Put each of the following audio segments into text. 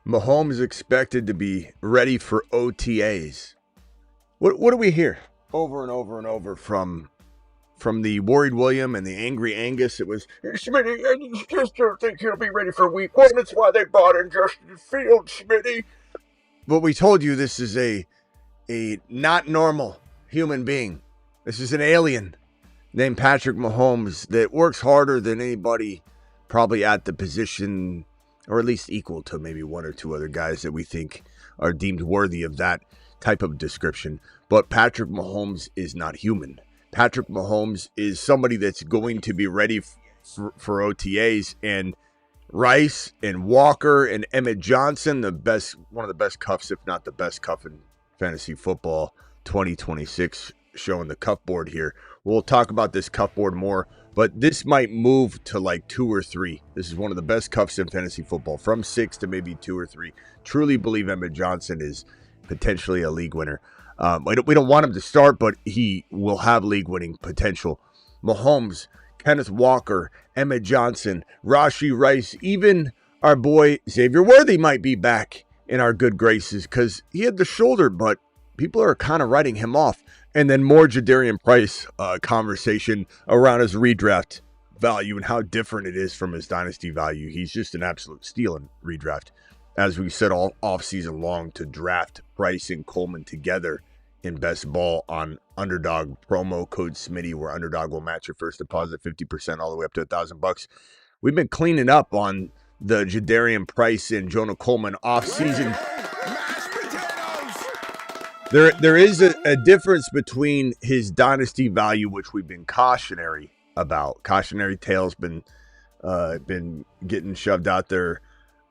Mahomes expected to be ready for OTAs. What do we hear over and over and over from the worried William and the angry Angus? It was, Smitty, I just don't think he'll be ready for week one. That's why they brought in Justin Fields, Smitty. But we told you this is a not normal human being. This is an alien named Patrick Mahomes that works harder than anybody probably at the position, or at least equal to maybe one or two other guys that we think are deemed worthy of that type of description. But Patrick Mahomes is not human. Patrick Mahomes is somebody that's going to be ready for OTAs, and Rice and Walker and Emmett Johnson, one of the best cuffs, if not the best cuff in fantasy football 2026, showing the cuff board here. We'll talk about this cuff board more, but this might move to like 2 or 3. This is one of the best cuffs in fantasy football, from 6 to maybe 2 or 3. Truly believe Emmett Johnson is potentially a league winner. We don't want him to start, but he will have league winning potential. Mahomes, Kenneth Walker, Emmett Johnson, Rashee Rice, even our boy Xavier Worthy might be back in our good graces because he had the shoulder, but people are kind of writing him off. And then more Jadarian Price conversation around his redraft value and how different it is from his dynasty value. He's just an absolute steal in redraft. As we said all offseason long, to draft Price and Coleman together in best ball on Underdog, promo code Smitty, where Underdog will match your first deposit 50% all the way up to $1,000. We've been cleaning up on the Jadarian Price and Jonah Coleman offseason. There is a difference between his dynasty value, which we've been cautionary about. Cautionary tales been getting shoved out there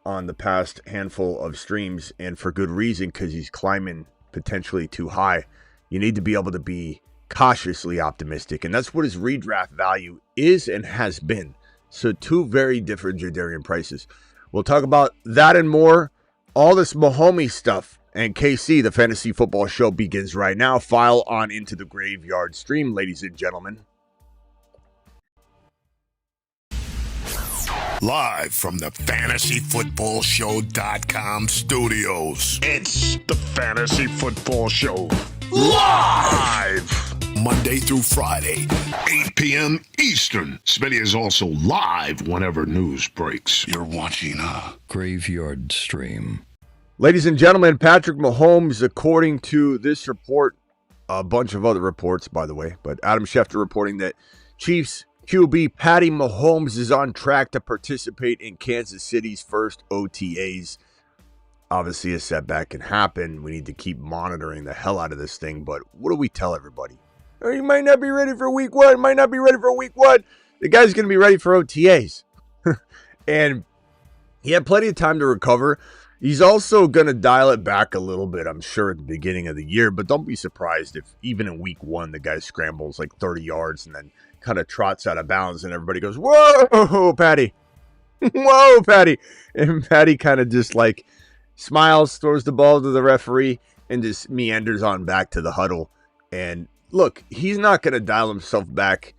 on the past handful of streams, and for good reason, because he's climbing potentially too high. You need to be able to be cautiously optimistic, and that's what his redraft value is and has been. So 2 very different Jadarian Prices. We'll talk about that and more. All this Mahomes stuff. And KC, the Fantasy Football Show, begins right now. File on into the graveyard stream, ladies and gentlemen. Live from the TheFantasyFootballShow.com studios. It's the Fantasy Football Show. Live! Monday through Friday, 8 p.m. Eastern. Smitty is also live whenever news breaks. You're watching a graveyard stream. Ladies and gentlemen, Patrick Mahomes, according to this report, a bunch of other reports, by the way, but Adam Schefter reporting that Chiefs QB Patty Mahomes is on track to participate in Kansas City's first OTAs. Obviously, a setback can happen. We need to keep monitoring the hell out of this thing, but what do we tell everybody? Oh, he might not be ready for week one, The guy's going to be ready for OTAs. And he had plenty of time to recover. He's also going to dial it back a little bit, I'm sure, at the beginning of the year. But don't be surprised if even in week 1, the guy scrambles like 30 yards and then kind of trots out of bounds and everybody goes, whoa, Patty. Whoa, Patty. And Patty kind of just like smiles, throws the ball to the referee, and just meanders on back to the huddle. And look, he's not going to dial himself back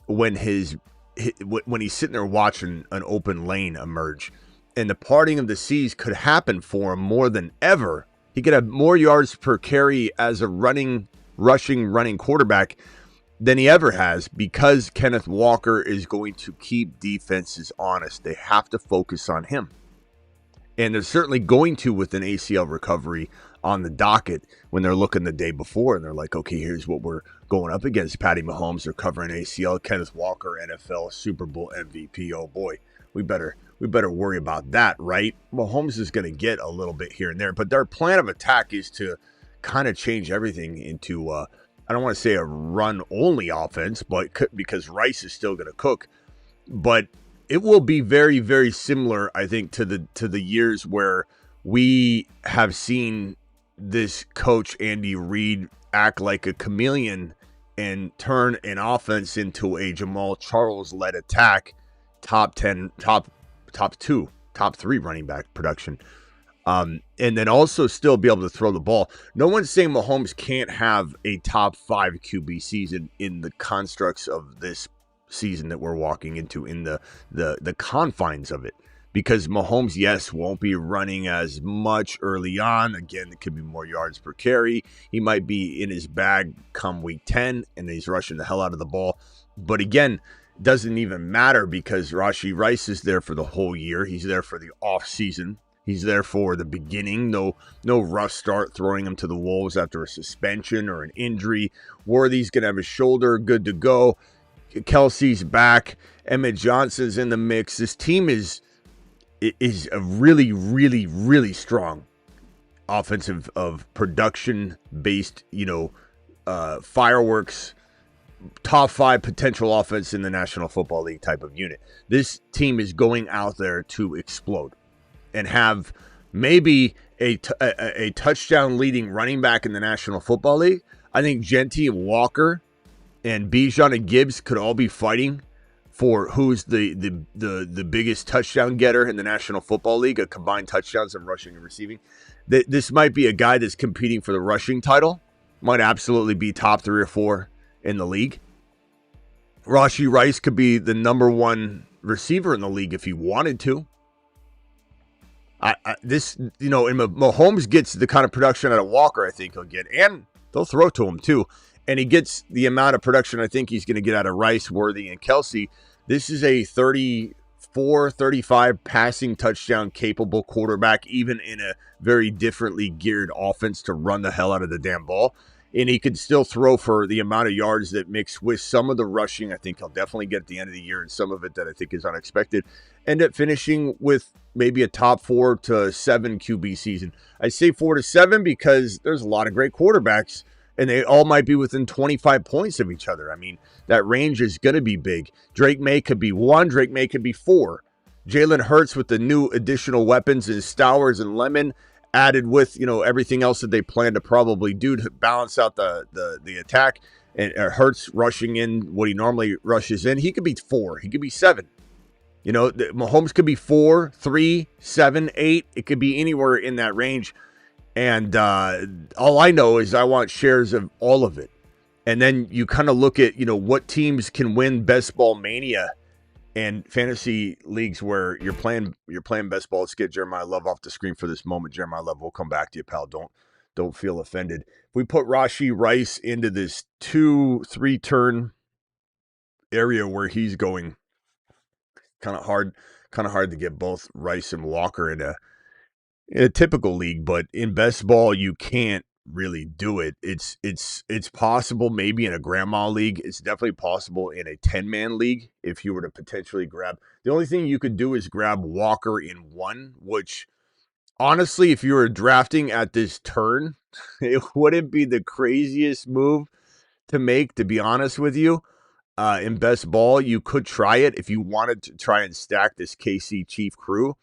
when he's sitting there watching an open lane emerge. And the parting of the seas could happen for him more than ever. He could have more yards per carry as a running quarterback than he ever has, because Kenneth Walker is going to keep defenses honest. They have to focus on him. And they're certainly going to, with an ACL recovery on the docket, when they're looking the day before and they're like, okay, here's what we're going up against. Patty Mahomes, they're covering ACL. Kenneth Walker, NFL Super Bowl MVP. Oh boy, we better worry about that, right? Mahomes is going to get a little bit here and there, but their plan of attack is to kind of change everything into, I don't want to say a run-only offense, but because Rice is still going to cook. But it will be very, very similar, I think, to the years where we have seen this coach, Andy Reid, act like a chameleon and turn an offense into a Jamal Charles-led attack, top 10, top 2, top 3 running back production. And then also still be able to throw the ball. No one's saying Mahomes can't have a top 5 QB season in the constructs of this season that we're walking into, in the confines of it. because Mahomes, yes, won't be running as much early on. Again, it could be more yards per carry. He might be in his bag come week 10, and he's rushing the hell out of the ball. But again, it doesn't even matter because Rashee Rice is there for the whole year. He's there for the off season. He's there for the beginning. No rough start throwing him to the wolves after a suspension or an injury. Worthy's going to have his shoulder good to go. Kelsey's back. Emmett Johnson's in the mix. This team is a really, really, really strong offensive of production-based, fireworks, top 5 potential offense in the National Football League type of unit. This team is going out there to explode and have maybe a touchdown leading running back in the National Football League. I think Genty and Walker and Bijan and Gibbs could all be fighting for who's the biggest touchdown getter in the National Football League, a combined touchdowns and rushing and receiving. This might be a guy that's competing for the rushing title. Might absolutely be top 3 or 4 in the league. Rashee Rice could be the number 1 receiver in the league if he wanted to. Mahomes gets the kind of production out of Walker I think he'll get, and they'll throw to him too. And he gets the amount of production I think he's going to get out of Rice, Worthy, and Kelsey. This is a 34, 35 passing touchdown capable quarterback, even in a very differently geared offense to run the hell out of the damn ball. And he could still throw for the amount of yards that mix with some of the rushing I think he'll definitely get at the end of the year, and some of it that I think is unexpected. End up finishing with maybe a top 4 to 7 QB season. I say 4 to 7 because there's a lot of great quarterbacks, and they all might be within 25 points of each other. I mean, that range is going to be big. Drake May could be 1. Drake May could be 4. Jalen Hurts with the new additional weapons in Stowers and Lemon, added with, everything else that they plan to probably do to balance out the attack. And Hurts rushing in what he normally rushes in. He could be 4. He could be 7. Mahomes could be 4, 3, 7, 8. It could be anywhere in that range. And all I know is I want shares of all of it. And then you kind of look at, what teams can win Best Ball Mania and fantasy leagues where you're playing best ball. Let's get Jeremiah Love off the screen for this moment. Jeremiah Love, we'll come back to you, pal. Don't feel offended. If we put Rashee Rice into this 2-3 turn area where he's going, kind of hard to get both Rice and Walker in a typical league, but in best ball you can't really do it. It's possible maybe in a grandma league. It's definitely possible in a 10-man league if you were to potentially grab. The only thing you could do is grab Walker in 1, which honestly, if you were drafting at this turn, it wouldn't be the craziest move to make, to be honest with you. In best ball, you could try it if you wanted to try and stack this KC Chief crew.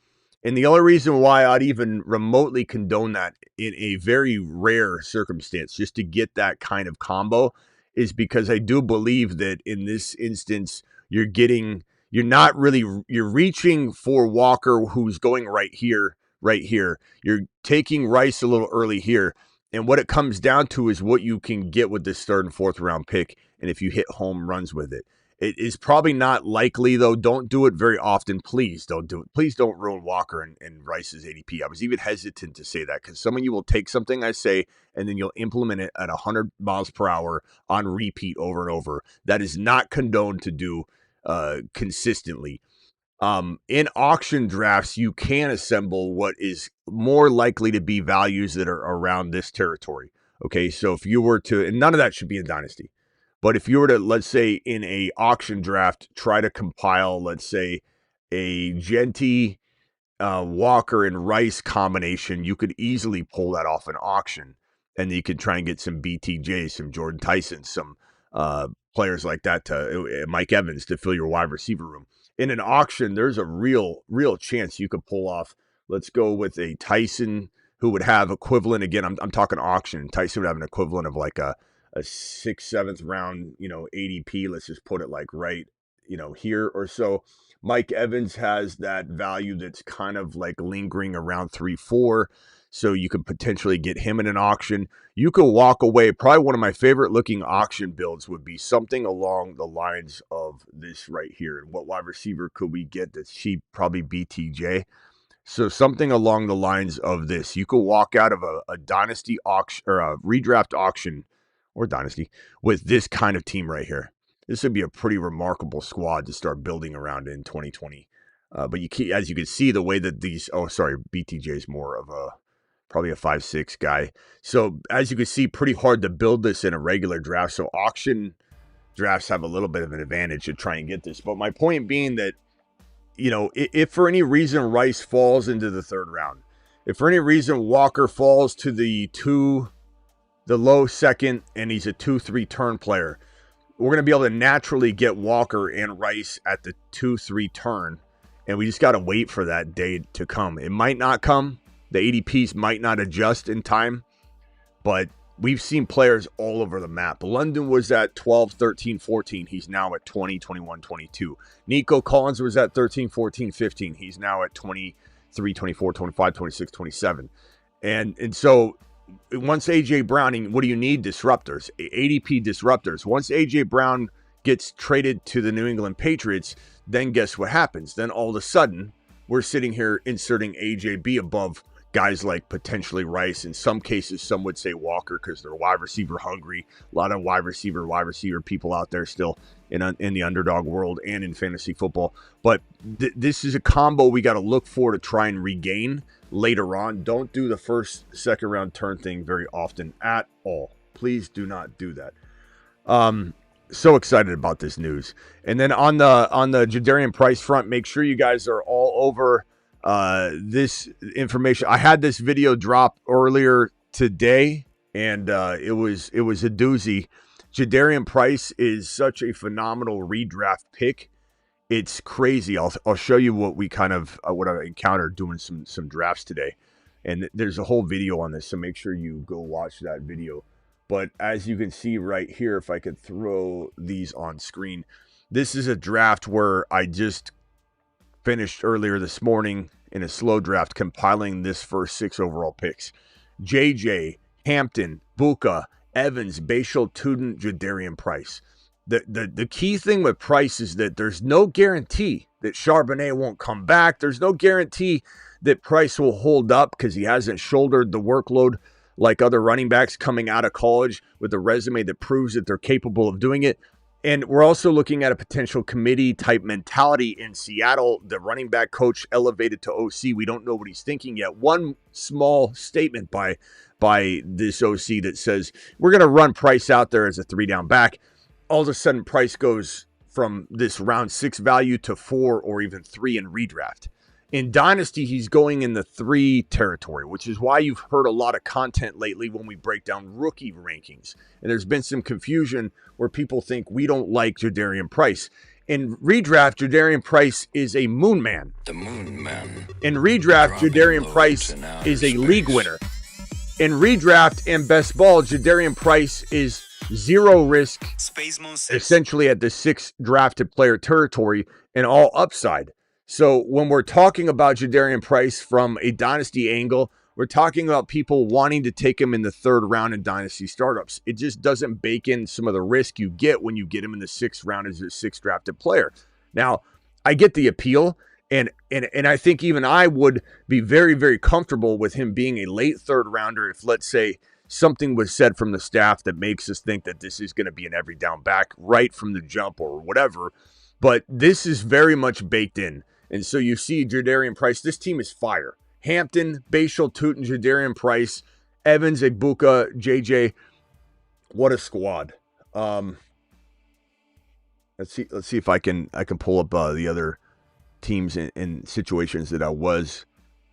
And the only reason why I'd even remotely condone that in a very rare circumstance, just to get that kind of combo, is because I do believe that in this instance, you're reaching for Walker, who's going right here. You're taking Rice a little early here. And what it comes down to is what you can get with this 3rd and 4th round pick. And if you hit home runs with it. It is probably not likely, though. Don't do it very often. Please don't do it. Please don't ruin Walker and Rice's ADP. I was even hesitant to say that because some of you will take something I say and then you'll implement it at 100 miles per hour on repeat over and over. That is not condoned to do consistently. In auction drafts, you can assemble what is more likely to be values that are around this territory. Okay, so if you were to, and none of that should be in Dynasty. But if you were to, let's say, in a auction draft, try to compile, let's say, a Genty, Walker, and Rice combination, you could easily pull that off an auction. And you could try and get some BTJs, some Jordan Tyson, some players like that, to Mike Evans, to fill your wide receiver room. In an auction, there's a real chance you could pull off, let's go with a Tyson, who would have equivalent, again, I'm talking auction. Tyson would have an equivalent of like a 6th, 7th round, ADP. Let's just put it like right, here or so. Mike Evans has that value that's kind of like lingering around 3-4. So you could potentially get him in an auction. You could walk away. Probably one of my favorite looking auction builds would be something along the lines of this right here. And what wide receiver could we get that's cheap? Probably BTJ. So something along the lines of this. You could walk out of a dynasty auction or a redraft auction or dynasty with this kind of team right here. This would be a pretty remarkable squad to start building around in 2020. But as you can see, the way that these, BTJ is more of probably a 5'6" guy. So as you can see, pretty hard to build this in a regular draft. So auction drafts have a little bit of an advantage to try and get this. But my point being that, if for any reason Rice falls into the third round, if for any reason Walker falls to the low second, and he's a 2-3 turn player, we're going to be able to naturally get Walker and Rice at the 2-3 turn. And we just got to wait for that day to come. It might not come. The ADPs might not adjust in time. But we've seen players all over the map. London was at 12, 13, 14. He's now at 20, 21, 22. Nico Collins was at 13, 14, 15. He's now at 23, 24, 25, 26, 27. And so once A.J. Brown, what do you need? Disruptors, ADP disruptors. Once A.J. Brown gets traded to the New England Patriots, then guess what happens? Then all of a sudden, we're sitting here inserting AJB above guys like potentially Rice. In some cases, some would say Walker because they're wide receiver hungry. A lot of wide receiver people out there still in the underdog world and in fantasy football. But this is a combo we got to look for to try and regain later on. Don't do the first, second round turn thing very often at all. Please do not do that. So excited about this news. And then on the Jadarian Price front, make sure you guys are all over this information. I had this video drop earlier today, and it was a doozy. Jadarian Price is such a phenomenal redraft pick. It's crazy. I'll show you what we what I encountered doing some drafts today, and there's a whole video on this, so make sure you go watch that video. But as you can see right here, if I could throw these on screen, this is a draft where I just finished earlier this morning in a slow draft compiling this first 6 overall picks. JJ, Hampton, Buka, Evans, Bashal, Tuden, Jadarian Price. The key thing with Price is that there's no guarantee that Charbonnet won't come back. There's no guarantee that Price will hold up because he hasn't shouldered the workload like other running backs coming out of college with a resume that proves that they're capable of doing it. And we're also looking at a potential committee type mentality in Seattle. The running back coach elevated to OC. We don't know what he's thinking yet. One small statement by this OC that says, we're going to run Price out there as a 3-down back. All of a sudden, Price goes from this round 6 value to 4 or even 3 in redraft. In Dynasty, he's going in the 3 territory, which is why you've heard a lot of content lately when we break down rookie rankings. And there's been some confusion where people think we don't like Jadarian Price. In redraft, Jadarian Price is a moon man. The moon man. In redraft, Jadarian Price is a league winner. In redraft and best ball, Jadarian Price is zero risk, essentially at the 6th drafted player territory and all upside. So when we're talking about Jadarian Price from a dynasty angle, we're talking about people wanting to take him in the 3rd round in dynasty startups. It just doesn't bake in some of the risk you get when you get him in the 6th round as a 6th drafted player. Now, I get the appeal, and I think even I would be very, very comfortable with him being a late 3rd rounder if, let's say, something was said from the staff that makes us think that this is going to be an every down back right from the jump or whatever. But this is very much baked in. And so you see Jadarian Price. This team is fire. Hampton, Bashal, Tuten, Jadarian Price, Evans, Egbuka, JJ. What a squad. Let's see if I can pull up the other teams in situations that I was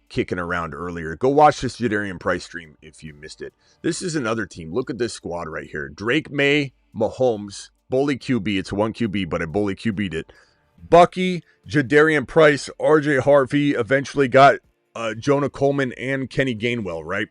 kicking around earlier. Go watch this Jadarian Price stream if you missed it. This is another team. Look at this squad right here. Drake May, Mahomes, bully QB. It's 1 QB, but I bully QB'd it. Bucky, Jadarian Price, RJ Harvey, eventually got Jonah Coleman and Kenny Gainwell, right?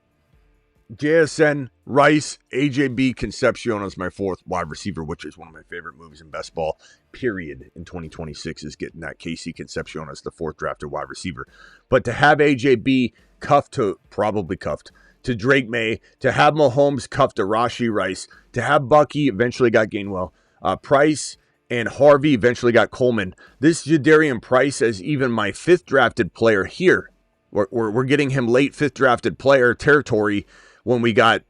JSN, Rice, AJB, Concepcion is my 4th wide receiver, which is one of my favorite moves in best ball, period, in 2026 is getting that KC Concepcion as the 4th drafted wide receiver. But to have AJB probably cuffed to Drake May, to have Mahomes cuffed to Rashee Rice, to have Bucky eventually got Gainwell, Price and Harvey eventually got Coleman. This Jadarian Price as even my 5th drafted player here. We're getting him late 5th drafted player territory when we got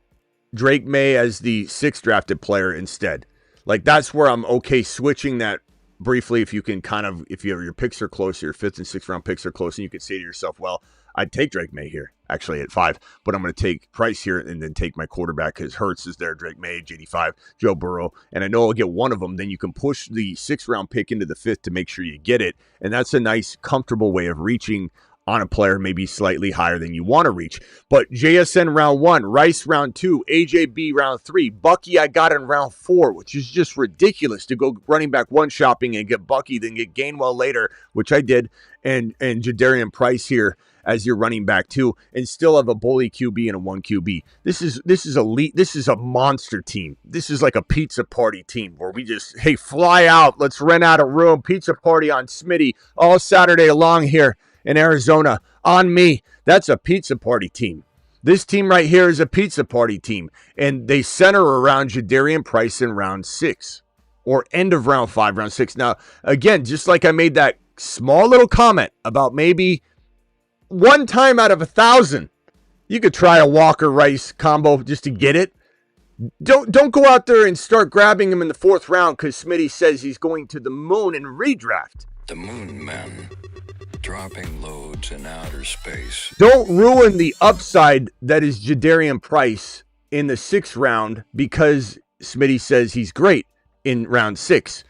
Drake May as the 6th drafted player instead. Like, that's where I'm okay switching that briefly. If you can if your picks are close, your 5th and 6th round picks are close, and you can say to yourself, well, I'd take Drake May here, actually at 5, but I'm going to take Price here and then take my quarterback because Hurts is there, Drake May, JD5, Joe Burrow, and I know I'll get one of them. Then you can push the 6th round pick into the 5th to make sure you get it, and that's a nice, comfortable way of reaching on a player maybe slightly higher than you want to reach. But JSN round 1, Rice round 2, AJB round 3, Bucky I got in round 4, which is just ridiculous to go running back 1 shopping and get Bucky, then get Gainwell later, which I did, and Jadarian Price here as your running back 2, and still have a bully QB and a 1 QB. This is elite. This is a monster team. This is like a pizza party team where we just, hey, fly out. Let's rent out a room. Pizza party on Smitty all Saturday long here in Arizona on me. That's a pizza party team. This team right here is a pizza party team, and they center around Jadarian Price in round 6 or end of round 5, round 6. Now, again, just like I made that small little comment about maybe one time out of 1,000, you could try a Walker Rice combo just to get it. Don't go out there and start grabbing him in the 4th round because Smitty says he's going to the moon and redraft. The moon men dropping loads in outer space. Don't ruin the upside that is Jadarian Price in the 6th round because Smitty says he's great in round 6.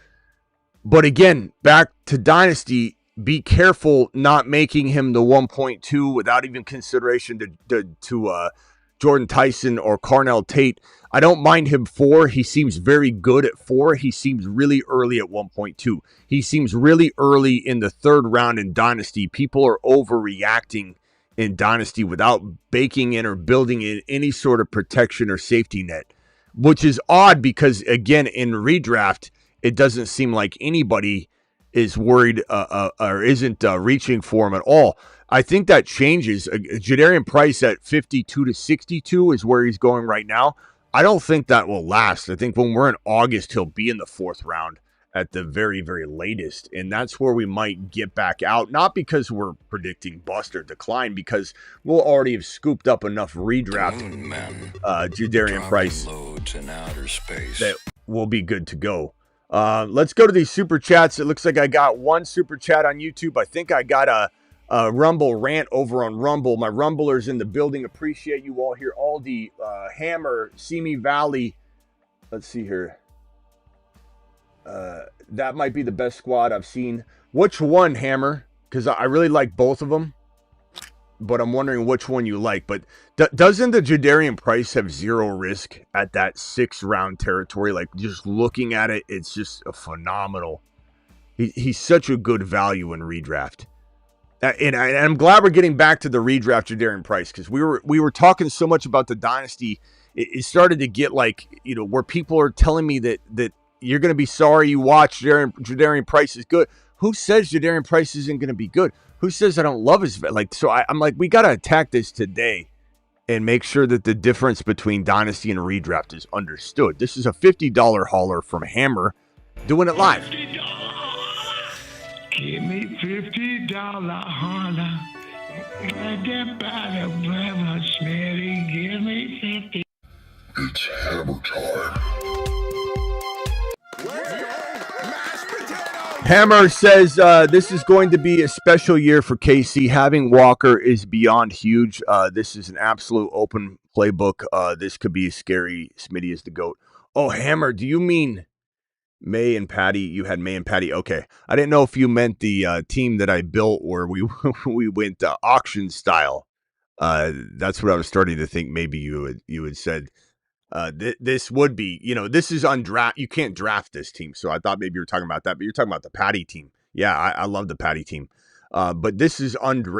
But again, back to Dynasty, be careful not making him the 1.2 without even consideration to Jordan Tyson or Carnell Tate. I don't mind him 4. He seems very good at 4. He seems really early at 1.2. He seems really early in the 3rd round in Dynasty. People are overreacting in Dynasty without baking in or building in any sort of protection or safety net, which is odd because, again, in redraft, it doesn't seem like anybody is worried or isn't reaching for him at all. I think that changes. Jadarian Price at 52 to 62 is where he's going right now. I don't think that will last. I think when we're in August, he'll be in the 4th round at the very, very latest. And that's where we might get back out. Not because we're predicting bust or decline, because we'll already have scooped up enough redraft Jadarian Price loads in outer space that will be good to go. Let's go to these super chats. It looks like I got 1 super chat on YouTube. I think I got a Rumble rant over on Rumble. My Rumblers in the building. Appreciate you all here. Aldi, Hammer, Simi Valley. Let's see here. That might be the best squad I've seen. Which one, Hammer? Because I really like both of them. But I'm wondering which one you like. But doesn't the Jadarian Price have 0 risk at that 6th round territory? Like, just looking at it, it's just a phenomenal. He's such a good value in redraft. And I'm glad we're getting back to the redraft Jadarian Price, because we were talking so much about the Dynasty. It started to get like, where people are telling me that you're going to be sorry you watched Jadarian Price is good. Who says Jadarian Price isn't going to be good? Who says I don't love his so I'm like, we got to attack this today and make sure that the difference between Dynasty and redraft is understood. This is a $50 hauler from Hammer doing it live. Give me $50 holler. Get by the brother, Smitty. Give me 50. It's hammer time. Hammer says this is going to be a special year for KC. Having Walker is beyond huge. This is an absolute open playbook. This could be scary. Smitty is the GOAT. Oh, Hammer, do you mean May and Patty? You had May and Patty. Okay. I didn't know if you meant the team that I built where we went auction style. That's what I was starting to think maybe you had said. This would be, this is undraft. You can't draft this team. So I thought maybe you were talking about that, but you're talking about the Patty team. Yeah, I love the Patty team. But this is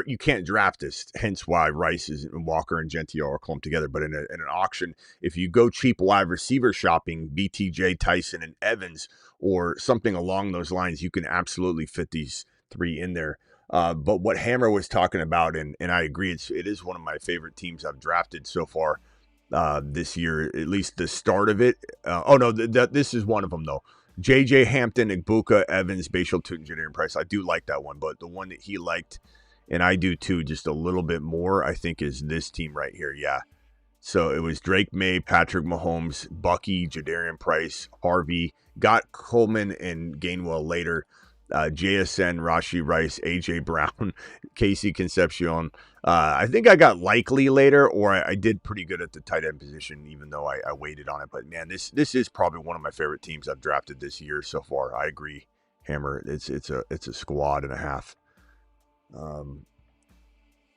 you can't draft this. Hence why Rice and Walker and Gentile are clumped together. But in an auction, if you go cheap wide receiver shopping, BTJ, Tyson, and Evans, or something along those lines, you can absolutely fit these 3 in there. But what Hammer was talking about, and I agree, it is one of my favorite teams I've drafted so far this year, at least the start of it. This is one of them, though. J.J. Hampton, Igbuka, Evans, Bashal Tootin, Jadarian Price. I do like that one, but the one that he liked, and I do too, just a little bit more, I think is this team right here. Yeah. So it was Drake May, Patrick Mahomes, Bucky, Jadarian Price, Harvey, got Coleman and Gainwell later. JSN, Rashee Rice, AJ Brown, Casey Concepcion. I think I got Likely later, or I did pretty good at the tight end position, even though I waited on it. But man, this is probably one of my favorite teams I've drafted this year so far. I agree, Hammer. It's a squad and a half.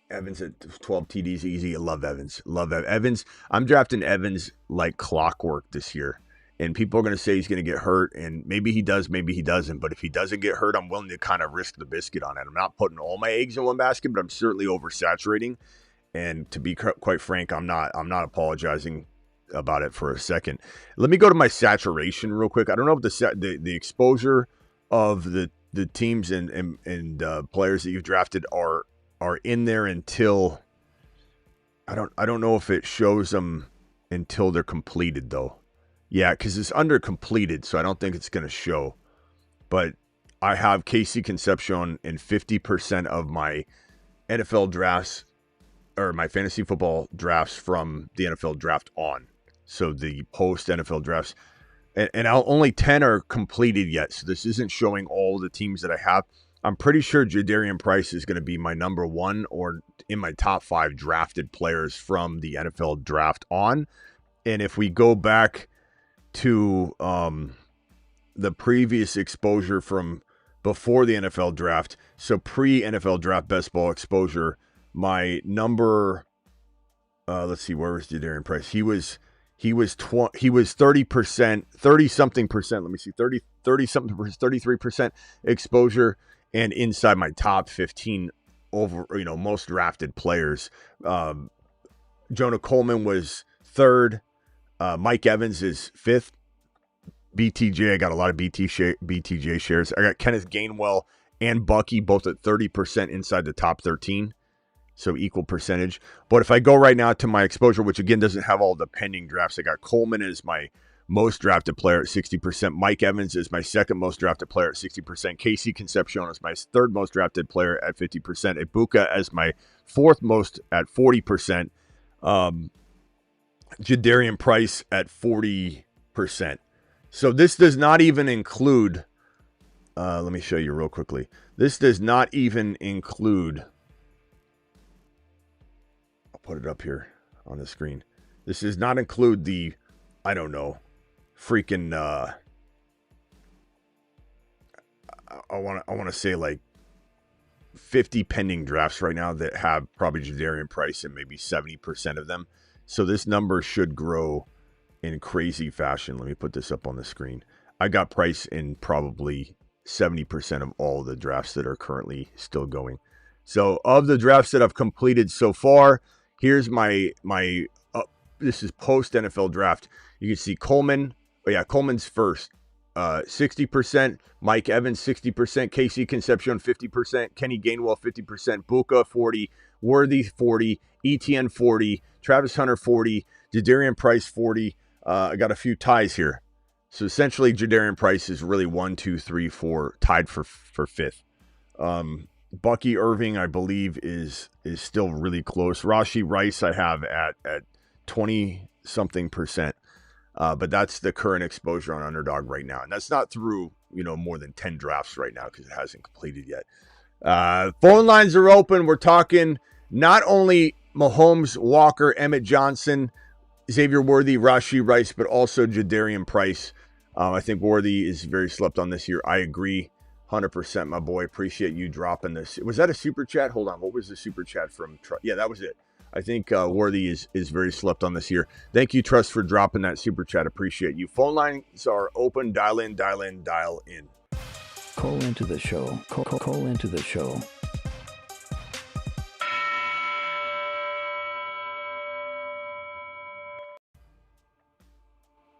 Evans at 12 TDs easy. I love Evans. Evans. I'm drafting Evans like clockwork this year. And people are going to say he's going to get hurt, and maybe he does, maybe he doesn't. But if he doesn't get hurt, I'm willing to kind of risk the biscuit on it. I'm not putting all my eggs in one basket, but I'm certainly oversaturating. And to be quite frank, I'm not apologizing about it for a second. Let me go to my saturation real quick. I don't know if the exposure of the teams and players that you've drafted are in there until I don't know if it shows them until they're completed though. Yeah, because it's under completed, so I don't think it's going to show. But I have Casey Concepcion in 50% of my NFL drafts, or my fantasy football drafts from the NFL draft on. So the post NFL drafts. And only 10 are completed yet, so this isn't showing all the teams that I have. I'm pretty sure Jadarian Price is going to be my number one or in my top 5 drafted players from the NFL draft on. And if we go back to the previous exposure from before the NFL draft, so pre-NFL draft best ball exposure, my number, let's see, where was Jadarian Price? He was 30%, 30 something percent. Let me see, 30 something percent, 33% exposure, and inside my top 15 over, most drafted players. Jonah Coleman was 3rd. Mike Evans is 5th. BTJ, I got a lot of BTJ shares. I got Kenneth Gainwell and Bucky both at 30% inside the top 13. So equal percentage. But if I go right now to my exposure, which again doesn't have all the pending drafts, I got Coleman as my most drafted player at 60%. Mike Evans is my 2nd most drafted player at 60%. Casey Concepcion is my 3rd most drafted player at 50%. Igbuka as my 4th most at 40%. Jadarian Price at 40%. So this does not even include, let me show you real quickly. This does not even include, I'll put it up here on the screen. This does not include the, I don't know, freaking, I want to say like 50 pending drafts right now that have probably Jadarian Price in maybe 70% of them. So this number should grow in crazy fashion. Let me put this up on the screen. I got Price in probably 70% of all the drafts that are currently still going. So of the drafts that I've completed so far, here's my this is post NFL draft. You can see Coleman. Oh yeah, Coleman's first. 60%. Mike Evans 60%. Casey Concepcion 50%. Kenny Gainwell 50%. Buka 40. Worthy 40. ETN 40. Travis Hunter 40. Jadarian Price 40. I got a few ties here. So essentially Jadarian Price is really 1, 2, 3, 4 tied for 5th. Bucky Irving, I believe, is still really close. Rashee Rice I have at 20 something percent. But that's the current exposure on Underdog right now. And that's not through, more than 10 drafts right now because it hasn't completed yet. Phone lines are open. We're talking not only Mahomes, Walker, Emmett Johnson, Xavier Worthy, Rashee Rice, but also Jadarian Price. I think Worthy is very slept on this year. I agree 100%, my boy. Appreciate you dropping this. Was that a super chat? Hold on. What was the super chat from? Yeah, that was it. I think Worthy is very slept on this year. Thank you, Trust, for dropping that super chat. Appreciate you. Phone lines are open. Dial in, dial in, dial in. Call into the show. Call into the show.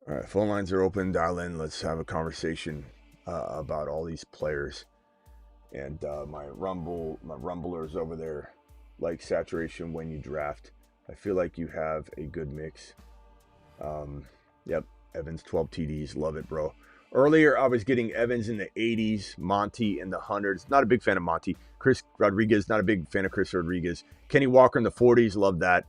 All right, phone lines are open. Dial in. Let's have a conversation about all these players. And my rumblers over there like saturation when you draft. I feel like you have a good mix. Yep, Evans 12 TDs, love it, bro. Earlier, I was getting Evans in the 80s, Monty in the 100s. Not a big fan of Monty. Chris Rodriguez, not a big fan of Chris Rodriguez. Kenny Walker in the 40s, love that.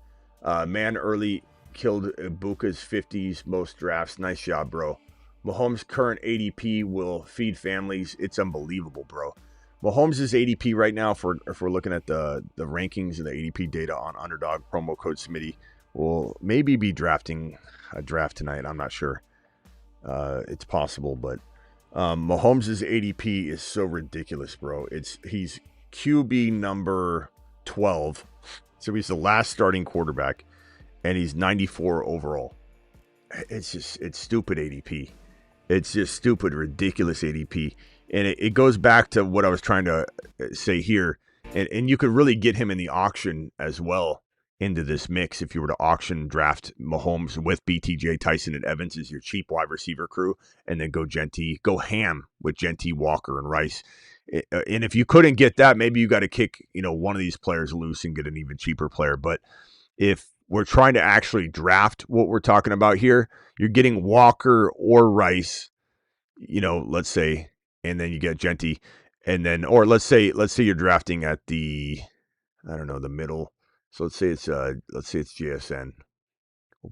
Man early killed Ibuka's 50s, most drafts. Nice job, bro. Mahomes' current ADP will feed families. It's unbelievable, bro. Mahomes' ADP right now, if we're looking at the rankings and the ADP data on Underdog, promo code Smitty, will maybe be drafting a draft tonight. I'm not sure. It's possible, but Mahomes' ADP is so ridiculous, bro. He's QB number 12, so he's the last starting quarterback, and he's 94 overall. It's stupid ADP. It's just stupid, ridiculous ADP. And it goes back to what I was trying to say here. And you could really get him in the auction as well into this mix if you were to auction draft Mahomes with BTJ, Tyson, and Evans as your cheap wide receiver crew, and then go ham with Genty, Walker, and Rice. And if you couldn't get that, maybe you got to kick one of these players loose and get an even cheaper player. But if we're trying to actually draft what we're talking about here, you're getting Walker or Rice, let's say, and then you get Genty, and then, or let's say you're drafting at the middle. So let's say it's JSN,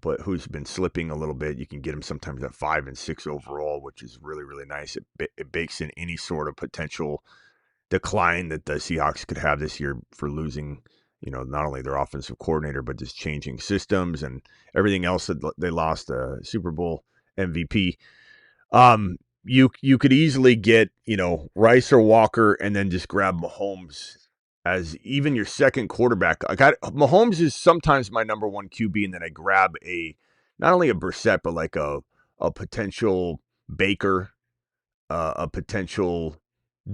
but who's been slipping a little bit. You can get him sometimes at 5 and 6 overall, which is really, really nice. It bakes in any sort of potential decline that the Seahawks could have this year for losing, not only their offensive coordinator, but just changing systems and everything else that they lost a Super Bowl MVP. You could easily get, Rice or Walker and then just grab Mahomes as even your second quarterback. Mahomes is sometimes my number one QB, and then I grab not only a Brissett, but like a potential Baker, a potential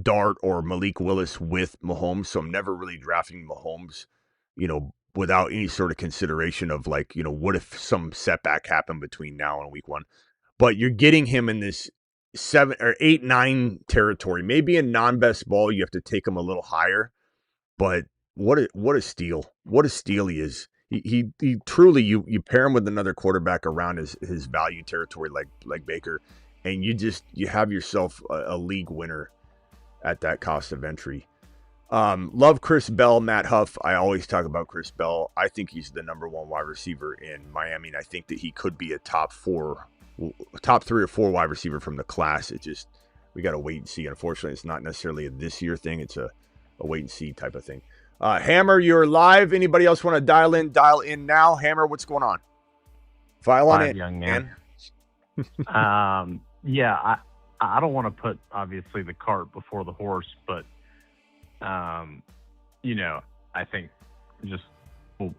Dart or Malik Willis with Mahomes. So I'm never really drafting Mahomes, without any sort of consideration of like, what if some setback happened between now and week 1. But you're getting him in this 7 or 8, 9 territory. Maybe in non-best ball, you have to take him a little higher. But what a steal! What a steal he is. He truly, you pair him with another quarterback around his value territory like Baker, and you have yourself a league winner at that cost of entry. Love Chris Bell, Matt Huff. I always talk about Chris Bell. I think he's the number 1 wide receiver in Miami, and I think that he could be a top 3 or 4 wide receiver from the class. We got to wait and see. Unfortunately, it's not necessarily a this year thing. It's a wait and see type of thing. Hammer, you're live. Anybody else want to dial in? Dial in now. Hammer, what's going on? File on it, young man. Yeah, I don't want to put obviously the cart before the horse, but I think just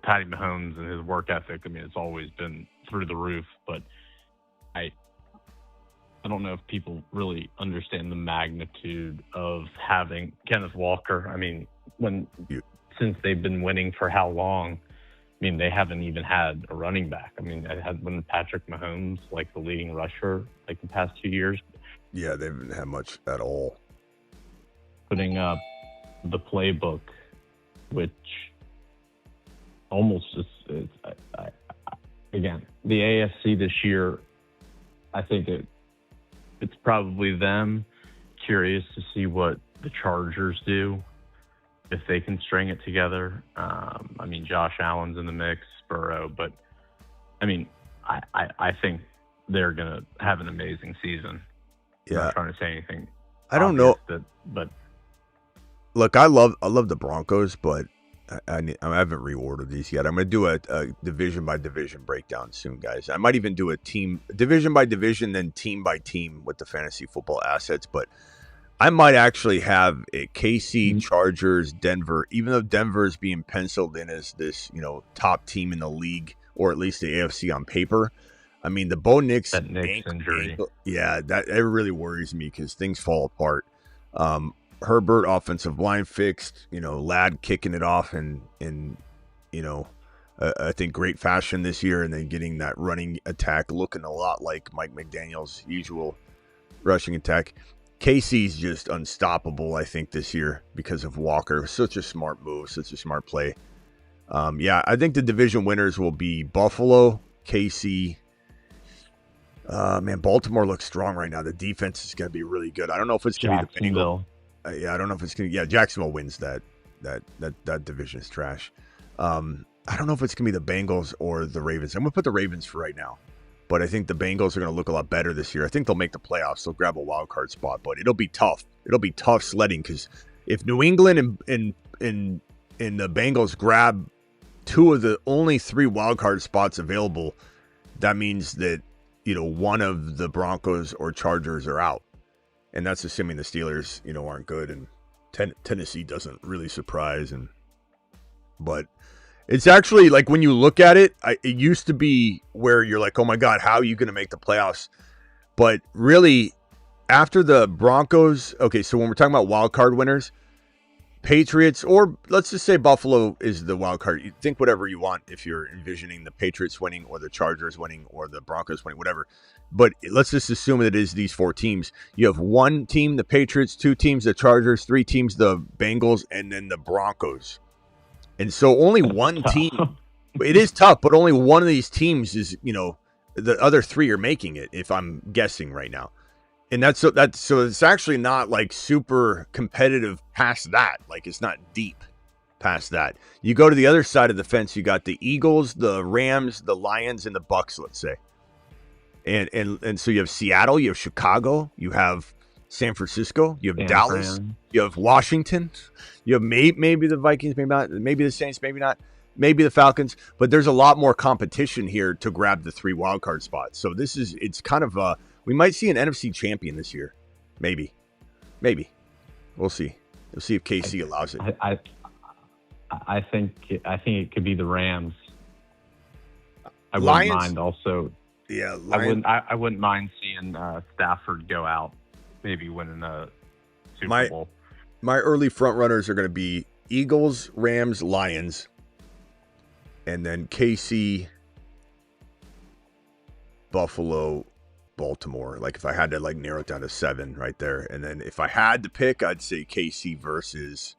Patty Mahomes and his work ethic. I mean, it's always been through the roof, but I don't know if people really understand the magnitude of having Kenneth Walker. I mean, since they've been winning for how long? I mean, they haven't even had a running back. I mean, it has been Patrick Mahomes, like the leading rusher, like the past 2 years. Yeah, they haven't had much at all. Putting up the playbook, which almost is again, the AFC this year, I think it's probably them. Curious to see what the Chargers do, if they can string it together. I mean, Josh Allen's in the mix, Burrow, but I mean, I think they're going to have an amazing season. Yeah. I'm not trying to say anything. I don't know. But look, I love the Broncos, but I haven't reordered these yet. I'm going to do a division by division breakdown soon, guys. I might even do a team division by division, then team by team with the fantasy football assets. But I might actually have a KC, Chargers, Denver, even though Denver is being penciled in as this, top team in the league, or at least the AFC on paper. I mean, the Bo Nix injury. Yeah, it really worries me because things fall apart. Herbert offensive line fixed, Ladd kicking it off in I think great fashion this year, and then getting that running attack looking a lot like Mike McDaniel's usual rushing attack. KC's just unstoppable, I think, this year because of Walker. Such a smart move, such a smart play. Yeah, I think the division winners will be Buffalo, KC. Man, Baltimore looks strong right now. The defense is going to be really good. I don't know if it's going to be the Bengals. Yeah, I don't know if it's going to. Yeah, Jacksonville wins that division is trash. I don't know if it's going to be the Bengals or the Ravens. I'm going to put the Ravens for right now. But I think the Bengals are going to look a lot better this year. I think they'll make the playoffs. They'll grab a wild card spot, but it'll be tough. It'll be tough sledding because if New England and the Bengals grab 2 of the only 3 wild card spots available, that means that one of the Broncos or Chargers are out, and that's assuming the Steelers aren't good and Tennessee doesn't really surprise. But it's actually like when you look at it, it used to be where you're like, oh my God, how are you going to make the playoffs? But really, after the Broncos, okay, so when we're talking about wild card winners, Patriots, or let's just say Buffalo is the wild card. You think whatever you want if you're envisioning the Patriots winning or the Chargers winning or the Broncos winning, whatever. But let's just assume that it is these 4 teams. You have 1 team, the Patriots, 2 teams, the Chargers, 3 teams, the Bengals, and then the Broncos. And so only one team, it is tough, but only one of these teams is, the other 3 are making it, if I'm guessing right now. And so it's actually not like super competitive past that. Like it's not deep past that. You go to the other side of the fence, you got the Eagles, the Rams, the Lions, and the Bucks, let's say. And so you have Seattle, you have Chicago, you have San Francisco, you have Dallas, you have Washington, you have maybe the Vikings, maybe not, maybe the Saints, maybe not, maybe the Falcons, but there's a lot more competition here to grab the 3 wildcard spots. So it's kind of we might see an NFC champion this year, maybe, we'll see. We'll see if KC allows it. I think it could be the Rams. I Lions? wouldn't mind also. Yeah, Lions. I wouldn't mind seeing Stafford go out. Maybe winning a Super Bowl. My early front runners are going to be Eagles, Rams, Lions, and then KC, Buffalo, Baltimore. Like if I had to narrow it down to 7 right there, and then if I had to pick, I'd say KC versus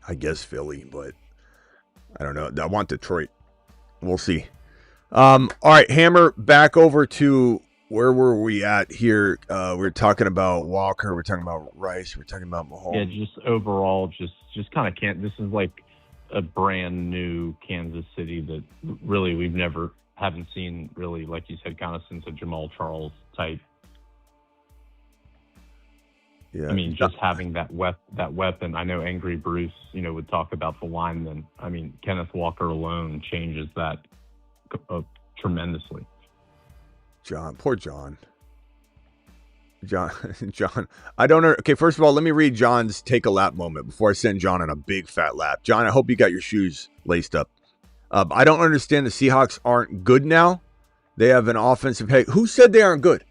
I guess Philly, but I don't know. I want Detroit. We'll see. All right, Hammer, back over to where were we at here? We're talking about Walker. We're talking about Rice. We're talking about Mahomes. Yeah, just overall, just kind of can't. This is like a brand new Kansas City that really we haven't seen really, like you said, kind of since a Jamal Charles type. Yeah, I mean, just having that weapon. I know Angry Bruce, would talk about the linemen. I mean, Kenneth Walker alone changes that tremendously. Poor John. I don't know. Okay, first of all, let me read John's take a lap moment before I send John on a big fat lap. John, I hope you got your shoes laced up. I don't understand the Seahawks aren't good now. They have an offensive head. Who said they aren't good?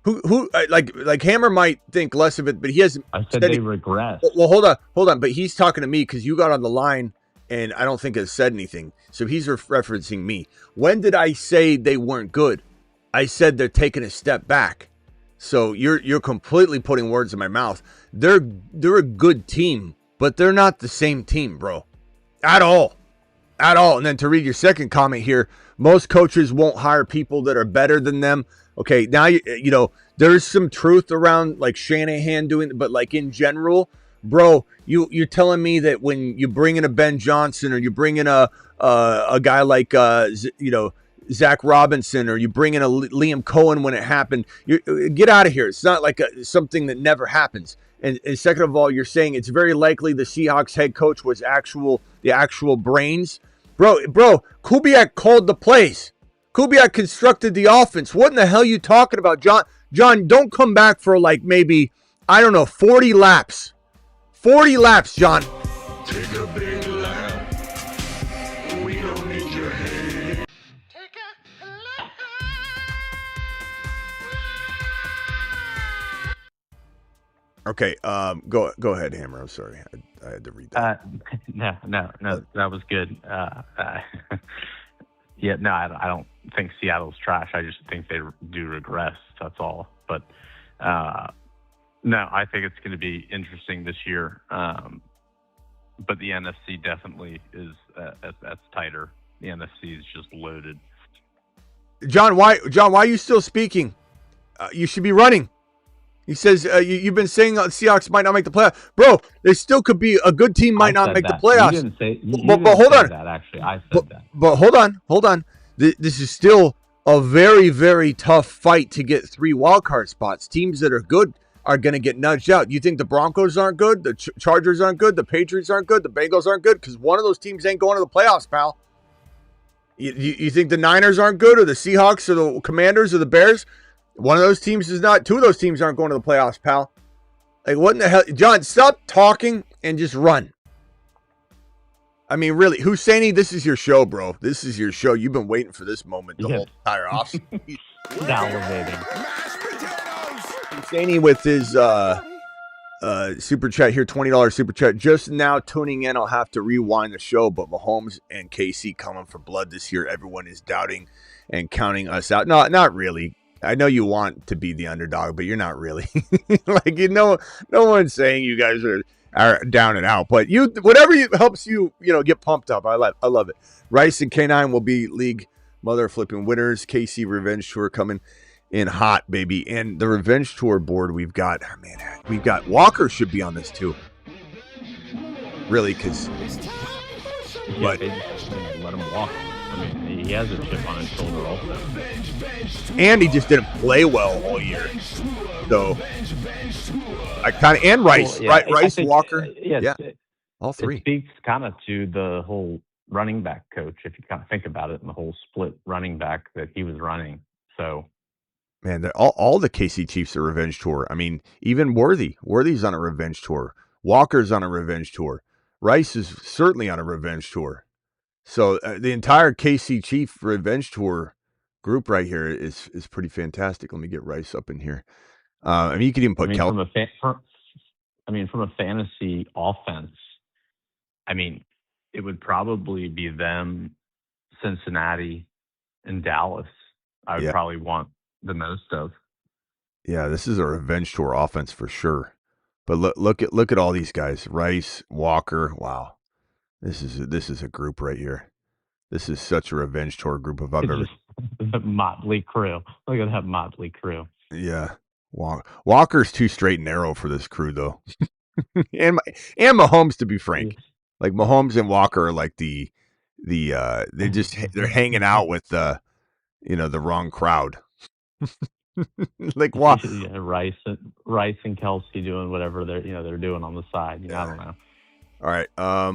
Who like Hammer might think less of it, but he hasn't. I said they regress. Well, hold on. But he's talking to me because you got on the line, and I don't think it said anything. So he's referencing me. When did I say they weren't good? I said they're taking a step back. So you're completely putting words in my mouth. They're a good team, but they're not the same team, bro. At all. And then to read your second comment here, most coaches won't hire people that are better than them. Okay, now there's some truth around like Shanahan doing, but like in general, bro, you're telling me that when you bring in a Ben Johnson or you bring in a guy like Zach Robinson, or you bring in a Liam Cohen when it happened, you get out of here. It's not like something that never happens. And second of all, you're saying it's very likely the Seahawks head coach was the actual brains. Bro, Kubiak called the plays. Kubiak constructed the offense. What in the hell are you talking about, John? John, don't come back for maybe, 40 laps. 40 laps, John. Take a big lap. We don't need your head. Okay, go ahead, Hammer. I'm sorry. I had to read that. No, that was good. Yeah, no, I don't think Seattle's trash. I just think they do regress. That's all. But no, I think it's going to be interesting this year. But the NFC definitely is that's tighter. The NFC is just loaded. John, why are you still speaking? You should be running. He says you've been saying Seahawks might not make the playoffs. Bro, they still could be a good team might not make the playoffs. You didn't say, but hold on. That, actually. I said that. But hold on. This is still a very, very tough fight to get 3 wildcard spots. Teams that are good are going to get nudged out. You think the Broncos aren't good? The Chargers aren't good? The Patriots aren't good? The Bengals aren't good? Because one of those teams ain't going to the playoffs, pal. You think the Niners aren't good, or the Seahawks, or the Commanders, or the Bears? One of those teams is not. 2 of those teams aren't going to the playoffs, pal. Like, what in the hell? John, stop talking and just run. I mean, really, Husseini, this is your show, bro. This is your show. You've been waiting for this moment the whole entire offseason. Salivating. Husseini with his super chat here, $20 super chat. Just now tuning in, I'll have to rewind the show, but Mahomes and KC coming for blood this year. Everyone is doubting and counting us out. No, not really. I know you want to be the underdog, but you're not really. Like, no one's saying you guys are down and out, but whatever helps you get pumped up. I love it. Rice and K9 will be league mother flipping winners. KC Revenge Tour coming in hot, baby. And the Revenge Tour board we've got Walker should be on this too. Really, because let him walk. I mean, he has a chip on his shoulder also. And he just didn't play well all year. So I kind of, and Rice, well, yeah, Rice, think, Walker. All 3. It speaks kind of to the whole running back coach, if you kind of think about it, and the whole split running back that he was running. So, man, all the KC Chiefs are revenge tour. I mean, even Worthy's on a revenge tour. Walker's on a revenge tour. Rice is certainly on a revenge tour. So the entire KC Chief revenge tour group right here is pretty fantastic. Let me get Rice up in here. I mean, you could even put from a fantasy offense, I mean, it would probably be them, Cincinnati, and Dallas. I would probably want the most of. Yeah, this is a revenge tour offense for sure. But look at all these guys: Rice, Walker. Wow, this is a group right here. This is such a revenge tour group if I've ever. The motley crew. Look at that motley crew. Yeah, Walker's too straight and narrow for this crew though, and Mahomes, to be frank. Like Mahomes and Walker are like they're hanging out with the wrong crowd. Like what? Yeah, Rice and Kelsey doing whatever they're doing on the side. I don't know. All right,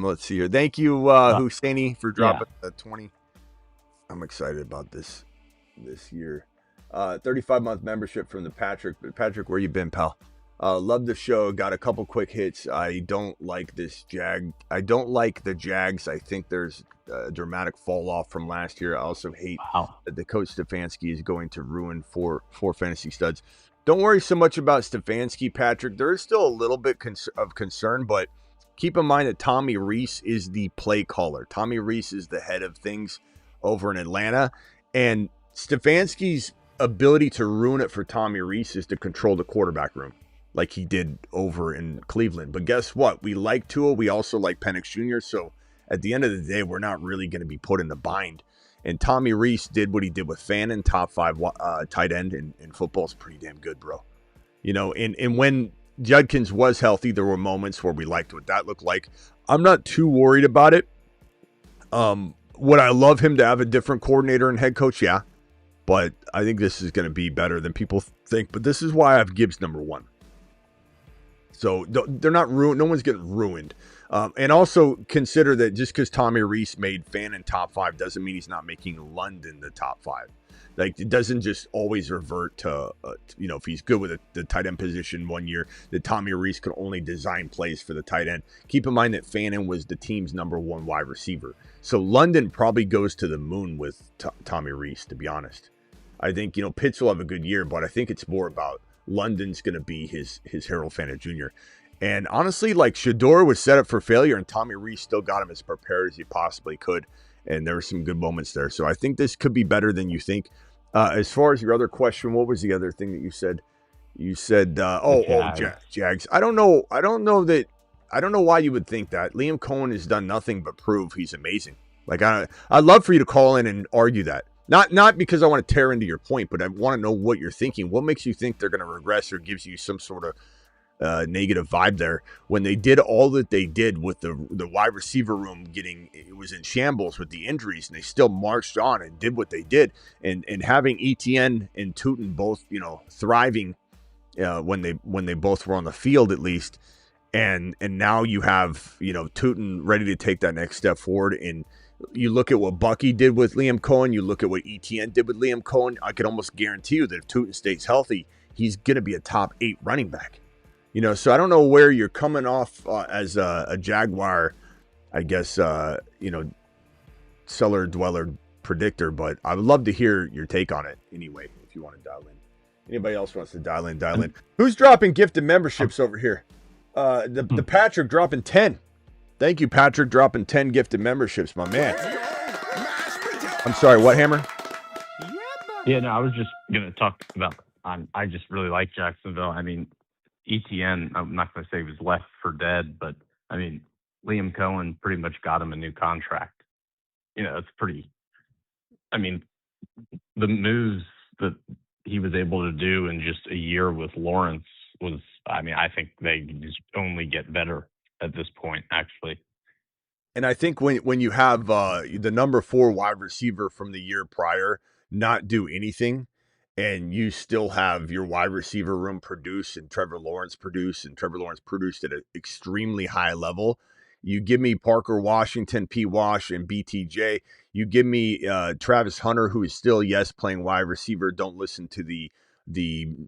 let's see here. Thank you, Husseini, for dropping the 20. I'm excited about this year. 35-month membership from the Patrick. Patrick, where you been, pal? Love the show. Got a couple quick hits. I don't like this I don't like the Jags. I think there's a dramatic fall off from last year. I also hate that the coach Stefanski is going to ruin four fantasy studs. Don't worry so much about Stefanski, Patrick. There is still a little bit of concern, but keep in mind that Tommy Rees is the play caller. Tommy Rees is the head of things over in Atlanta, and Stefanski's ability to ruin it for Tommy Rees is to control the quarterback room like he did over in Cleveland. But guess what? We like Tua. We also like Penix Jr. So at the end of the day, we're not really going to be put in the bind. And Tommy Rees did what he did with Fannin, top 5 tight end in football. Is pretty damn good, bro. And when Judkins was healthy, there were moments where we liked what that looked like. I'm not too worried about it. Would I love him to have a different coordinator and head coach? Yeah. But I think this is going to be better than people think. But this is why I have Gibbs number 1. So they're not ruined. No one's getting ruined. And also consider that just because Tommy Rees made Fannin top 5 doesn't mean he's not making London the top 5. Like, it doesn't just always revert to, if he's good with the tight end position one year, that Tommy Rees could only design plays for the tight end. Keep in mind that Fannin was the team's number 1 wide receiver. So London probably goes to the moon with Tommy Rees, to be honest. I think, Pitts will have a good year, but I think it's more about London's going to be his Harold Fanta Jr. And honestly, like, Shador was set up for failure, and Tommy Rees still got him as prepared as he possibly could. and there were some good moments there. So I think this could be better than you think. As far as your other question, what was the other thing that you said? You said, Jags. I don't know why you would think that. Liam Cohen has done nothing but prove he's amazing. Like I'd love for you to call in and argue that. Not because I want to tear into your point, but I want to know what you're thinking. What makes you think they're going to regress, or gives you some sort of negative vibe there when they did all that they did with the wide receiver room it was in shambles with the injuries, and they still marched on and did what they did, and having Etienne and Tootin both thriving when they both were on the field at least, and now you have Tootin ready to take that next step forward. And you look at what Bucky did with Liam Cohen, you look at what Etienne did with Liam Cohen. I can almost guarantee you that if Tootin stays healthy, he's going to be a top 8 running back. So I don't know where you're coming off as a Jaguar, I guess, cellar dweller predictor, but I would love to hear your take on it anyway, if you want to dial in. Anybody else wants to dial in. Who's dropping gifted memberships over here? The Patrick dropping 10. Thank you, Patrick, dropping 10 gifted memberships, my man. I'm sorry, what, Hammer? Yeah, no, I was just going to talk about, I just really like Jacksonville. I mean, Etienne, I'm not going to say he was left for dead, but, I mean, Liam Cohen pretty much got him a new contract. It's pretty, I mean, the moves that he was able to do in just a year with Lawrence was, I mean, I think they just only get better at this point, actually. And I think when you have the number 4 wide receiver from the year prior not do anything, and you still have your wide receiver room produce, and Trevor Lawrence produced at an extremely high level. You give me Parker Washington, P. Wash, and BTJ. You give me Travis Hunter, who is still, yes, playing wide receiver. Don't listen to the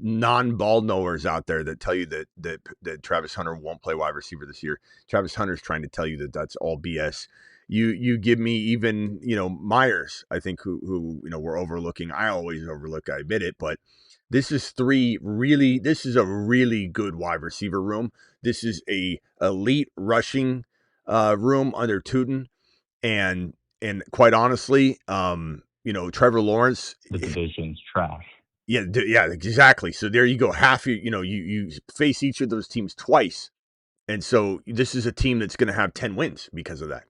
non-ball knowers out there that tell you that Travis Hunter won't play wide receiver this year. Travis Hunter's trying to tell you that that's all BS. You give me even Myers, I think, who we're overlooking. I always overlook, I admit it, but this is a really good wide receiver room. This is a elite rushing room under Tootin, and quite honestly, Trevor Lawrence, the division's trash. Yeah, exactly. So there you go. Half you face each of those teams twice, and so this is a team that's going to have 10 wins because of that.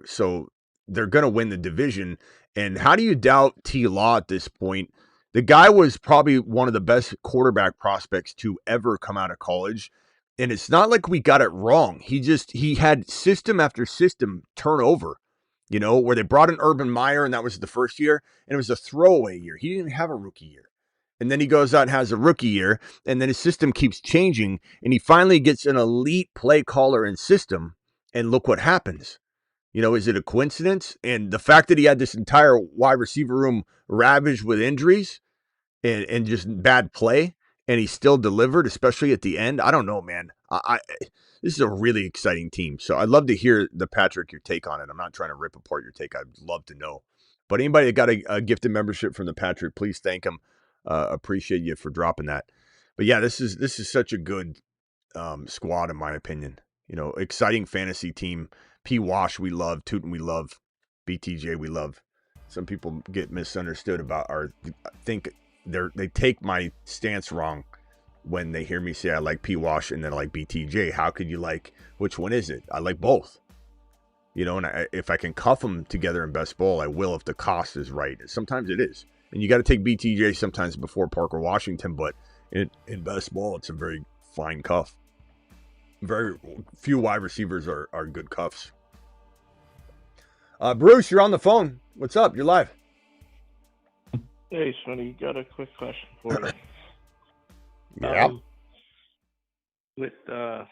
So they're going to win the division. And how do you doubt T. Law at this point? The guy was probably one of the best quarterback prospects to ever come out of college. And it's not like we got it wrong. He had system after system turnover, where they brought in Urban Meyer, and that was the first year, and it was a throwaway year. He didn't have a rookie year. And then he goes out and has a rookie year, and then his system keeps changing, and he finally gets an elite play caller and system, and look what happens. Is it a coincidence? And the fact that he had this entire wide receiver room ravaged with injuries and just bad play, and he still delivered, especially at the end. I don't know, man. This is a really exciting team. So I'd love to hear Patrick, your take on it. I'm not trying to rip apart your take. I'd love to know. But anybody that got a gifted membership from the Patrick, please thank him. Appreciate you for dropping that. But yeah, this is such a good squad in my opinion. Exciting fantasy team. P. Wash we love, Tootin we love, BTJ we love. Some people get misunderstood about think they take my stance wrong when they hear me say I like P. Wash and then I like BTJ. How could you like, which one is it? I like both. And if I can cuff them together in best ball, I will if the cost is right. Sometimes it is. And you got to take BTJ sometimes before Parker Washington, but in best ball, it's a very fine cuff. Very few wide receivers are good cuffs. Bruce, you're on the phone. What's up? You're live. Hey, Smitty, got a quick question for you. Yeah. With the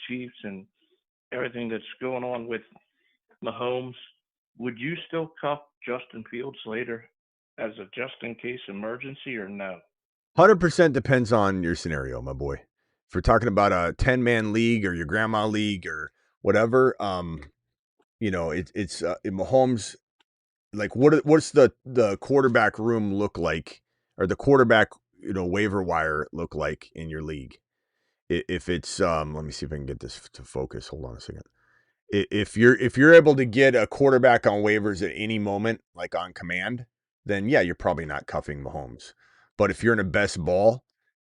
Chiefs and everything that's going on with Mahomes, would you still cuff Justin Fields later as a just-in-case emergency or no? 100% depends on your scenario, my boy. If we're talking about a 10-man league or your grandma league or whatever, it's Mahomes. Like, what's the quarterback room look like, or the quarterback waiver wire look like in your league? If it's let me see if I can get this to focus. Hold on a second. if you're able to get a quarterback on waivers at any moment, like on command, then yeah, you're probably not cuffing Mahomes. But if you're in a best ball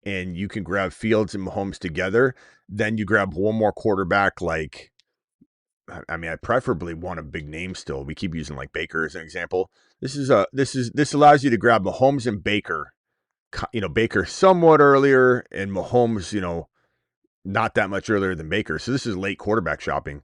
and you can grab Fields and Mahomes together, then you grab one more quarterback. Like, I mean, I preferably want a big name still. We keep using like Baker as an example. This allows you to grab Mahomes and Baker. Baker somewhat earlier and Mahomes, not that much earlier than Baker. So this is late quarterback shopping.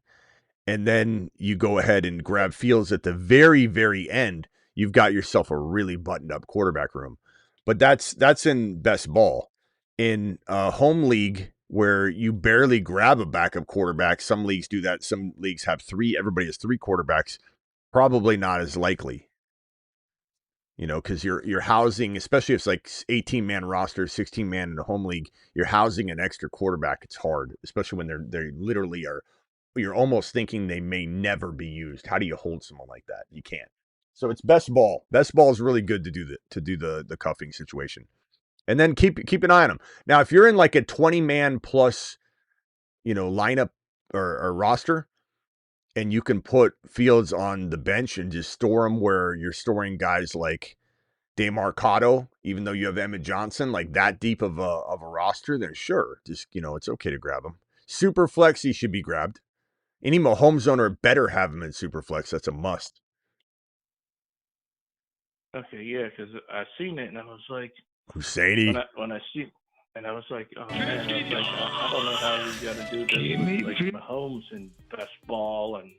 And then you go ahead and grab Fields at the very, very end. You've got yourself a really buttoned up quarterback room. But that's in best ball. In a home league where you barely grab a backup quarterback, some leagues do that. Some leagues have three. Everybody has three quarterbacks. Probably not as likely. Because you're housing, especially if it's like 18-man roster, 16-man in a home league, you're housing an extra quarterback. It's hard, especially when they literally are. You're almost thinking they may never be used. How do you hold someone like that? You can't. So it's best ball. Best ball is really good to do the cuffing situation, and then keep an eye on them. Now, if you're in like a 20-man plus, lineup or roster, and you can put Fields on the bench and just store them where you're storing guys like DeMarcado, even though you have Emmett Johnson, like that deep of a roster, then sure, just it's okay to grab them. Super flex, he should be grabbed. Any Mahomes owner better have him in Superflex. That's a must. Okay, yeah, because I seen it and I was like, Husseini. When I see, and I was like, oh man, I don't know how we got to do this with like Mahomes and best ball and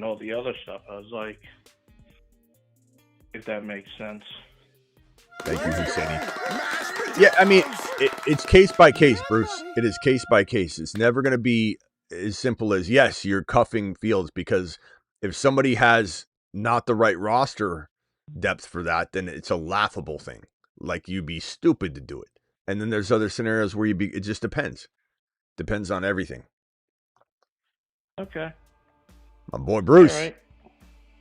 all the other stuff. I was like, if that makes sense. Thank you, Husseini. Yeah, I mean, it's case by case, Bruce. It is case by case. It's never going to be as simple as, yes, you're cuffing Fields, because if somebody has not the right roster depth for that, then it's a laughable thing. Like, you'd be stupid to do it. And then there's other scenarios where it just depends. Depends on everything. Okay. My boy, Bruce.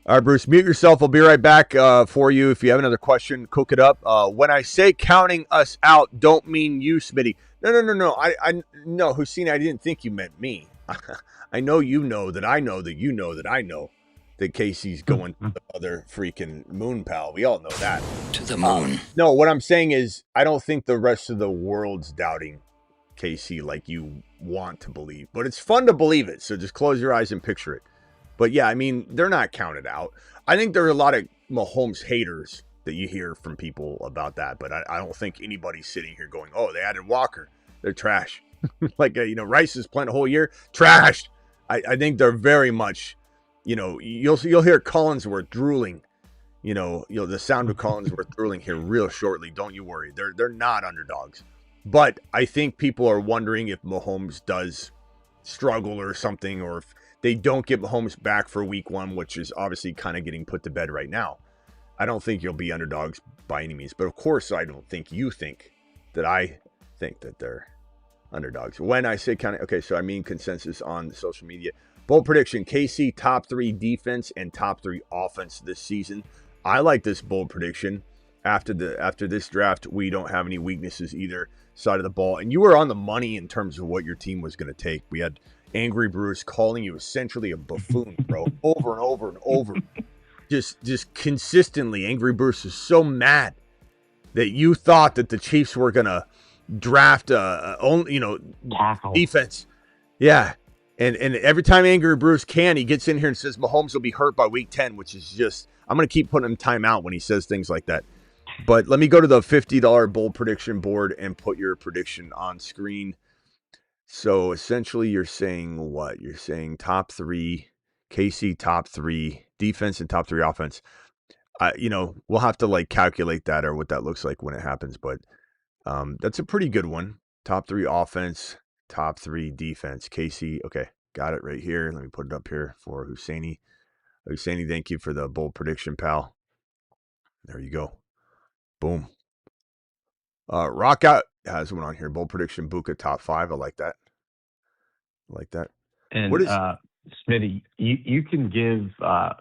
All right, Bruce, mute yourself. I'll be right back for you. If you have another question, cook it up. When I say counting us out, don't mean you, Smitty. No. No, Hussein, I didn't think you meant me. I know you know that I know that you know that I know that Casey's going to the other freaking moon, pal. We all know that. To the moon. No, what I'm saying is I don't think the rest of the world's doubting Casey like you want to believe. But it's fun to believe it, so just close your eyes and picture it. But yeah, I mean, they're not counted out. I think there are a lot of Mahomes haters that you hear from people about that. But I don't think anybody's sitting here going, oh, they added Walker. They're trash. Like, Rice is playing a whole year. Trashed. I think they're very much, you'll hear Collinsworth drooling. The sound of Collinsworth drooling here real shortly. Don't you worry. They're not underdogs. But I think people are wondering if Mahomes does struggle or something, or if they don't get Mahomes back for week 1, which is obviously kind of getting put to bed right now. I don't think you'll be underdogs by any means. But of course, I don't think you think that I think that they're underdogs. When I say counting, okay, so I mean consensus on social media. Bold prediction, KC top 3 defense and top 3 offense this season. I like this bold prediction. After this draft, we don't have any weaknesses either side of the ball. And you were on the money in terms of what your team was going to take. We had Angry Bruce calling you essentially a buffoon, bro, over and over and over. Just consistently, Angry Bruce is so mad that you thought that the Chiefs were going to draft defense. Yeah. And every time Angry Bruce he gets in here and says Mahomes will be hurt by week 10, which is just, I'm going to keep putting him timeout when he says things like that. But let me go to the $50 bold prediction board and put your prediction on screen. So essentially you're saying what? You're saying top 3, KC top 3 defense and top 3 offense. We'll have to calculate that or what that looks like when it happens, but that's a pretty good one. Top 3 offense, top 3 defense. KC, okay, got it right here. Let me put it up here for Husseini. Husseini, thank you for the bold prediction, pal. There you go. Boom. Rock Out has one on here. Bold prediction, Buka top 5. I like that. And what is Smitty, you can give that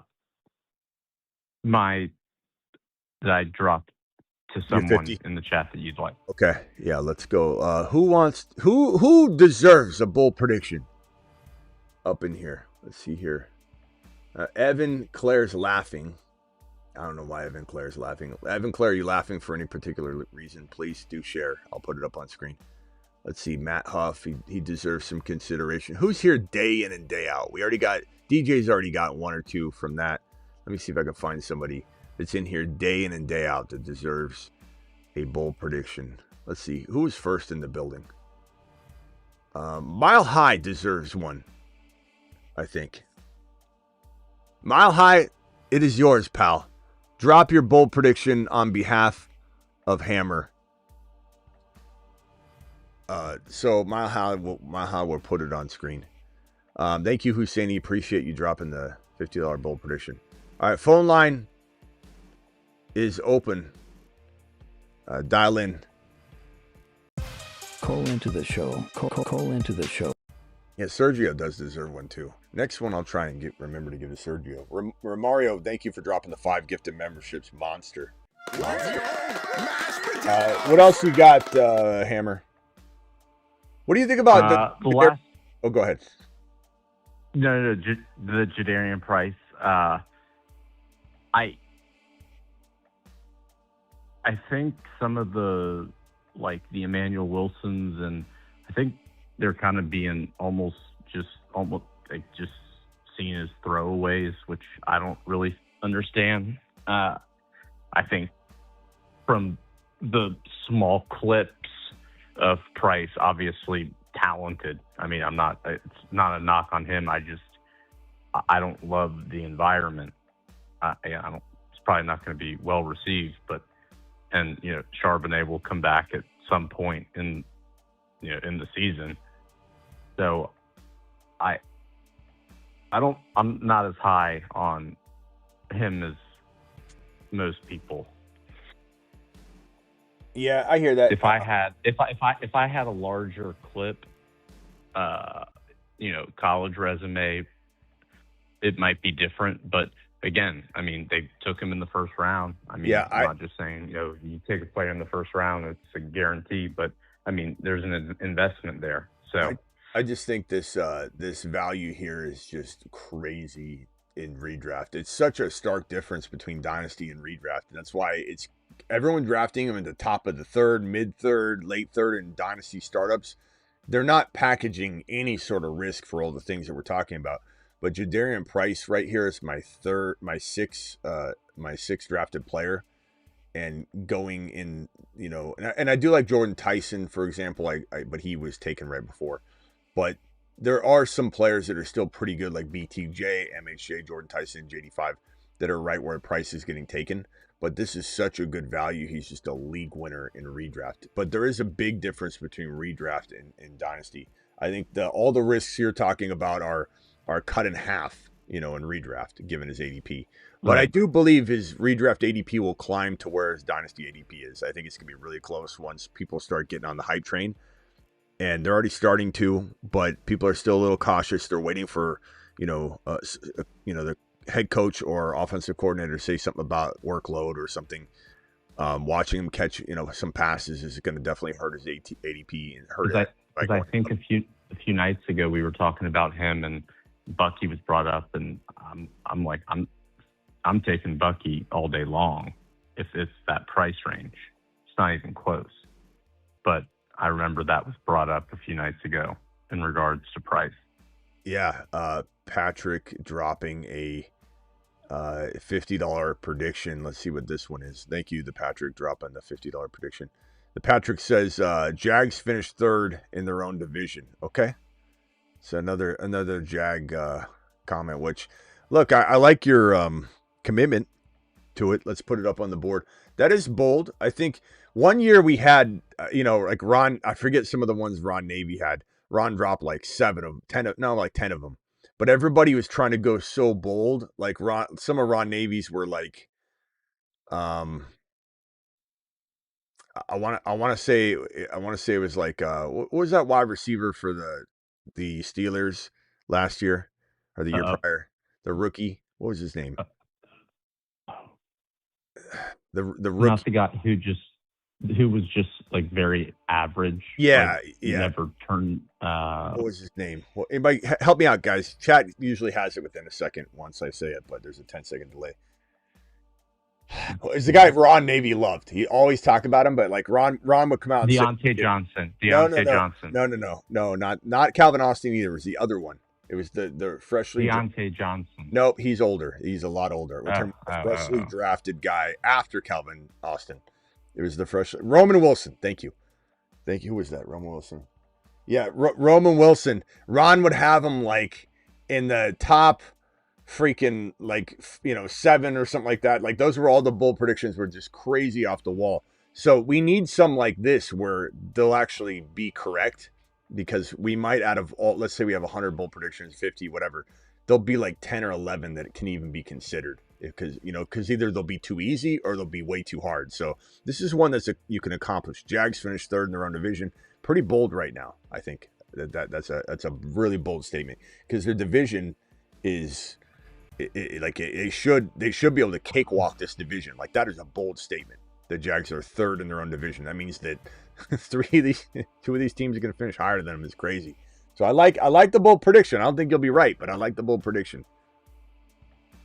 I dropped to someone in the chat that you'd like. Okay, yeah, let's go. Who deserves a bold prediction up in here? Let's see here. Evan Claire's laughing. I don't know why Evan Claire's laughing. Evan Claire, are you laughing for any particular reason? Please do share. I'll put it up on screen. Let's see. Matt Huff, he deserves some consideration. Who's here day in and day out? We already got, DJ's already got one or two from that. Let me see if I can find somebody that's in here day in and day out that deserves a bold prediction. Let's see. Who was first in the building? Mile High deserves one, I think. Mile High, it is yours, pal. Drop your bold prediction on behalf of Hammer. So Mile High will put it on screen. Thank you, Husseini. Appreciate you dropping the $50 bold prediction. All right, phone line is open. Dial in. Call into the show. Call into the show. Yeah, Sergio does deserve one too. Next one, I'll try and remember to give to Sergio. Romario, thank you for dropping the 5 gifted memberships. Monster. What else we got, Hammer? What do you think about the last? Oh, go ahead. No, the Jadarian Price. I think some of the Emmanuel Wilsons, and I think they're kind of being almost seen as throwaways, which I don't really understand. I think from the small clips of Price, obviously talented. I mean, it's not a knock on him. I don't love the environment. It's probably not going to be well received, and Charbonnet will come back at some point in the season. So I'm not as high on him as most people. Yeah, I hear that. If I had a larger clip, college resume, it might be different. But again, I mean, they took him in the first round. I mean, I'm not just saying, you take a player in the first round, it's a guarantee. But I mean, there's an investment there. So I just think this value here is just crazy in redraft. It's such a stark difference between dynasty and redraft, and that's why it's everyone drafting him in the top of the third, mid third, late third, and dynasty startups. They're not packaging any sort of risk for all the things that we're talking about. But Jadarian Price right here is my sixth drafted player, and going in, and I do like Jordan Tyson, for example. But he was taken right before. But there are some players that are still pretty good, like BTJ, MHJ, Jordan Tyson, JD5, that are right where Price is getting taken. But this is such a good value. He's just a league winner in redraft. But there is a big difference between redraft and dynasty. I think all the risks you're talking about are cut in half, in redraft, given his ADP. But right. I do believe his redraft ADP will climb to where his dynasty ADP is. I think it's going to be really close once people start getting on the hype train. And they're already starting to, but people are still a little cautious. They're waiting for, the head coach or offensive coordinator to say something about workload or something. Watching him catch, some passes is going to definitely hurt his ADP and hurt it. I think a few nights ago we were talking about him and Bucky was brought up, and I'm taking Bucky all day long if it's that price range. It's not even close, but I remember that was brought up a few nights ago in regards to Price. Yeah, Patrick dropping a $50 prediction. Let's see what this one is. Thank you, the Patrick, dropping the $50 prediction. The Patrick says Jags finished third in their own division. Okay, so another Jag comment. Which, look, I like your commitment to it. Let's put it up on the board. That is bold. I think one year we had, like Ron, I forget some of the ones Ron Navy had. Ron dropped like 10 of them. But everybody was trying to go so bold. Like some of Ron Navy's were like, I want to say it was like, what was that wide receiver for the Steelers last year or the year prior? The rookie. What was his name? The rookie. Not the guy who just who was just like very average. Yeah, like, yeah. Never turned. What was his name? Well, anybody help me out, guys. Chat usually has it within a second once I say it, but there's a 10-second delay. It's the guy Ron Navy loved. He always talked about him, but like Ron would come out and Deontay say, Johnson. No, Johnson. no, not Calvin Austin either. It was the other one. It was the freshly Deontay Johnson. Nope, he's older. He's a lot older. We're talking about the freshly drafted guy after Calvin Austin. It was the fresh Roman Wilson. Thank you. Who was that? Roman Wilson. Yeah, Roman Wilson. Ron would have him like in the top freaking 7 or something like that. Like those were all the bold predictions were just crazy off the wall. So we need some like this where they'll actually be correct, because we might, out of all, let's say we have 100 bold predictions, 50, whatever, there'll be like 10 or 11 that can even be considered, because either they'll be too easy or they'll be way too hard. So this is one you can accomplish. Jags finished third in their own division. Pretty bold right now, I think. That's a really bold statement, because their division is they should be able to cakewalk this division. Like, that is a bold statement. The Jags are third in their own division. That means that two of these teams are going to finish higher than them. Is crazy. So I like the bold prediction. I don't think you'll be right, but I like the bold prediction.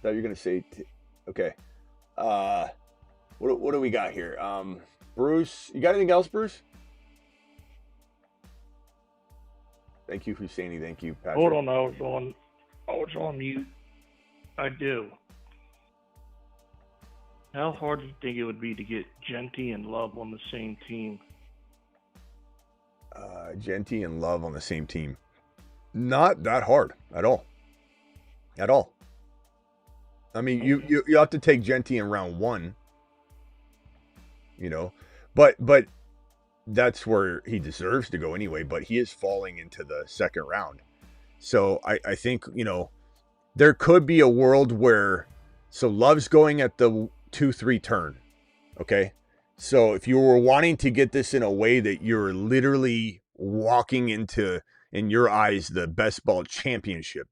Thought you're going to say, okay. What do we got here? Bruce, you got anything else, Bruce? Thank you, Husseini. Thank you, Patrick. Hold on, I was on mute. I do. How hard do you think it would be to get Genty and Love on the same team? Genty and Love on the same team. Not that hard at all. At all. I mean, you have to take Genty in round 1. But that's where he deserves to go anyway. But he is falling into the second round. So I think, there could be a world where, so Love's going at the 2-3 turn. Okay. So if you were wanting to get this in a way that you're literally walking into, in your eyes, the best ball championship.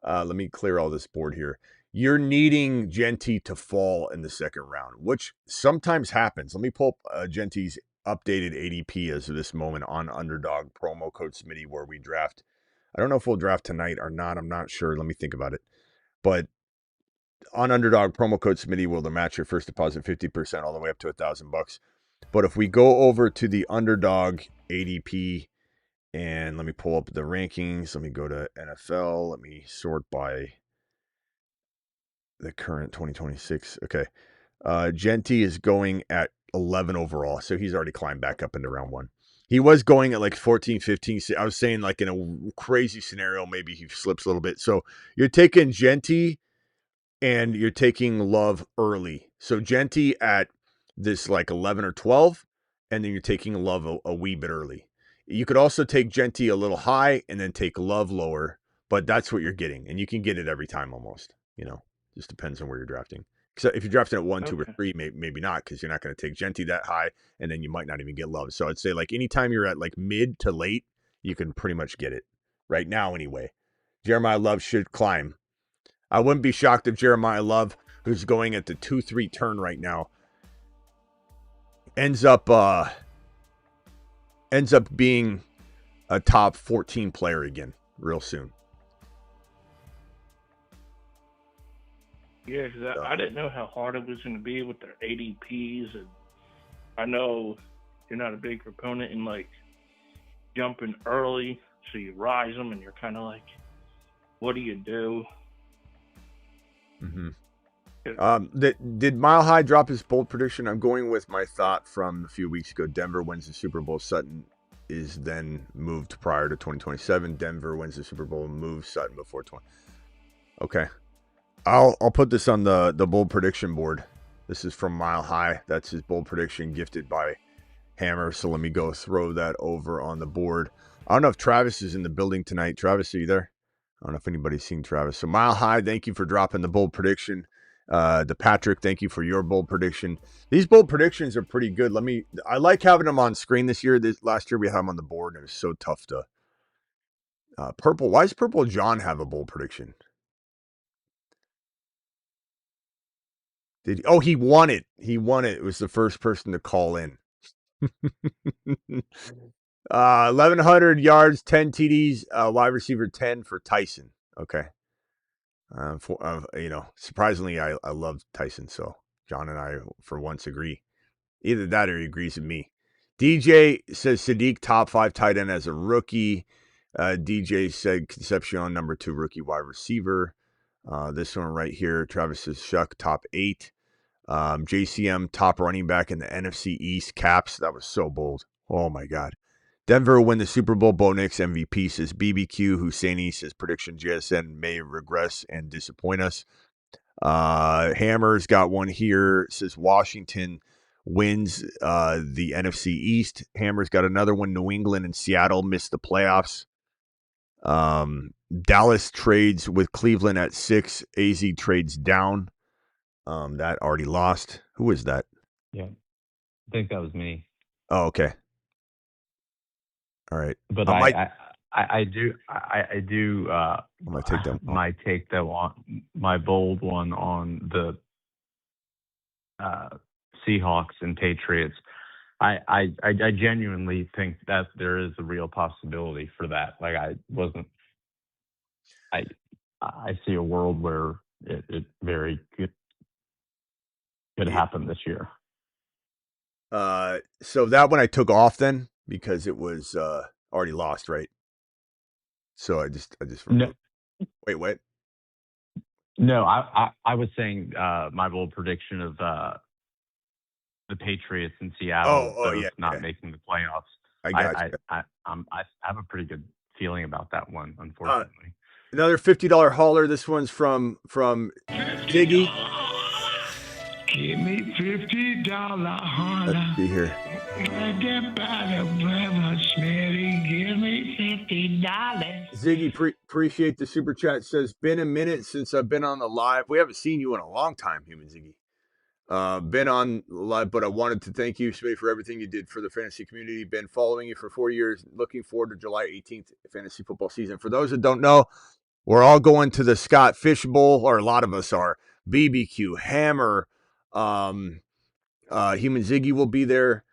Let me clear all this board here. You're needing Genty to fall in the second round, which sometimes happens. Let me pull up Genty's updated ADP as of this moment on Underdog, promo code Smitty, where we draft. I don't know if we'll draft tonight or not. I'm not sure. Let me think about it. But on Underdog, promo code Smitty will match your first deposit 50% all the way up to $1,000. But if we go over to the Underdog ADP, and let me pull up the rankings. Let me go to NFL. Let me sort by the current 2026. Okay. Genty is going at 11 overall. So he's already climbed back up into round 1. He was going at like 14, 15. I was saying, like, in a crazy scenario, maybe he slips a little bit. So you're taking Genty and you're taking Love early. So Genty at this like 11 or 12, and then you're taking Love a wee bit early. You could also take Genty a little high and then take Love lower, but that's what you're getting. And you can get it every time almost, just depends on where you're drafting. So if you're drafting at 1, 2, or 3, maybe not, because you're not going to take Genty that high, and then you might not even get Love. So I'd say, like, anytime you're at like mid to late, you can pretty much get it right now anyway. Jeremiah Love should climb. I wouldn't be shocked if Jeremiah Love, who's going at the 2-3 turn right now, ends up being a top 14 player again real soon. Yeah, because I didn't know how hard it was going to be with their ADPs, and I know you're not a big proponent in like jumping early, so you rise them, and you're kind of like, what do you do? Did Mile High drop his bold prediction? I'm going with my thought from a few weeks ago. Denver wins the Super Bowl. Sutton is then moved prior to 2027. Denver wins the Super Bowl and moves Sutton before 20. Okay. I'll put this on the bold prediction board. This is from Mile High. That's his bold prediction, gifted by Hammer. So let me go throw that over on the board. I don't know if Travis is in the building tonight. Travis, are you there? I don't know if anybody's seen Travis. So Mile High, thank you for dropping the bold prediction. The Patrick, thank you for your bold prediction. These bold predictions are pretty good. I like having them on screen this year. Last year we had them on the board, and it was so tough to. Purple. Why does Purple John have a bold prediction? He won it. He won it. It was the first person to call in. 1,100 yards, 10 TDs, wide receiver 10 for Tyson. Okay. Surprisingly, I love Tyson, so John and I for once agree. Either that or he agrees with me. DJ says Sadiq top 5 tight end as a rookie. DJ said Concepcion number 2 rookie wide receiver. This one right here, Travis says Shuck top 8. JCM top running back in the NFC East. Caps, that was so bold. Oh my God. Denver will win the Super Bowl. Bo Nix MVP says BBQ. Husseini says prediction JSN may regress and disappoint us. Hammer's got one here. Says Washington wins the NFC East. Hammer's got another one. New England and Seattle missed the playoffs. Dallas trades with Cleveland at 6. AZ trades down. That already lost. Who was that? Yeah, I think that was me. Oh, okay. All right. But I do. I'm gonna take that. My take though on my bold one on the Seahawks and Patriots. I genuinely think that there is a real possibility for that. Like I see a world where it very could happen this year. So that one I took off then because it was already lost, right? So I just no. Wait, what? No, I was saying my bold prediction of the Patriots in Seattle not making the playoffs. I got you. I have a pretty good feeling about that one, unfortunately. Another $50 hauler. This one's from Ziggy. Give me $50 hauler. Let's see here. Smitty, give me $50. Ziggy, appreciate the super chat. Says, been a minute since I've been on the live. We haven't seen you in a long time, Human Ziggy. Been on live, but I wanted to thank you, Smitty, for everything you did for the fantasy community. Been following you for 4 years. Looking forward to July 18th fantasy football season. For those that don't know, we're all going to the Scott Fish Bowl, or a lot of us are. BBQ, Hammer, Human Ziggy will be there.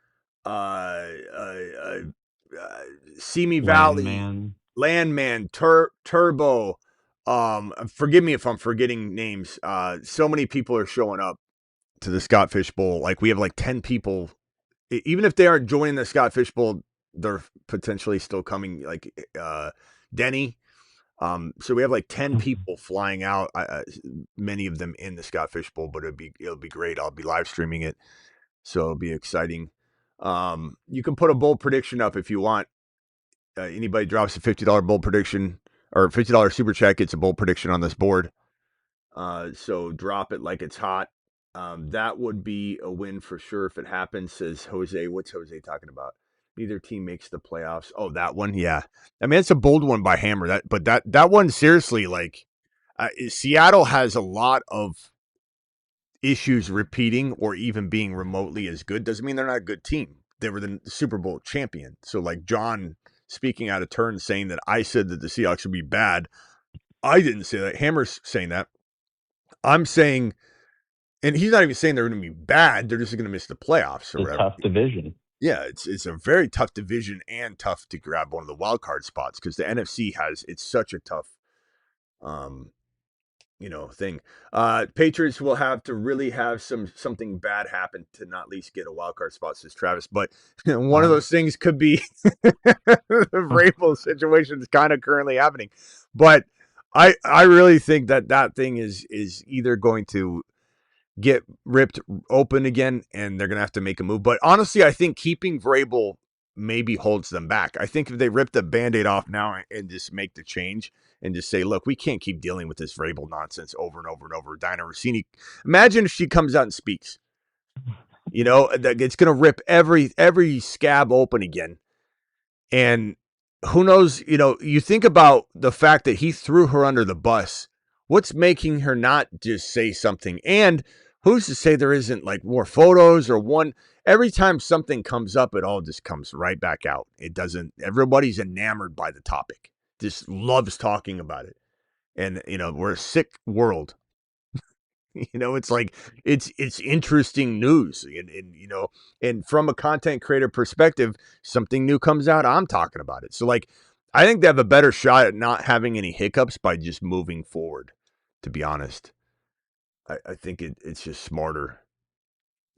Simi Valley, Landman, Turbo. Forgive me if I'm forgetting names. So many people are showing up to the Scott Fish Bowl. Like we have like 10 people. Even if they aren't joining the Scott Fish Bowl, they're potentially still coming. Like Denny. So we have like 10 people flying out. Many of them in the Scott Fish Bowl, but it'll be great. I'll be live streaming it, so it'll be exciting. You can put a bold prediction up if you want. Anybody drops a $50 bold prediction or $50 super chat gets a bold prediction on this board. So drop it like it's hot. That would be a win for sure if it happens, says Jose. What's Jose talking about? Neither team makes the playoffs. Oh, that one? Yeah. I mean, it's a bold one by Hammer. That one, seriously, like Seattle has a lot of issues repeating or even being remotely as good. Doesn't mean they're not a good team. They were the Super Bowl champion. So like John speaking out of turn saying that I said that the Seahawks would be bad. I didn't say that. Hammer's saying that. I'm saying, and he's not even saying they're going to be bad. They're just going to miss the playoffs or whatever. Tough division. Yeah, it's a very tough division and tough to grab one of the wild card spots because the NFC it's such a tough, thing. Patriots will have to really have something bad happen to not at least get a wild card spot, says Travis. But one of those things could be the Vrabel situation is kind of currently happening. But I really think that thing is either going to get ripped open again and they're going to have to make a move. But honestly, I think keeping Vrabel maybe holds them back. I think if they rip the Band-Aid off now and just make the change and just say, look, we can't keep dealing with this Vrabel nonsense over and over and over. Dinah Rossini, imagine if she comes out and speaks, that it's going to rip every scab open again. And who knows, you think about the fact that he threw her under the bus. What's making her not just say something? And who's to say there isn't like more photos or one? Every time something comes up, it all just comes right back out. It doesn't. Everybody's enamored by the topic. Just loves talking about it. And, we're a sick world. It's like it's interesting news, and from a content creator perspective, something new comes out, I'm talking about it. So like, I think they have a better shot at not having any hiccups by just moving forward. To be honest, I think it's just smarter.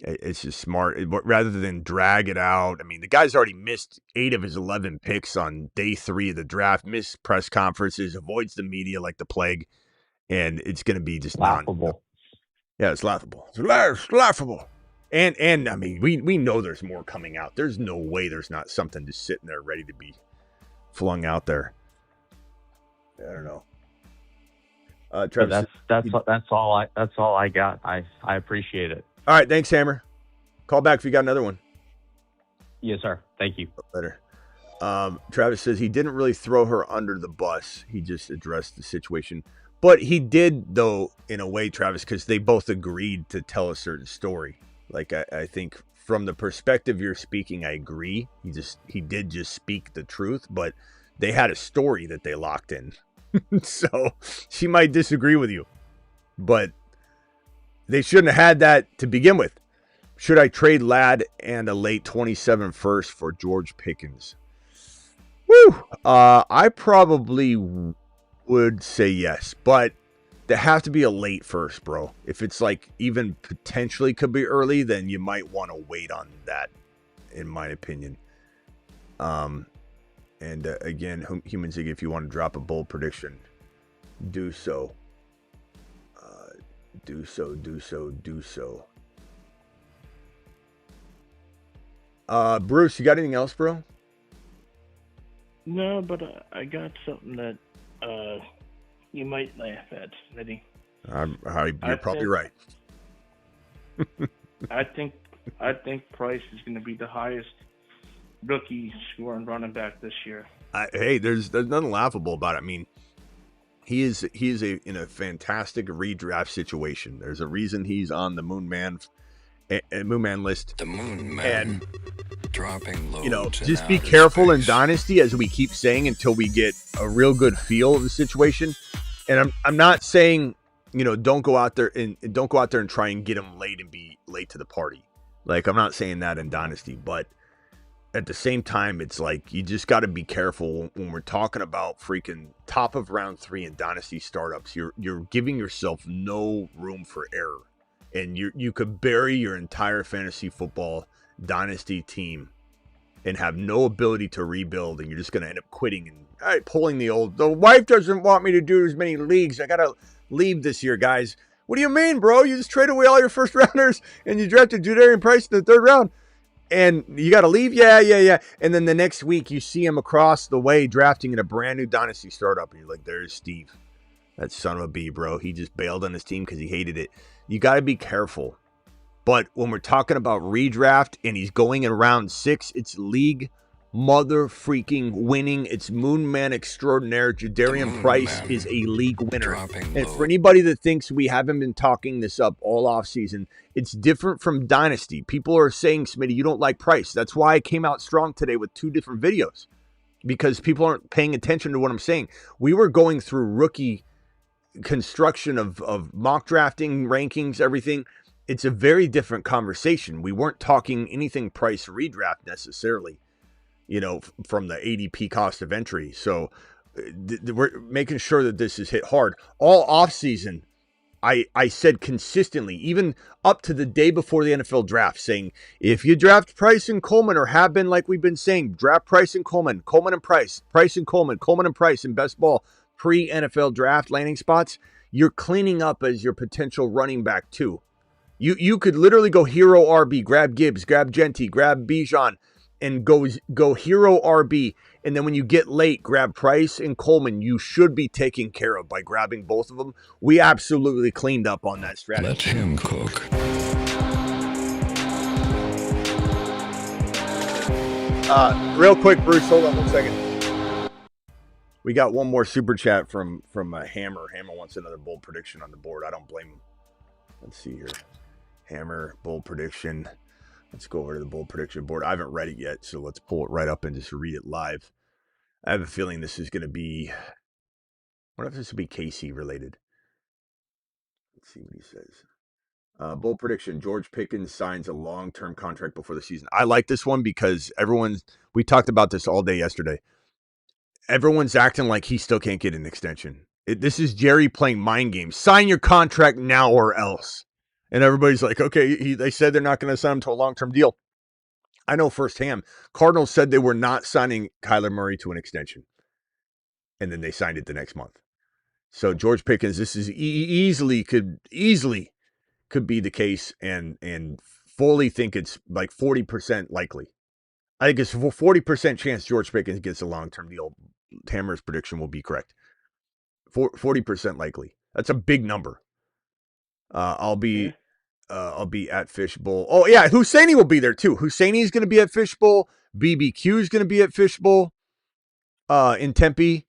It's just smart rather than drag it out. I mean, the guy's already missed 8 of his 11 picks on day 3 of the draft, missed press conferences, avoids the media like the plague, and it's going to be just Laughable. Yeah, it's laughable. It's laughable. And I mean, we know there's more coming out. There's no way there's not something just sitting there ready to be flung out there. I don't know. Travis, that's all I got. I appreciate it. All right, thanks, Hammer. Call back if you got another one. Yes, sir. Thank you. Later. Travis says he didn't really throw her under the bus. He just addressed the situation. But he did, though, in a way, Travis, because they both agreed to tell a certain story. Like, I think from the perspective you're speaking, I agree. He did just speak the truth, but they had a story that they locked in. So she might disagree with you. But they shouldn't have had that to begin with. Should I trade Ladd and a late 27 first for George Pickens? Woo! I probably would say yes, but there have to be a late first, bro. If it's like even potentially could be early, then you might want to wait on that, in my opinion. And again, Human Ziggy, if you want to drop a bold prediction, do so. Do so. Bruce, you got anything else, bro? No, but I got something that you might laugh at, Smitty. You're probably right. I think Price is going to be the highest rookie scoring running back this year. Hey, there's nothing laughable about it. I mean, he is in a fantastic redraft situation. There's a reason he's on the Moon Man list. The Moon Man. And dropping loads. Just be careful in Dynasty, as we keep saying, until we get a real good feel of the situation. And I'm not saying, don't go out there and try and get him late and be late to the party. Like, I'm not saying that in Dynasty, but at the same time, it's like you just got to be careful when we're talking about freaking top of round 3 in Dynasty startups. You're giving yourself no room for error, and you could bury your entire fantasy football Dynasty team and have no ability to rebuild, and you're just going to end up quitting and pulling the wife doesn't want me to do as many leagues. I got to leave this year, guys. What do you mean, bro? You just traded away all your first rounders and you drafted Jadarian Price in the 3rd round. And you got to leave? Yeah. And then the next week, you see him across the way drafting in a brand new Dynasty startup. And you're like, there's Steve. That son of a bee, bro. He just bailed on his team because he hated it. You got to be careful. But when we're talking about redraft and he's going in round 6, it's league mother freaking winning. It's Moon Man extraordinaire. Jadarian Price is a league winner. And for anybody that thinks we haven't been talking this up all offseason, it's different from Dynasty. People are saying, Smitty, you don't like Price. That's why I came out strong today with 2 different videos, because people aren't paying attention to what I'm saying. We were going through rookie construction of mock drafting, rankings, everything. It's a very different conversation. We weren't talking anything Price redraft necessarily, from the ADP cost of entry. So we're making sure that this is hit hard. All offseason, I said consistently, even up to the day before the NFL draft, saying, if you draft Price and Coleman, or have been like we've been saying, draft Price and Coleman and Price, Price and Coleman and Price in best ball pre-NFL draft landing spots, you're cleaning up as your potential running back too. You could literally go hero RB, grab Gibbs, grab Genty, grab Bijan, and go hero RB. And then when you get late, grab Price and Coleman. You should be taken care of by grabbing both of them. We absolutely cleaned up on that strategy. Let him cook. Real quick, Bruce, hold on 1 second. We got one more super chat from Hammer. Hammer wants another bold prediction on the board. I don't blame him. Let's see here. Hammer, bold prediction. Let's go over to the bold prediction board. I haven't read it yet, so let's pull it right up and just read it live. I have a feeling this is going to be... I wonder if this will be KC related. Let's see what he says. Bold prediction: George Pickens signs a long-term contract before the season. I like this one because we talked about this all day yesterday. Everyone's acting like he still can't get an extension. This is Jerry playing mind games. Sign your contract now or else. And everybody's like, okay, they said they're not going to sign him to a long-term deal. I know firsthand, Cardinals said they were not signing Kyler Murray to an extension. And then they signed it the next month. So George Pickens, this is easily could be the case, and fully think it's like 40% likely. I think it's a 40% chance George Pickens gets a long-term deal. Hammer's prediction will be correct. 40% likely. That's a big number. I'll be at Fishbowl. Oh yeah, Husseini will be there too. Husseini's going to be at Fishbowl. BBQ is going to be at Fishbowl. In Tempe.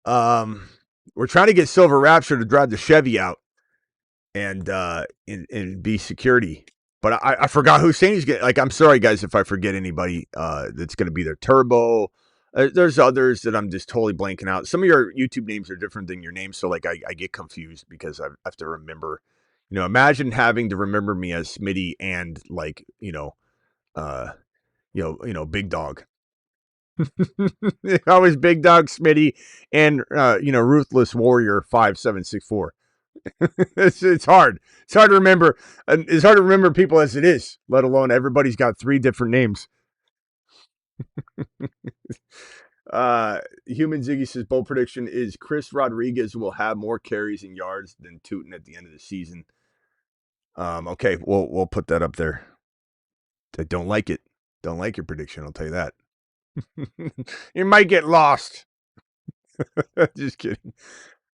We're trying to get Silver Rapture to drive the Chevy out and be security. But I forgot Husseini's getting. Like, I'm sorry guys if I forget anybody that's going to be there. Turbo. There's others that I'm just totally blanking out. Some of your YouTube names are different than your names, so like I get confused because I have to remember. Imagine having to remember me as Smitty and like Big Dog. Always Big Dog Smitty and Ruthless Warrior 5764. It's hard. It's hard to remember. It's hard to remember people as it is, let alone everybody's got 3 different names. Human Ziggy says bold prediction is Chris Rodriguez will have more carries and yards than Tootin at the end of the season. Okay, we'll put that up there. I don't like it. Don't like your prediction, I'll tell you that. You might get lost. Just kidding.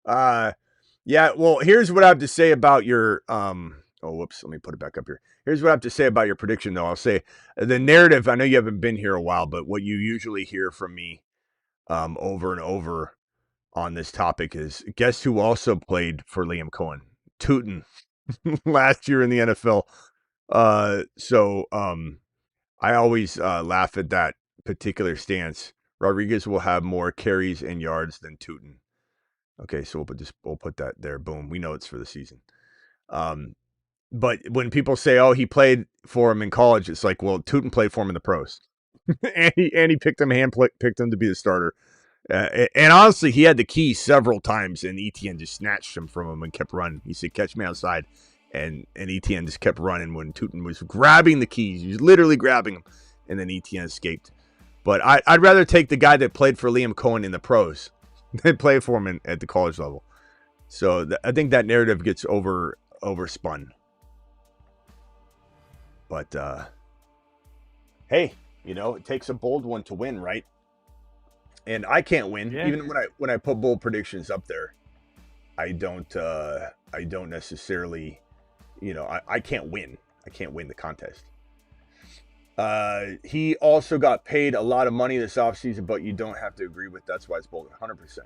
Yeah, well, here's what I have to say about your let me put it back up here. Here's what I have to say about your prediction, though. I'll say the narrative, I know you haven't been here a while, but what you usually hear from me over and over on this topic is, guess who also played for Liam Cohen? Tootin last year in the NFL. I always laugh at that particular stance. Rodriguez will have more carries and yards than Tootin. Okay, so we'll put that there. Boom. We know it's for the season. But when people say, "Oh, he played for him in college," it's like, well, Tootin played for him in the pros, and he picked him to be the starter. And honestly, he had the key several times, and Etienne just snatched him from him and kept running. He said, "Catch me outside," and Etienne just kept running when Tootin was grabbing the keys. He was literally grabbing them, and then Etienne escaped. But I'd rather take the guy that played for Liam Cohen in the pros than play for him at the college level. So I think that narrative gets overspun. But hey, it takes a bold one to win, right? And I can't win. Yeah. Even when I put bold predictions up there, I don't necessarily, I can't win. I can't win the contest. He also got paid a lot of money this offseason, but you don't have to agree with. That's why it's bold. 100%.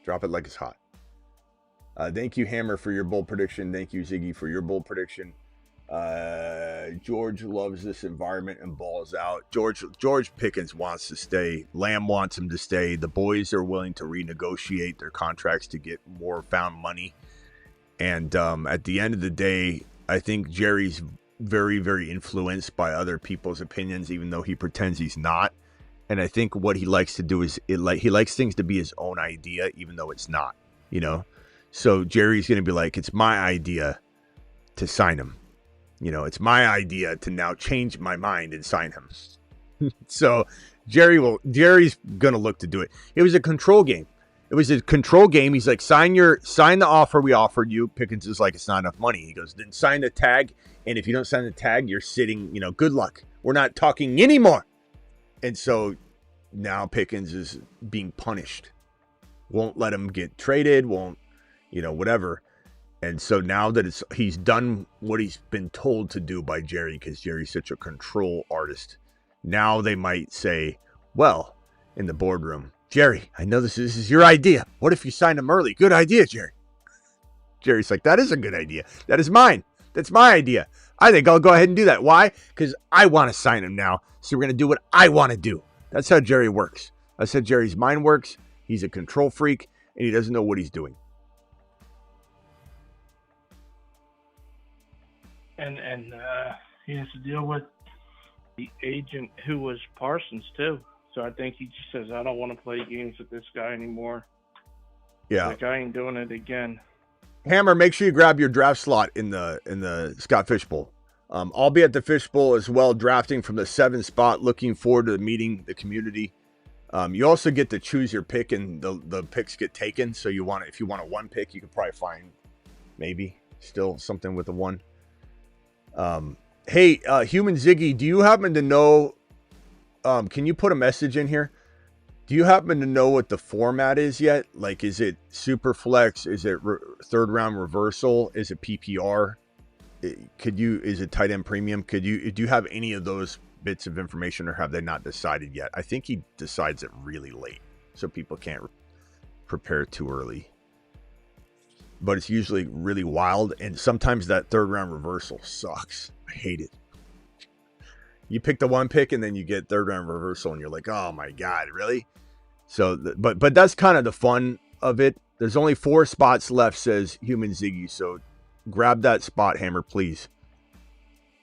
Drop it like it's hot. Thank you, Hammer, for your bold prediction. Thank you, Ziggy, for your bold prediction. George loves this environment and balls out. George Pickens wants to stay. Lamb wants him to stay. The boys are willing to renegotiate their contracts to get more found money. And at the end of the day, I think Jerry's very, very influenced by other people's opinions, even though he pretends he's not. And I think what he likes to do is he likes things to be his own idea, even though it's not, So Jerry's going to be like, it's my idea to sign him. It's my idea to now change my mind and sign him. So Jerry's going to look to do it. It was a control game. He's like, sign the offer we offered you. Pickens is like, it's not enough money. He goes, then sign the tag. And if you don't sign the tag, you're sitting, good luck. We're not talking anymore. And so now Pickens is being punished. Won't let him get traded. Won't, whatever. And so now that he's done what he's been told to do by Jerry, because Jerry's such a control artist, now they might say, well, in the boardroom, Jerry, I know this is your idea. What if you signed him early? Good idea, Jerry. Jerry's like, that is a good idea. That is mine. That's my idea. I think I'll go ahead and do that. Why? Because I want to sign him now. So we're going to do what I want to do. That's how Jerry works. That's how Jerry's mind works. He's a control freak, and he doesn't know what he's doing. and he has to deal with the agent who was Parsons too. So I think he just says, I don't want to play games with this guy anymore. Yeah. Like, I ain't doing it again. Hammer, make sure you grab your draft slot in the Scott Fish Bowl. I'll be at the Fish Bowl as well, drafting from the 7th spot. Looking forward to meeting the community. You also get to choose your pick, and the picks get taken. So if you want a 1 pick, you could probably find maybe still something with a 1. Hey, Human Ziggy, do you happen to know? Can you put a message in here? Do you happen to know what the format is yet? Like, is it super flex? Is it third round reversal? Is it PPR? Is it tight end premium? Do you have any of those bits of information, or have they not decided yet? I think he decides it really late, so people can't prepare too early. But it's usually really wild, and sometimes that third round reversal sucks. I hate it. You pick the 1 pick, and then you get third round reversal, and you're like, oh my God, really? So, but that's kind of the fun of it. There's only 4 spots left, says Human Ziggy. So grab that spot, Hammer, please.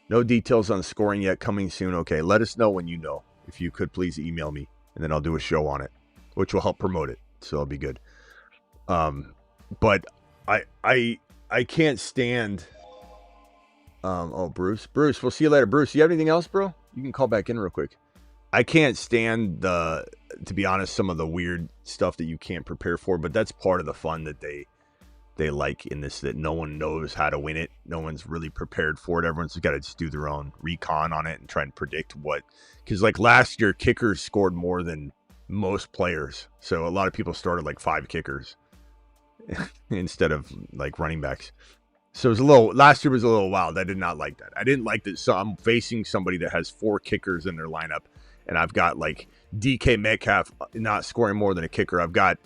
No details on scoring yet. Coming soon. Okay, let us know when you know. If you could, please email me, and then I'll do a show on it, which will help promote it. So it'll be good. But I can't stand. Bruce, we'll see you later. Bruce, you have anything else, bro? You can call back in real quick. I can't stand to be honest, some of the weird stuff that you can't prepare for, but that's part of the fun that they like in this, that no one knows how to win it. No one's really prepared for it. Everyone's got to just do their own recon on it and try and predict what, because like last year, kickers scored more than most players. So a lot of people started like 5 kickers instead of like running backs. So last year was a little wild. I did not like that. I didn't like that. So I'm facing somebody that has 4 kickers in their lineup, and I've got like DK Metcalf not scoring more than a kicker. I've got,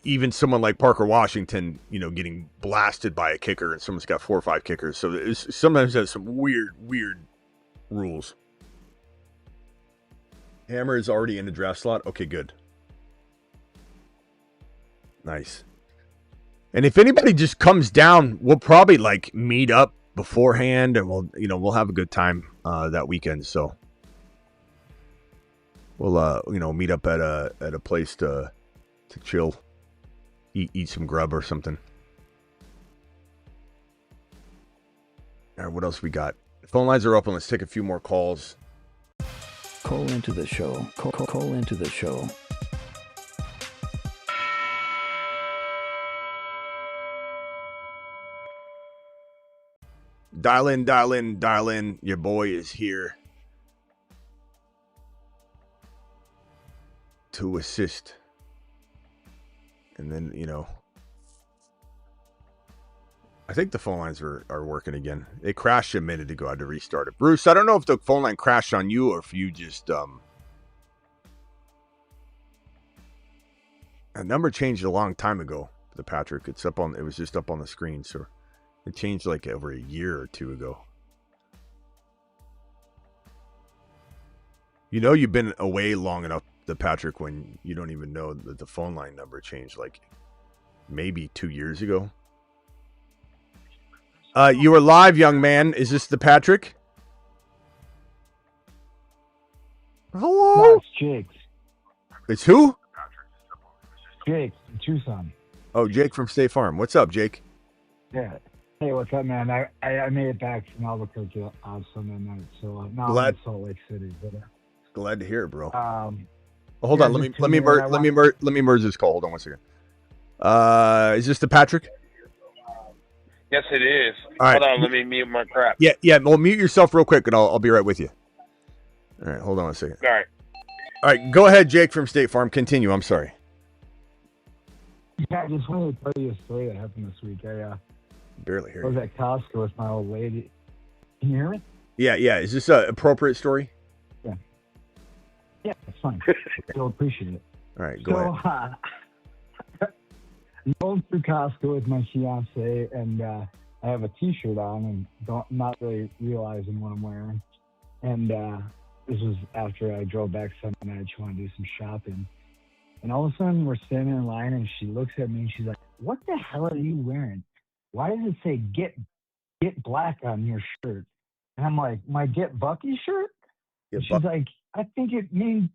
even someone like Parker Washington, getting blasted by a kicker, and someone's got 4 or 5 kickers. So sometimes there's some weird rules. Hammer is already in the draft slot. Okay, good. Nice. And if anybody just comes down, we'll probably like meet up beforehand, and we'll have a good time that weekend. So we'll meet up at a place to chill, eat some grub or something. All right, what else we got? Phone lines are open. Let's take a few more calls. Call into the show. Call into the show. Dial in. Your boy is here to assist. And then, I think the phone lines are working again. It crashed a minute ago. I had to restart it. Bruce, I don't know if the phone line crashed on you or if you just... A number changed a long time ago, the Patrick. It was just up on the screen, so... It changed like over a year or 2 ago. You've been away long enough, the Patrick, when you don't even know that the phone line number changed like maybe 2 years ago. You were live, young man. Is this the Patrick? Hello? No, it's Jake. It's who? Jake from Tucson. Oh, Jake from State Farm. What's up, Jake? Yeah. Hey, what's up, man? I made it back from Albuquerque on Sunday night, so now I'm in Salt Lake City. But, glad to hear it, bro. Hold on, let me merge this call. Hold on 1 second. Is this the Patrick? Yes, it is. All right. Hold on, let me mute my crap. Yeah. Well, mute yourself real quick, and I'll be right with you. All right, hold on 1 second. All right. Go ahead, Jake from State Farm. Continue. I'm sorry. Yeah, I just wanted to tell you a story that happened this week. I barely hear you. I was you. at Costco with my old lady. Can you hear me? Yeah. Is this an appropriate story? Yeah, it's fine. Still appreciate it. All right, go ahead. I'm going through Costco with my fiance, and I have a T-shirt on, and not really realizing what I'm wearing. And this was after I drove back Sunday night. She wanted to do some shopping. And all of a sudden, we're standing in line, and she looks at me, and she's like, "What the hell are you wearing? Why does it say get Get Black on your shirt. And I'm like, my Get Bucky shirt? And she's like, I think it means,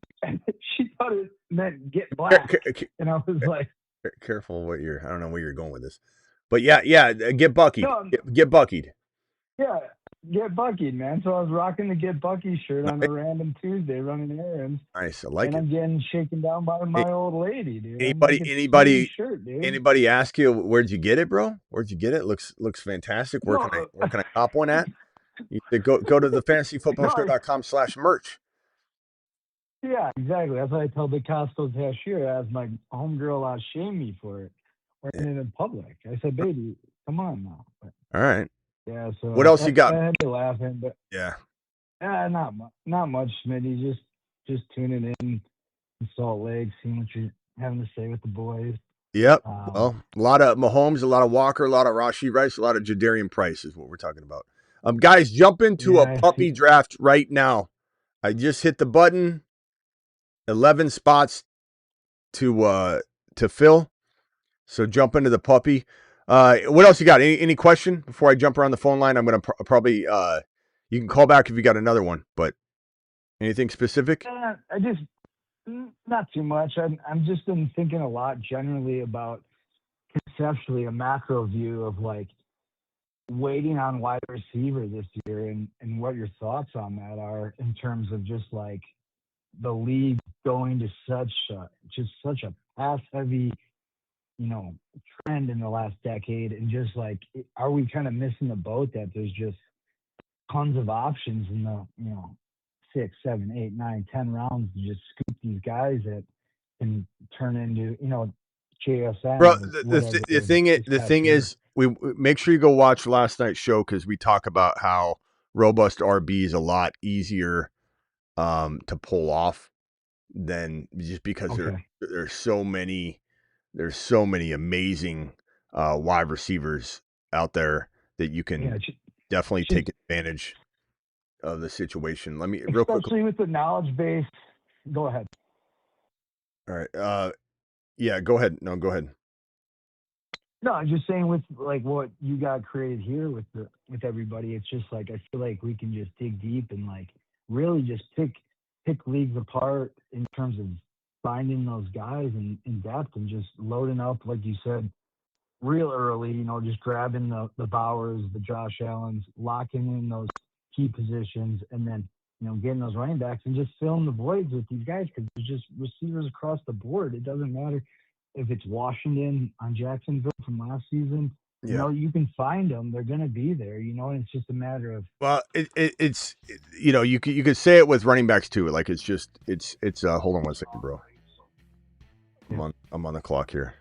she thought it meant Get Black. And I was like, careful what I don't know where you're going with this. But yeah, get buckied. No. Get buckied. Yeah, Get Buckied, man. So I was rocking the Get Bucky shirt on a random Tuesday running errands. Nice, I like it. And I'm getting shaken down by my old lady, dude. Anybody ask you where'd you get it, bro? Where'd you get it? Looks fantastic. Where can I cop one at? You go to the TheFantasyFootballShow.com/merch. Yeah, exactly. That's what I tell the Costco cashier as my homegirl shame me for it. Wearing it in public. I said, baby, come on now. But, all right. Yeah, so what else you got? I had to laughing, but yeah, not much, Smitty. Just tuning in Salt Lake, seeing what you're having to say with the boys. Yep. Well, a lot of Mahomes, a lot of Walker, a lot of Rashee Rice, a lot of Jadarian Price is what we're talking about. Guys, jump into a puppy draft right now. I just hit the button. 11 spots to fill. So jump into the puppy. What else you got? Any question before I jump around the phone line? I'm going to probably you can call back if you got another one, but anything specific? I just not too much. I'm just been thinking a lot generally about conceptually a macro view of like waiting on wide receiver this year and what your thoughts on that are in terms of just like the league going to such a pass heavy, trend in the last decade, and just like, are we kind of missing the boat that there's just tons of options in the 6, 7, 8, 9, 10 rounds to just scoop these guys that can turn into JSN. Bro, the thing is, we make sure you go watch last night's show because we talk about how robust RB is a lot easier to pull off than just because there's so many amazing wide receivers out there that you can definitely take advantage of the situation. Let me real quick. Especially with the knowledge base. Go ahead. All right. Yeah, go ahead. No, go ahead. No, I'm just saying with like what you got created here with everybody, it's just like I feel like we can just dig deep and like really just pick leagues apart in terms of finding those guys in depth and just loading up, like you said, real early, just grabbing the Bowers, the Josh Allens, locking in those key positions, and then, getting those running backs and just filling the voids with these guys because there's just receivers across the board. It doesn't matter if it's Washington on Jacksonville from last season. Yeah. You can find them. They're going to be there, and it's just a matter of. Well, it's you could say it with running backs too. Like it's hold on one second, bro. I'm on the clock here.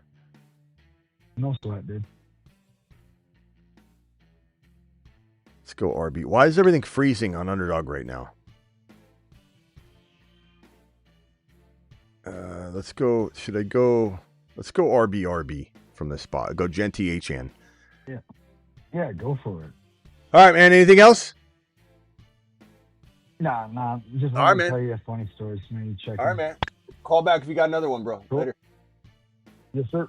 No sweat, dude. Let's go RB. Why is everything freezing on Underdog right now? Let's go. Should I go? Let's go RB from this spot. Go Genty HN. Yeah, go for it. All right, man. Anything else? Nah. Just all want right, to tell you a funny story. So maybe check. All right, man. Call back if you got another one, bro. Cool. Later. Yes, sir.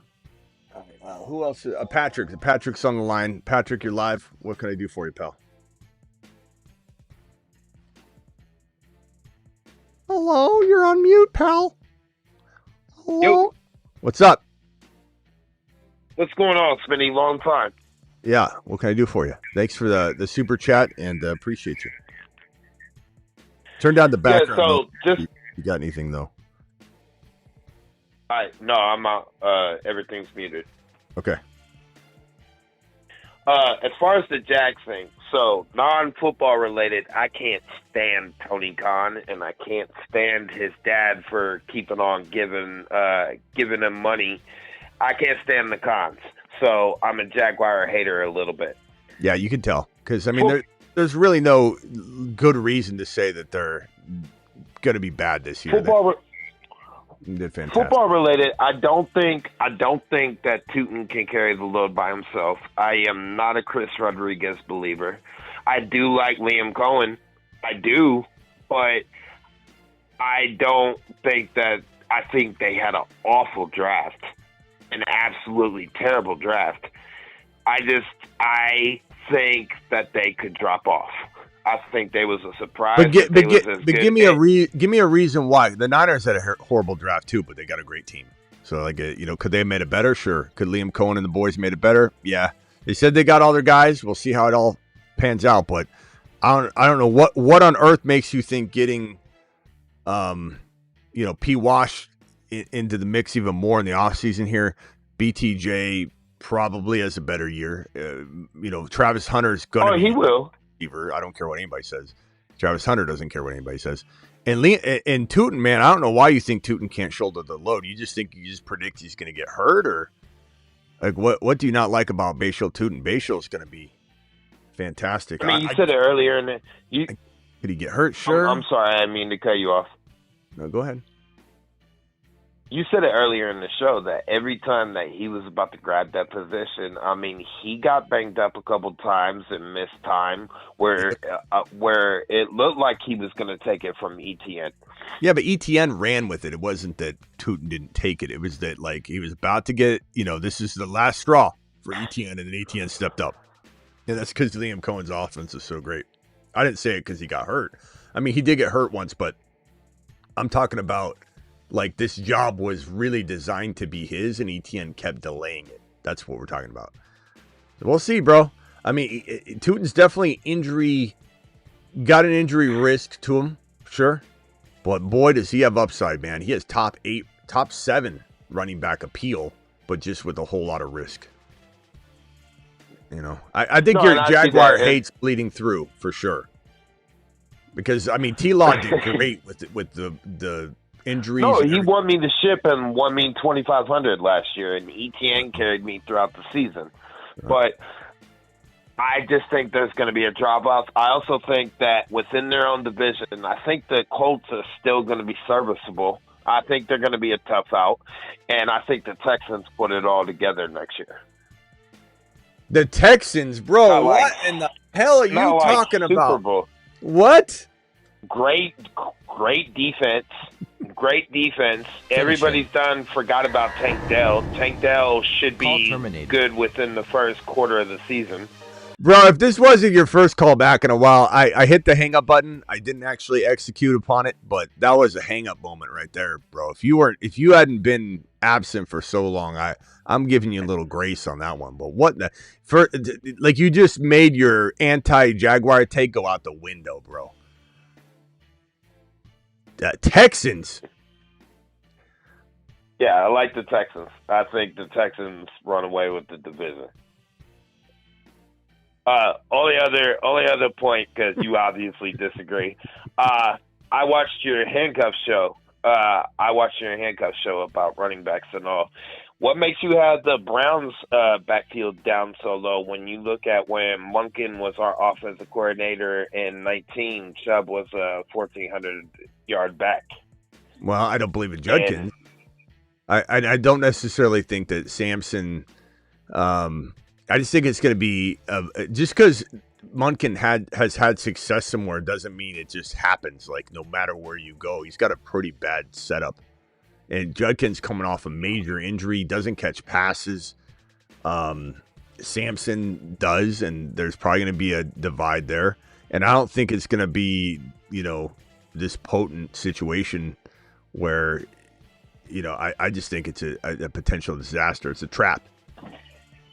All right, who else? Patrick. Patrick's on the line. Patrick, you're live. What can I do for you, pal? Hello, you're on mute, pal. Hello. Yo. What's up? What's going on, Smitty? Long time. Yeah, what can I do for you? Thanks for the super chat and appreciate you. Turn down the background. Yeah, so just you got anything though? No, I'm out. Everything's muted. Okay. As far as the Jags thing, so non-football related, I can't stand Tony Khan, and I can't stand his dad for keeping on giving him money. I can't stand the Khans, so I'm a Jaguar hater a little bit. Yeah, you can tell because there's really no good reason to say that they're going to be bad this year. Football related, I don't think that Tootin can carry the load by himself. I am not a Chris Rodriguez believer. I do like Liam Cohen. I do, but I don't think that. I think they had an awful draft, an absolutely terrible draft. I think that they could drop off. I think they was a surprise. But give me a reason why. The Niners had a horrible draft too, but they got a great team. So could they have made it better? Sure. Could Liam Cohen and the boys made it better? Yeah. They said they got all their guys. We'll see how it all pans out. But I don't know what on earth makes you think getting, P. Wash into the mix even more in the offseason here. BTJ probably has a better year. Travis Hunter's going to. Oh, he will. I don't care what anybody says. Travis Hunter doesn't care what anybody says. And Tootin, man, I don't know why you think Tootin can't shoulder the load. You just predict he's going to get hurt, or like what do you not like about Bashal Tootin? Bashal's going to be fantastic. I mean, you said it earlier, and could he get hurt? Sure. I'm sorry, I didn't mean to cut you off. No, go ahead. You said it earlier in the show that every time that he was about to grab that position, I mean, he got banged up a couple times and missed time where it looked like he was going to take it from ETN. Yeah, but ETN ran with it. It wasn't that Tootin didn't take it. It was that, he was about to get, this is the last straw for ETN, and then ETN stepped up. And that's because Liam Cohen's offense is so great. I didn't say it because he got hurt. I mean, he did get hurt once, but I'm talking about, this job was really designed to be his, and ETN kept delaying it. That's what we're talking about. So we'll see, bro. I mean, Tootin's definitely got an injury risk to him, sure. But boy, does he have upside, man. He has top 7 running back appeal, but just with a whole lot of risk. I think your Jaguar hates bleeding through for sure. Because, I mean, T-Law did great with the injuries. No, he won me the ship and won me 2,500 last year, and ETN carried me throughout the season. But I just think there's going to be a drop-off. I also think that within their own division, I think the Colts are still going to be serviceable. I think they're going to be a tough out, and I think the Texans put it all together next year. The Texans, bro, what in the hell are you talking about? Bowl. What? Great defense. Great defense. Everybody's forgot about Tank Dell. Tank Dell should be good within the first quarter of the season. Bro, if this wasn't your first call back in a while, I hit the hang up button. I didn't actually execute upon it, but that was a hang up moment right there, bro. If you hadn't been absent for so long, I'm giving you a little grace on that one. But you just made your anti-Jaguar take go out the window, bro. Texans. Yeah, I like the Texans. I think the Texans run away with the division. Only other point, because you obviously disagree. I watched your handcuff show. About running backs and all. What makes you have the Browns backfield down so low when you look at when Monken was our offensive coordinator in 19, Chubb was a 1,400-yard back? Well, I don't believe in Judkins. I don't necessarily think that Sampson I just think it's going to be just because Monken has had success somewhere doesn't mean it just happens. No matter where you go, he's got a pretty bad setup. And Judkins coming off a major injury, doesn't catch passes. Sampson does, and there's probably going to be a divide there. And I don't think it's going to be, this potent situation where, I just think it's a potential disaster. It's a trap.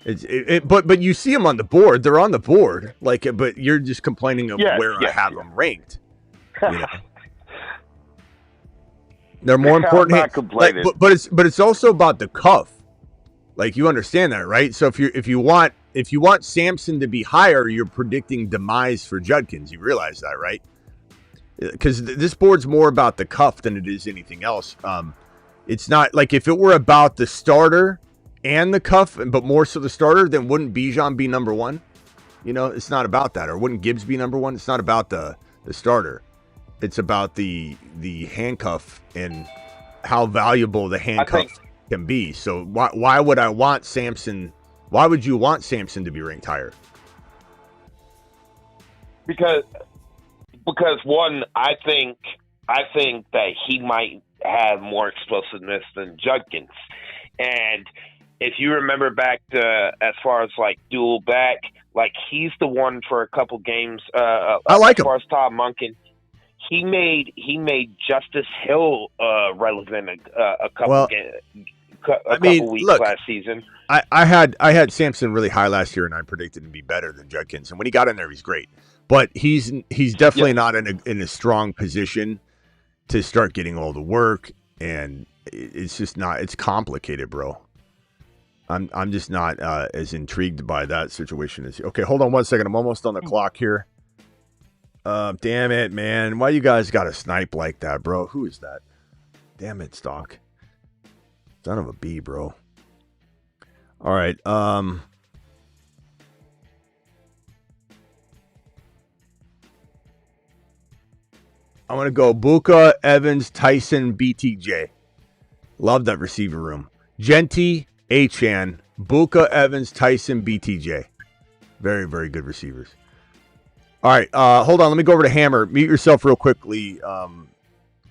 But you see them on the board. They're on the board. But you're just complaining of where I have them ranked. They're more important. I'm not complaining. But it's also about the cuff. You understand that, right? So if you want Sampson to be higher, you're predicting demise for Judkins. You realize that, right? Because this board's more about the cuff than it is anything else. It's not if it were about the starter and the cuff, but more so the starter, then wouldn't Bijan be number one? It's not about that. Or wouldn't Gibbs be number one? It's not about the starter. It's about the handcuff and how valuable the handcuff can be. So why would I want Sampson? Why would you want Sampson to be ranked higher? Because one, I think that he might have more explosiveness than Judkins, and if you remember back to as far as like dual back, like he's the one for a couple games. I like as him. far as Todd Monken, he made Justice Hill relevant a couple weeks last season. I had Sampson really high last year, and I predicted him to be better than Judkins. And when he got in there, he's great. But he's definitely not in a strong position to start getting all the work, and it's just not. It's complicated, bro. I'm just not as intrigued by that situation as you. Okay, hold on one second. I'm almost on the clock here. Damn it, man. Why you guys got to snipe like that, bro? Who is that? Damn it, Stock. Son of a bee, bro. All right. I'm going to go Buka, Evans, Tyson, BTJ. Love that receiver room. Genty, Achan, Buka, Evans, Tyson, BTJ. Very, very good receivers. All right. Hold on. Let me go over to Hammer. Mute yourself real quickly,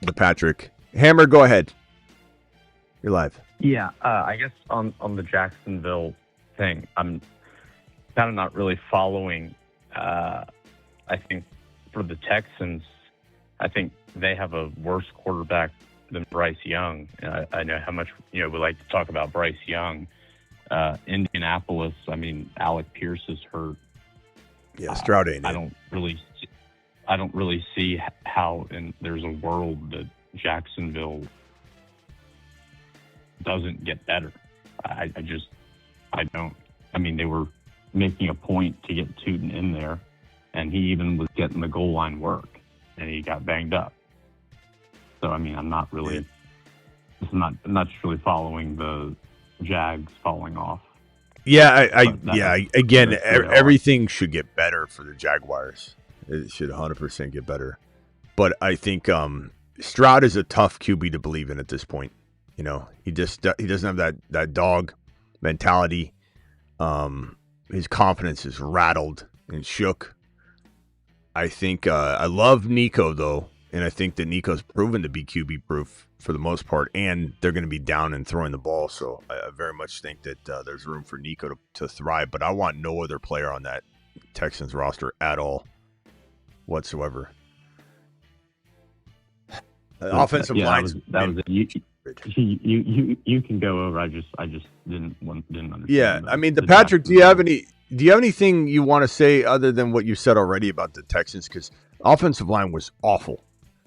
the Patrick. Hammer, go ahead. You're live. Yeah, I guess on the Jacksonville thing, I'm kind of not really following. I think for the Texans, I think they have a worse quarterback than Bryce Young. I know how much we like to talk about Bryce Young. Indianapolis, I mean, Alec Pierce is hurt. Yeah, Stroud ain't. I don't really see how there's a world that Jacksonville doesn't get better. I don't. I mean, they were making a point to get Tootin in there, and he even was getting the goal line work, and he got banged up. So, I mean, I'm not really really following the Jags falling off. Yeah, again, everything should get better for the Jaguars. It should 100% get better. But I think Stroud is a tough QB to believe in at this point. He doesn't have that dog mentality. His confidence is rattled and shook. I think I love Nico, though, and I think that Nico's proven to be QB proof for the most part, and they're going to be down and throwing the ball. So I very much think that there's room for Nico to thrive, but I want no other player on that Texans roster at all whatsoever. Offensive line. You can go over. I just didn't understand. Yeah, I mean, Patrick, do you have anything you want to say other than what you said already about the Texans? Because offensive line was awful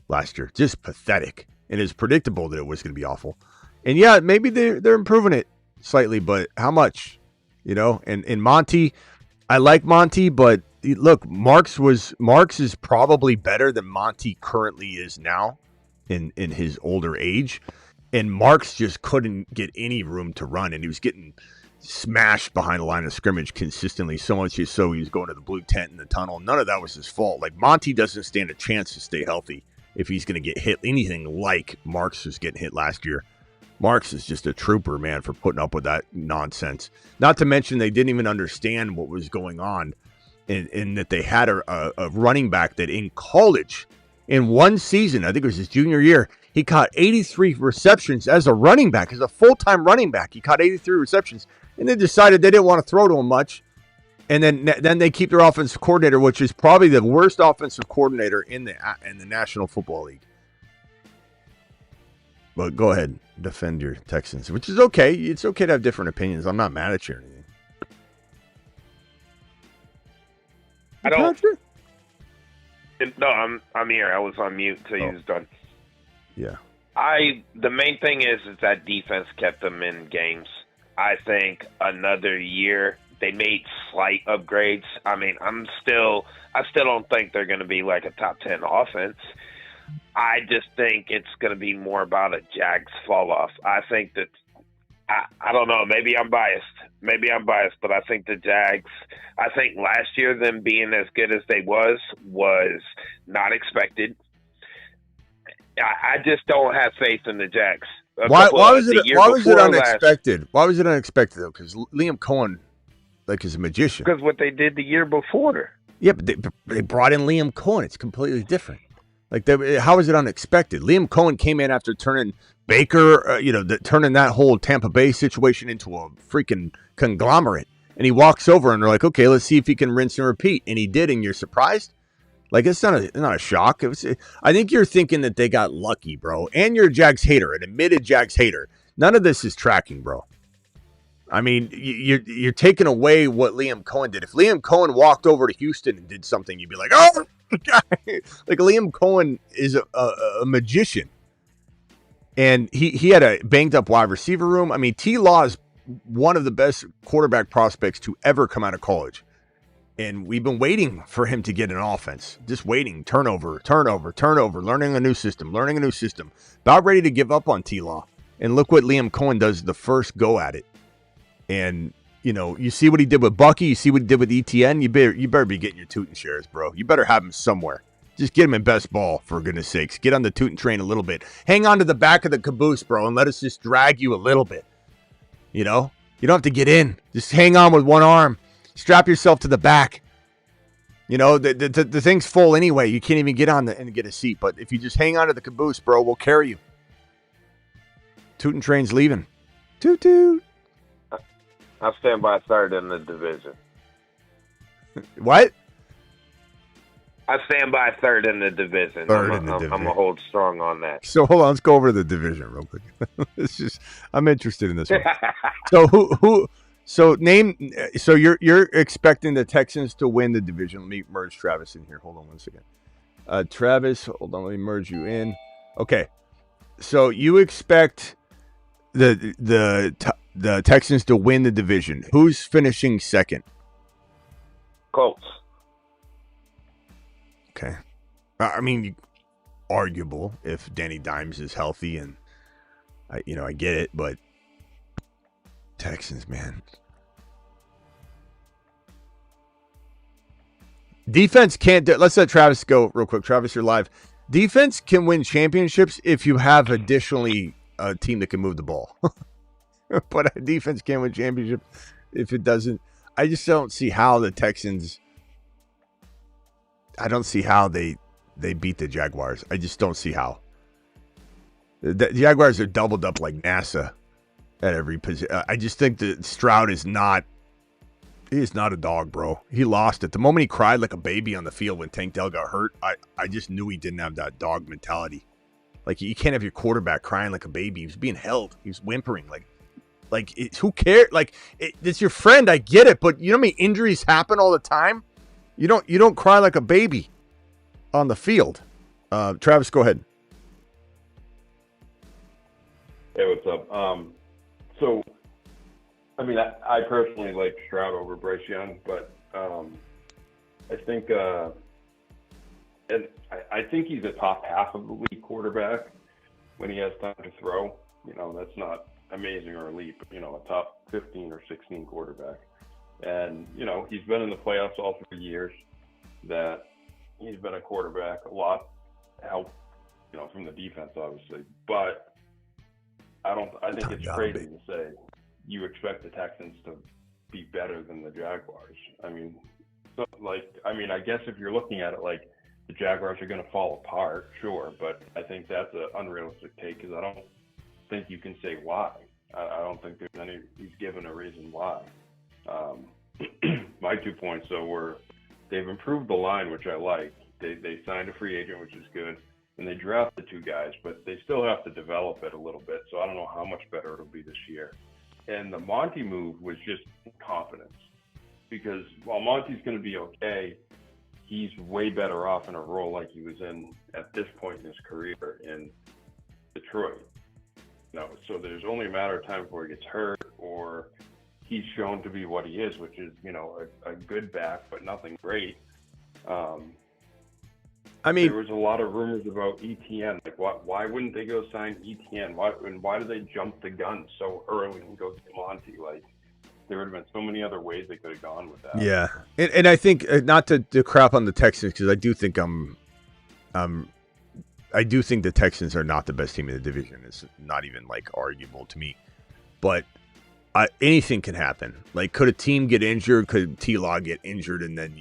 last year, just pathetic. And it's predictable that it was going to be awful. And yeah, maybe they're improving it slightly, but how much? And Monty, I like Monty, but look, Marks is probably better than Monty currently is now in his older age. And Marks just couldn't get any room to run, and he was getting smashed behind the line of scrimmage consistently, so much so he was going to the blue tent in the tunnel. None of that was his fault. Like, Monty doesn't stand a chance to stay healthy if he's going to get hit anything like Marks was getting hit last year. Marks is just a trooper, man, for putting up with that nonsense. Not to mention they didn't even understand what was going on, and that they had a running back that in college, in one season, I think it was his junior year, he caught 83 receptions as a running back, as a full-time running back. He caught 83 receptions, and they decided they didn't want to throw to him much. And then they keep their offensive coordinator, which is probably the worst offensive coordinator in the National Football League. But go ahead, defend your Texans, which is okay. It's okay to have different opinions. I'm not mad at you or anything. I don't. Patrick? No, I'm here. I was on mute until you was done. Yeah. The main thing is that defense kept them in games. I think another year they made slight upgrades. I mean, I still don't think they're going to be like a top 10 offense. I just think it's going to be more about a Jags fall off. I think that I don't know. Maybe I'm biased, but I think the Jags. I think last year them being as good as they was not expected. I just don't have faith in the Jags. Why was it unexpected? Why was it unexpected though? Because Liam Cohen, is a magician. Because what they did the year before. Yeah, but they brought in Liam Cohen. It's completely different. How is it unexpected? Liam Cohen came in after turning Baker, turning that whole Tampa Bay situation into a freaking conglomerate. And he walks over and they're like, okay, let's see if he can rinse and repeat. And he did, and you're surprised? Like, it's not a shock. I think you're thinking that they got lucky, bro. And you're a Jags hater, an admitted Jags hater. None of this is tracking, bro. I mean, you're taking away what Liam Cohen did. If Liam Cohen walked over to Houston and did something, you'd be like, oh, like Liam Cohen is a magician. And he had a banged up wide receiver room. I mean, T-Law is one of the best quarterback prospects to ever come out of college. And we've been waiting for him to get an offense. Just waiting. Turnover. Learning a new system. About ready to give up on T-Law. And look what Liam Cohen does the first go at it. And, you see what he did with Bucky. You see what he did with ETN. You better be getting your Tootin' shares, bro. You better have him somewhere. Just get him in best ball, for goodness sakes. Get on the Tootin' train a little bit. Hang on to the back of the caboose, bro, and let us just drag you a little bit. You don't have to get in. Just hang on with one arm. Strap yourself to the back. The thing's full anyway. You can't even get on and get a seat. But if you just hang on to the caboose, bro, we'll carry you. Tootin' train's leaving. Toot toot. I'll stand by third in the division. What? I stand by third in the division. I'm going to hold strong on that. So hold on, let's go over to the division real quick. I'm interested in this one. So you're expecting the Texans to win the division. Let me merge Travis in here. Hold on one second. Travis, hold on, let me merge you in. Okay. So you expect the Texans to win the division. Who's finishing second? Colts. Okay. I mean, arguable if Danny Dimes is healthy, and I get it, but Texans, man. Defense can't let's let Travis go real quick. Travis, you're live. Defense can win championships if you have additionally a team that can move the ball. But a defense can't win championships if it doesn't. I just don't see how the Texans. I don't see how they beat the Jaguars. I just don't see how. The Jaguars are doubled up like NASA at every position. I just think that Stroud is not. He is not a dog, bro. He lost it. The moment he cried like a baby on the field when Tank Dell got hurt, I just knew he didn't have that dog mentality. Like, you can't have your quarterback crying like a baby. He was being held. He was whimpering. Who cares? It's your friend. I get it, but you know how many injuries happen all the time? You don't cry like a baby on the field. Travis, go ahead. Hey, what's up? I mean, I personally like Stroud over Bryce Young, but I think I think he's a top half of the league quarterback when he has time to throw. That's not amazing or elite, but a top 15 or 16 quarterback. And, he's been in the playoffs all 3 years. That he's been a quarterback, a lot help, from the defense, obviously. But I think it's crazy to say you expect the Texans to be better than the Jaguars. I guess if you're looking at it like the Jaguars are going to fall apart, sure. But I think that's an unrealistic take because I don't think you can say why. I don't think he's given a reason why. My 2 points, though, were they've improved the line, which I like. They signed a free agent, which is good, and they drafted 2 guys, but they still have to develop it a little bit, so I don't know how much better it'll be this year. And the Monty move was just confidence, because while Monty's going to be okay, he's way better off in a role like he was in at this point in his career in Detroit. So there's only a matter of time before he gets hurt or he's shown to be what he is, which is, a good back, but nothing great. There was a lot of rumors about ETN. Why wouldn't they go sign ETN? Why did they jump the gun so early and go to Monty? There would have been so many other ways they could have gone with that. Yeah, and I think not to crap on the Texans, because I do think I do think the Texans are not the best team in the division. It's not even arguable to me, but anything can happen. Could a team get injured? Could T-Law get injured? And then,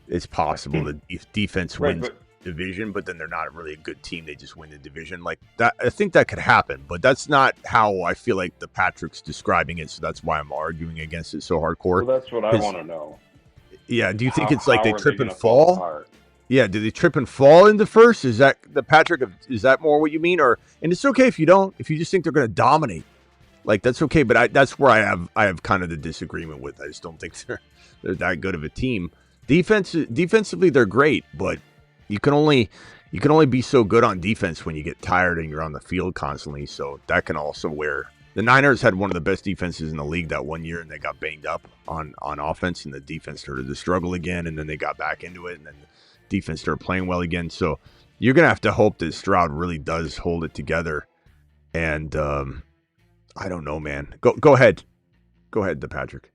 it's possible the defense wins. division, but then they're not really a good team. They just win the division like that. I think that could happen, but that's not how I feel like the Patrick's describing it. So that's why I'm arguing against it so hardcore. Well, that's what I want to know. Yeah. Do you think it's like they trip and fall? fall? Yeah. Do they trip and fall in the first? Is that the Patrick? Is that more what you mean? And it's okay if you don't. If you just think they're going to dominate, like that's okay. But that's where I have kind of the disagreement with. I just don't think they're that good of a team. Defensively, they're great, but you can only be so good on defense when you get tired and you're on the field constantly. So that can also wear. The Niners had one of the best defenses in the league that one year, and they got banged up on offense, and the defense started to struggle again, and then they got back into it, and then the defense started playing well again. So you're gonna have to hope that Stroud really does hold it together. And I don't know, man. Go ahead, Patrick.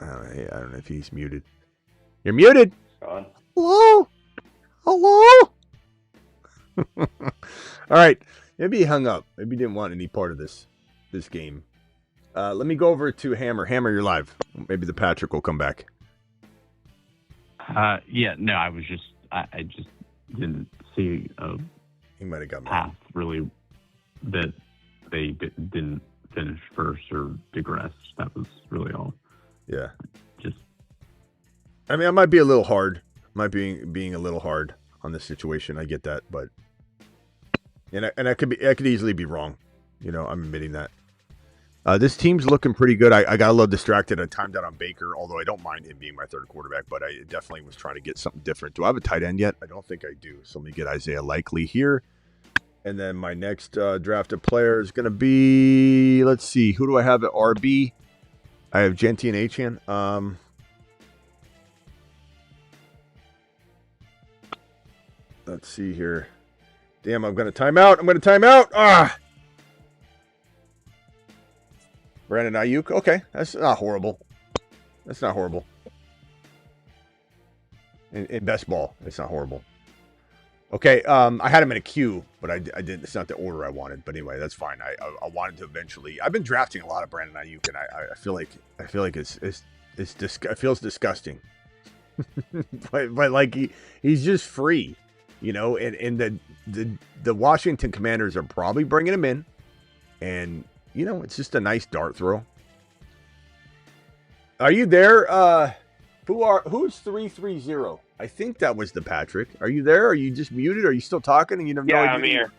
I don't know if he's muted. You're muted. Gone. Hello? All right. Maybe he hung up. Maybe he didn't want any part of this game. Let me go over to Hammer. Hammer, you're live. Maybe the Patrick will come back. Yeah, no, I was just, I just didn't see a he might have got path really that they didn't finish first or digress. That was really all. Yeah. Just. I mean, I might be a little hard. Might be being a little hard on this situation. I get that, but I could easily be wrong. You know, I'm admitting that. This team's looking pretty good. I got a little distracted. I timed out on Baker, although I don't mind him being my third quarterback, but I definitely was trying to get something different. Do I have a tight end yet? I don't think I do. So let me get Isaiah Likely here. And then my next drafted player is going to be, let's see, who do I have at RB? I have Genty and Achan. Let's see here. Damn, I'm going to time out. Brandon Ayuk. Okay, that's not horrible. In best ball, it's not horrible. Okay, I had him in a queue, but I didn't. It's not the order I wanted. But anyway, that's fine. I wanted to eventually. I've been drafting a lot of Brandon Ayuk, and I feel like it feels disgusting. but like he's just free, you know. And the Washington Commanders are probably bringing him in, and you know it's just a nice dart throw. Are you there? Who's 330? I think that was the Patrick. Are you there? Are you just muted? Are you still talking? And you have no idea? I'm here.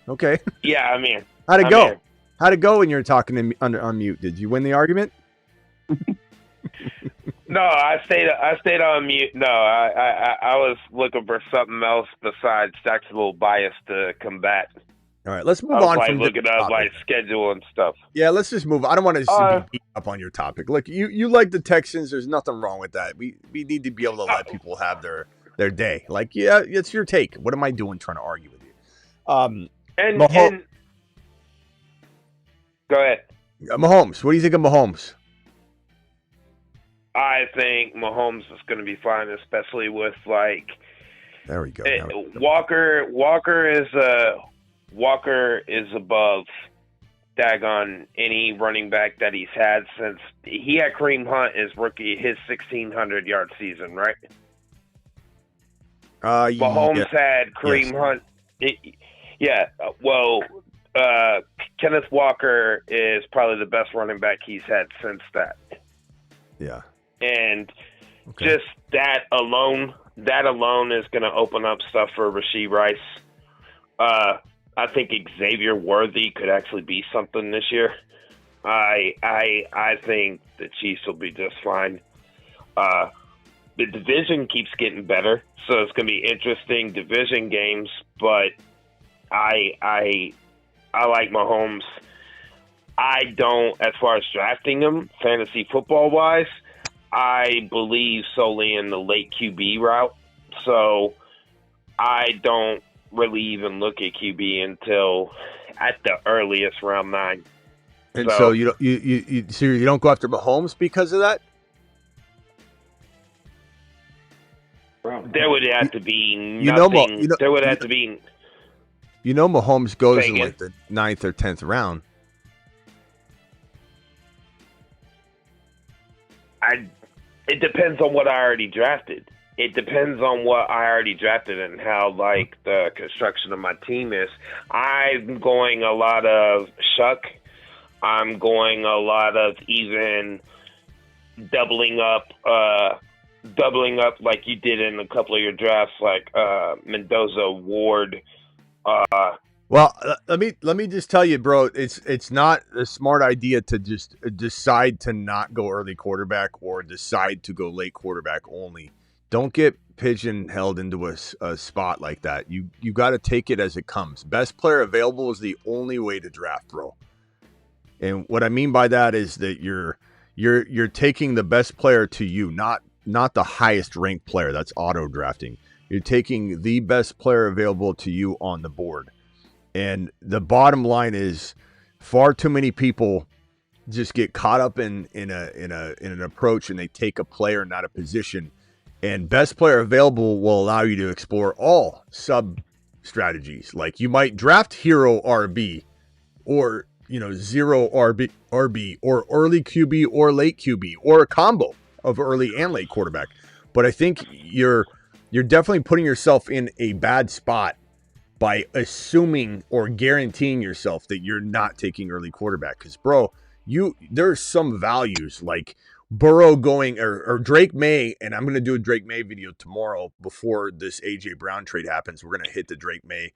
Okay. Yeah, I'm here. How'd it go? Here. How'd it go when you were talking on mute? Did you win the argument? No, I stayed on mute. No, I was looking for something else besides sexual bias to combat. All right, let's move on from looking up my schedule and stuff. Yeah, let's just move. I don't want to be beat up on your topic. Look, you like the Texans. There's nothing wrong with that. We need to be able to let people have their day. Like, yeah, it's your take. What am I doing trying to argue with you? And go ahead. Mahomes. What do you think of Mahomes? I think Mahomes is going to be fine, especially with like. There we go. Walker is above daggone any running back that he's had since he had Kareem Hunt his 1,600-yard season, right? Mahomes had Kareem Hunt. Kenneth Walker is probably the best running back he's had since that. Yeah. And just that alone is going to open up stuff for Rashee Rice. I think Xavier Worthy could actually be something this year. I think the Chiefs will be just fine. The division keeps getting better, so it's going to be interesting division games. But I like Mahomes. I don't, as far as drafting him, fantasy football wise. I believe solely in the late QB route, so I don't really even look at QB until at the earliest round 9. And so you don't go after Mahomes because of that? There would have to be nothing. There would have to be. You know, Mahomes goes in like the 9th or 10th round. It depends on what I already drafted. It depends on what I already drafted and how, like, the construction of my team is. I'm going a lot of Shuck. I'm going a lot of even doubling up like you did in a couple of your drafts, like Mendoza, Ward. Well, let me just tell you, bro. It's not a smart idea to just decide to not go early quarterback or decide to go late quarterback only. Don't get pigeonholed into a spot like that. You got to take it as it comes. Best player available is the only way to draft, bro. And what I mean by that is that you're taking the best player to you, not the highest ranked player. That's auto drafting. You're taking the best player available to you on the board. And the bottom line is, far too many people just get caught up in an approach, and they take a player, not a position. And best player available will allow you to explore all sub strategies. Like you might draft hero RB, or zero RB, or early QB or late QB, or a combo of early and late quarterback. But I think you're definitely putting yourself in a bad spot by assuming or guaranteeing yourself that you're not taking early quarterback. Because, bro, there's some values like Burrow going or Drake May, and I'm going to do a Drake May video tomorrow before this A.J. Brown trade happens. We're going to hit the Drake May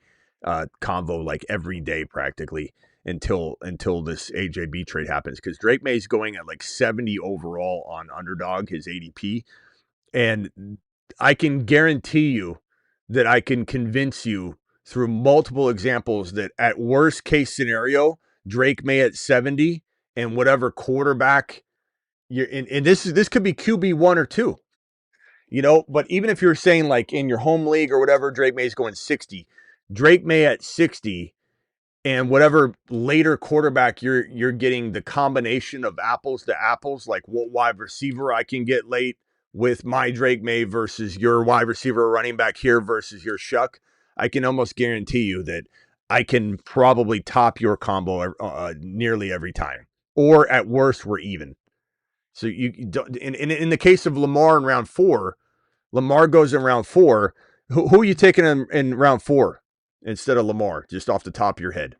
convo like every day practically until this AJB trade happens, because Drake May's going at like 70 overall on Underdog, his ADP. And I can guarantee you that I can convince you through multiple examples that at worst case scenario, Drake May at 70 and whatever quarterback you're in, and this could be QB1 or 2, but even if you're saying like in your home league or whatever, Drake May's going 60, Drake May at 60, and whatever later quarterback you're getting the combination of apples to apples, like what wide receiver I can get late with my Drake May versus your wide receiver running back here versus your Shuck, I can almost guarantee you that I can probably top your combo nearly every time. Or at worst, we're even. So you don't, in the case of Lamar in round 4, Lamar goes in round 4. Who are you taking in round 4 instead of Lamar, just off the top of your head?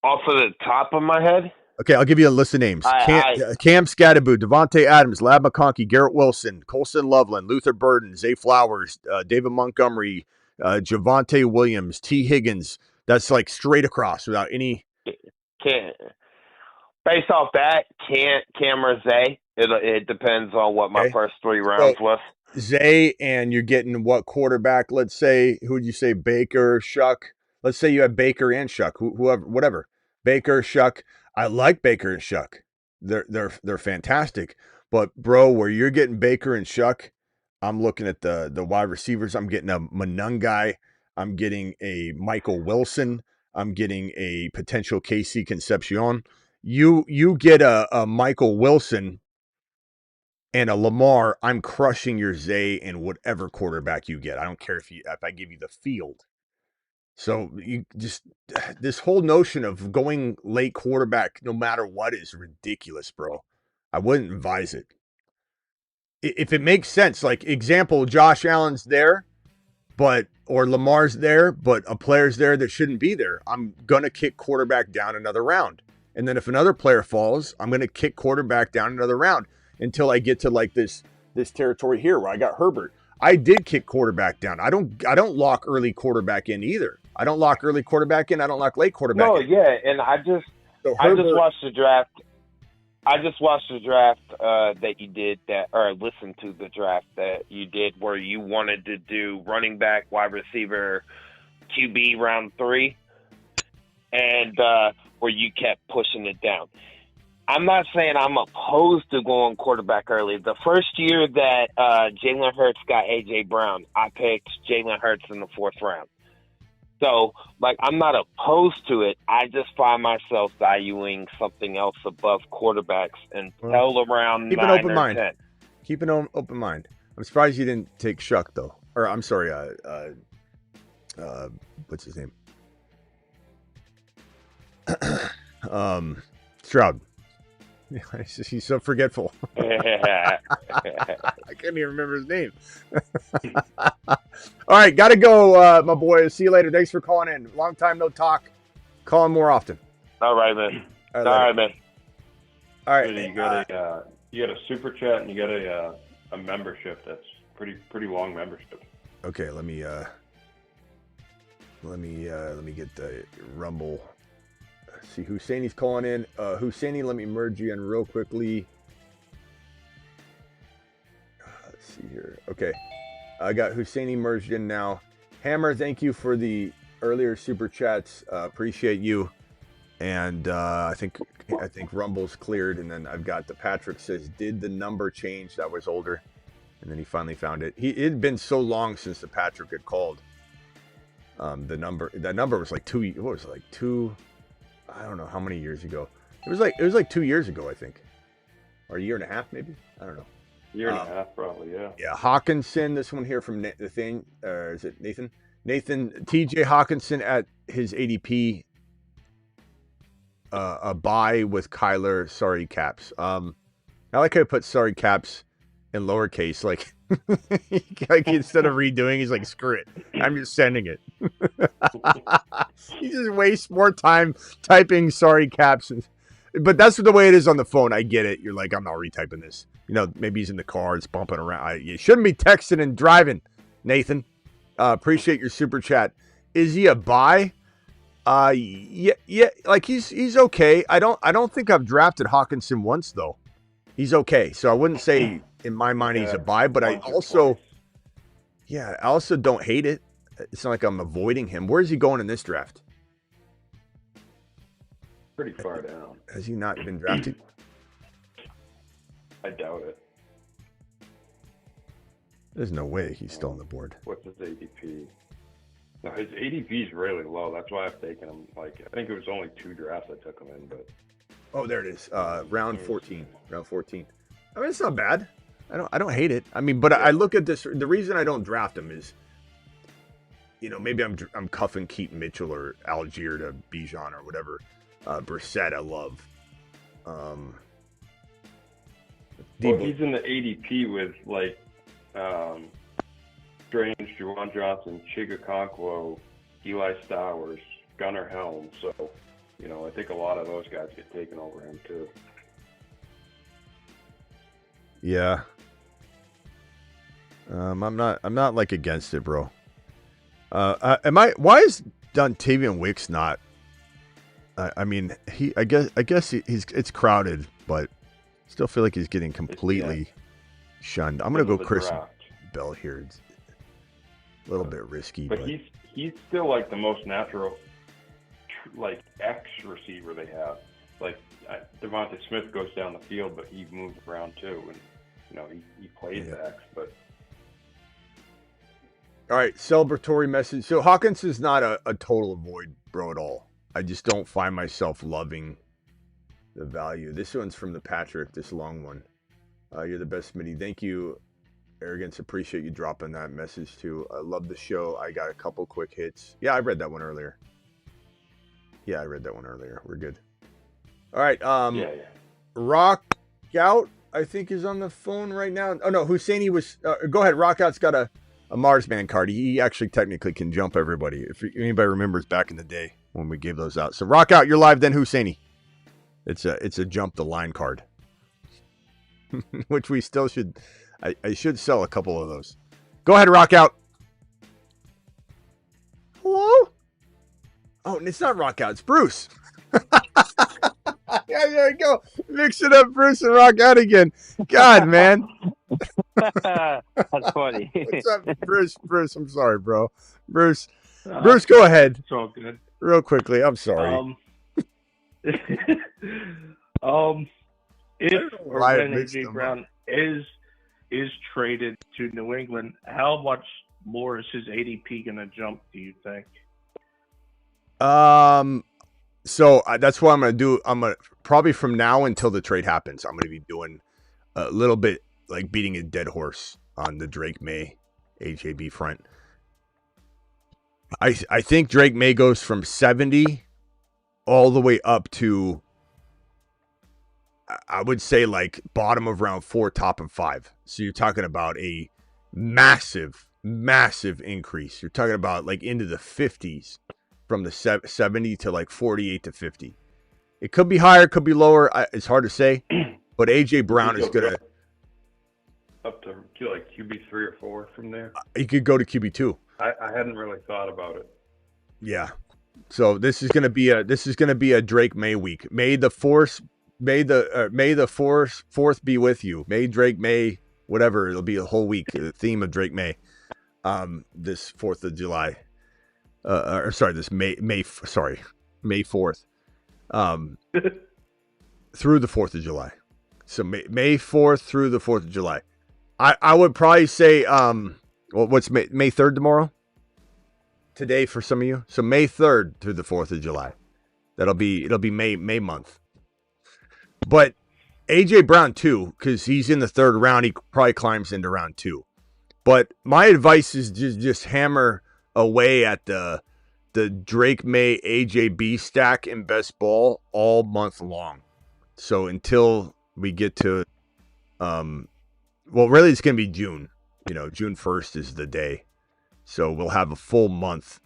Off of the top of my head? Okay, I'll give you a list of names. Cam Scatterbo, Devontae Adams, Lab McConkey, Garrett Wilson, Colson Loveland, Luther Burden, Zay Flowers, David Montgomery, Javonte Williams, T. Higgins. That's like straight across without any... Based off that, Cam or Zay. It depends on what my first 3 rounds was. Zay, and you're getting what quarterback? Let's say, who would you say, Baker, Shuck? Let's say you have Baker and Shuck, whoever, whatever. Baker, Shuck. I like Baker and Shuck. They're fantastic. But bro, where you're getting Baker and Shuck, I'm looking at the wide receivers. I'm getting a Manungai. I'm getting a Michael Wilson. I'm getting a potential KC Concepcion. You get a Michael Wilson and a Lamar, I'm crushing your Zay and whatever quarterback you get. I don't care if I give you the field. So you just, this whole notion of going late quarterback no matter what is ridiculous, bro. I wouldn't advise it. If it makes sense, like example, Josh Allen's there, or Lamar's there, but a player's there that shouldn't be there, I'm going to kick quarterback down another round. And then if another player falls, I'm going to kick quarterback down another round until I get to like this territory here where I got Herbert. I did kick quarterback down. I don't lock early quarterback in either. I don't lock early quarterback in. I don't lock late quarterback in. No, yeah, and I just watched the draft. I just watched the draft that you did or listened to the draft that you did where you wanted to do running back, wide receiver, QB round 3, and where you kept pushing it down. I'm not saying I'm opposed to going quarterback early. The first year that Jalen Hurts got A.J. Brown, I picked Jalen Hurts in the 4th round. So, like, I'm not opposed to it. I just find myself valuing something else above quarterbacks until around 9 or 10. Keep an open mind. I'm surprised you didn't take Shuck, though. Or, I'm sorry, what's his name? Stroud. He's so forgetful. Yeah. I couldn't even remember his name. All right, got to go, my boy. See you later. Thanks for calling in. Long time no talk. Call in more often. All right, man. All right, man. All right. You got a super chat and you got a membership that's pretty long membership. Okay, let me get the Rumble. Let's see, Husseini's calling in. Husseini, let me merge you in real quickly. Let's see here. Okay, I got Husseini merged in now. Hammer, thank you for the earlier super chats. Appreciate you. And I think Rumble's cleared. And then I've got the Patrick says, did the number change? That was older. And then he finally found it. It had been so long since the Patrick had called. That number was like two. I don't know how many years ago. It was like 2 years ago, I think, or a year and a half, maybe. I don't know. Year and a half, probably. Yeah. Yeah, Hawkinson. This one here from the thing. Is it Nathan? Nathan T.J. Hawkinson at his ADP. A buy with Kyler. Sorry, caps. I like how I put sorry caps in lowercase, like instead of redoing, he's like, screw it, I'm just sending it. He just wastes more time typing sorry caps, but that's the way it is on the phone. I get it. You're like, I'm not retyping this. Maybe he's in the car, it's bumping around. You shouldn't be texting and driving, Nathan. Appreciate your super chat. Is he a buy? Yeah, like he's okay. I don't think I've drafted Hawkinson once though. He's okay, so I wouldn't say in my mind he's a buy, but I also don't hate it. It's not like I'm avoiding him. Where is he going in this draft? Pretty far down. Has he not been drafted? I doubt it. There's no way he's still on the board. What's his ADP? No, his ADP is really low. That's why I've taken him. Like, I think it was only 2 drafts I took him in, but. Oh, there it is. Round 14. Round 14. I mean, it's not bad. I don't hate it. I mean, but I look at this. The reason I don't draft him is, maybe I'm cuffing Keaton Mitchell or Algier to Bijan or whatever. Brissett, I love. Well, he's in the ADP with like Strange, Juwan Johnson, Chigakonkwo, Eli Stowers, Gunnar Helms. So, I think a lot of those guys get taken over him too. Yeah. I'm not like against it, bro. Why is Dontavian Wicks not? I mean, I guess it's crowded, but still feel like he's getting completely shunned. I'm gonna go Chris Bell here. It's a little bit risky, but he's still like the most natural, like X receiver they have. Like Devontae Smith goes down the field, but he moves around too, and he plays X. But all right, celebratory message. So Hawkins is not a total avoid, bro, at all. I just don't find myself loving the value. This one's from the Patrick, this long one. You're the best, Smitty. Thank you, Arrogance. Appreciate you dropping that message too. I love the show. I got a couple quick hits. Yeah, I read that one earlier. We're good. All right. Rock Out, I think, is on the phone right now. Oh no, Husseini was. Go ahead. Rock Out's got a Marsman card. He actually technically can jump everybody. If anybody remembers back in the day when we gave those out. So Rock Out, you're live then, Husseini. It's a jump the line card, which we still should. I should sell a couple of those. Go ahead, Rock Out. Hello? Oh, it's not Rock Out. It's Bruce. Yeah, there we go. Mix it up, Bruce, and Rock Out again. God, man. That's funny. What's up, Bruce? Bruce, I'm sorry, bro. Bruce, go ahead. It's all good. Real quickly, I'm sorry. If or when AJ Brown is traded to New England, how much more is his ADP going to jump, do you think? So that's what I'm going to do. I'm going to probably from now until the trade happens, I'm going to be doing a little bit like beating a dead horse on the Drake May AJB front. I think Drake May goes from 70 all the way up to, I would say like bottom of round 4, top of 5. So you're talking about a massive increase. You're talking about like into the 50s from the 70 to like 48 to 50. It could be higher, could be lower. It's hard to say. But A.J. Brown is going to... Up to like QB3 or 4 from there. You could go to QB2. I hadn't really thought about it. Yeah. So this is going to be a Drake May week. May the fourth be with you. May Drake May, whatever, it'll be a whole week. The theme of Drake May. This 4th of July. This May 4th. Through the 4th of July. So May 4th through the 4th of July. I would probably say, what's May 3rd tomorrow? Today for some of you. So May 3rd through the 4th of July. It'll be May month. But A.J. Brown too, because he's in the 3rd round. He probably climbs into round 2. But my advice is just hammer away at the Drake May AJB stack in best ball all month long. So until we get to, really it's going to be June. June 1st is the day. So we'll have a full month,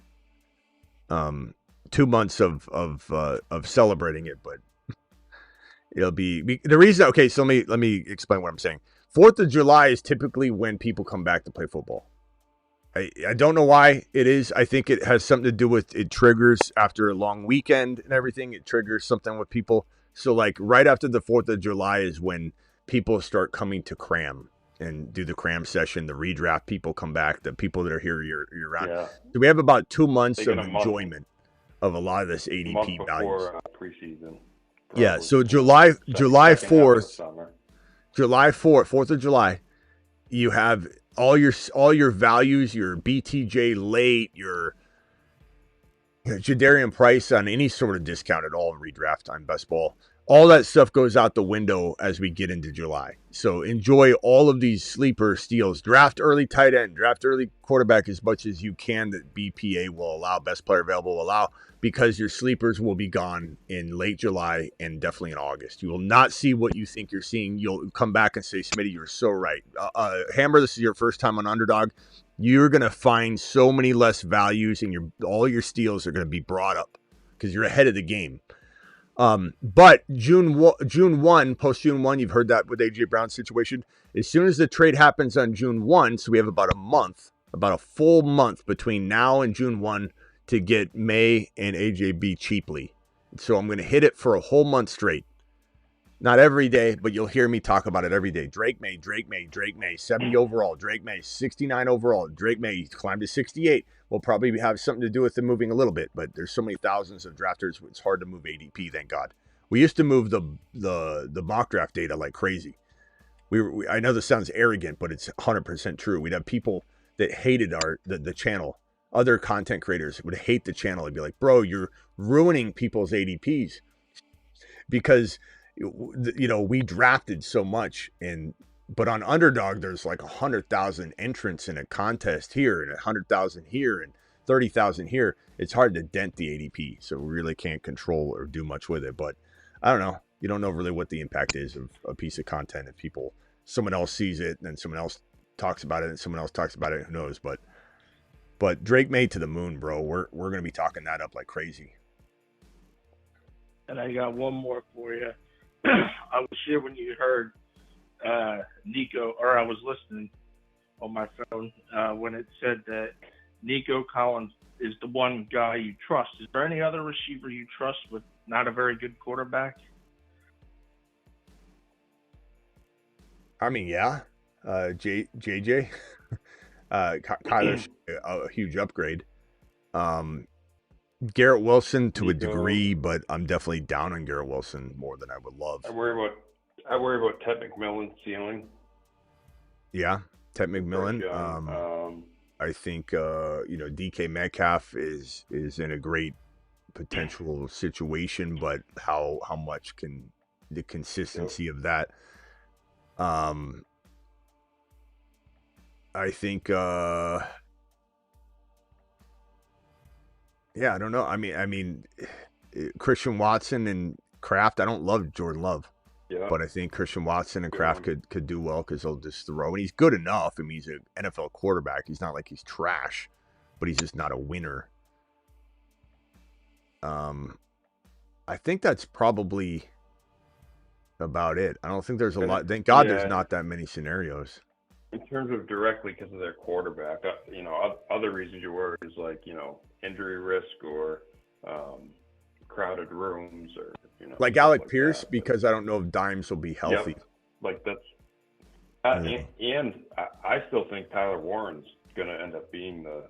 2 months of celebrating it. But it'll be the reason. Okay, so let me explain what I'm saying. 4th of July is typically when people come back to play football. I don't know why it is. I think it has something to do with it triggers after a long weekend and everything. It triggers something with people. So like right after the 4th of July is when people start coming to cram and do the cram session. The redraft people come back. The people that are here year round. Yeah. So we have about 2 months of enjoyment of a lot of this ADP values. Preseason. Yeah. So July 4th, 4th of July, you have all your values, your BTJ late, your Jadarian Price on any sort of discount at all in redraft time, best ball. All that stuff goes out the window as we get into July. So enjoy all of these sleeper steals. Draft early tight end, draft early quarterback as much as you can that BPA will allow, best player available will allow, because your sleepers will be gone in late July and definitely in August. You will not see what you think you're seeing. You'll come back and say, Smitty, you're so right. Hammer, this is your first time on Underdog. You're going to find so many less values, and all your steals are going to be brought up because you're ahead of the game. But June 1, post June 1, you've heard that with A.J. Brown's situation. As soon as the trade happens on June 1, so we have about a full month between now and June 1 to get May and AJB cheaply. So I'm going to hit it for a whole month straight. Not every day, but you'll hear me talk about it every day. Drake May, 70 overall. Drake May, 69 overall. Drake May climbed to 68. Will probably have something to do with them moving a little bit, but there's so many thousands of drafters, it's hard to move ADP, thank God. We used to move the mock draft data like crazy. I know this sounds arrogant, but it's 100% true. We'd have people that hated the channel. Other content creators would hate the channel and be like, bro, you're ruining people's ADPs. Because, we drafted so much, but on Underdog, there's like 100,000 entrants in a contest here and 100,000 here and 30,000 here. It's hard to dent the ADP, so we really can't control or do much with it. But I don't know. You don't know really what the impact is of a piece of content. If someone else sees it, and then someone else talks about it, and someone else talks about it, who knows? But Drake May to the moon, bro. We're going to be talking that up like crazy. And I got one more for you. I was here when you heard Nico, or I was listening on my phone when it said that Nico Collins is the one guy you trust. Is there any other receiver you trust with not a very good quarterback? I mean, yeah. JJ. Kyler's a huge upgrade. Garrett Wilson to a degree, but I'm definitely down on Garrett Wilson more than I would love. I worry about Ted McMillan's ceiling. Yeah, Ted McMillan. I think DK Metcalf is in a great potential situation, but how much can the consistency of that? I think I don't know. I mean, Christian Watson and Kraft. I don't love Jordan Love. Yeah. But I think Christian Watson and Good Kraft one. could do well because they'll just throw. And he's good enough. I mean, he's an NFL quarterback. He's not like he's trash, but he's just not a winner. I think that's probably about it. I don't think there's a lot. Thank God there's not that many scenarios. In terms of directly because of their quarterback, other reasons you worry is like, injury risk or crowded rooms or, like Alec Pierce, because I don't know if Dimes will be healthy. Yep. Like that's and I still think Tyler Warren's going to end up being the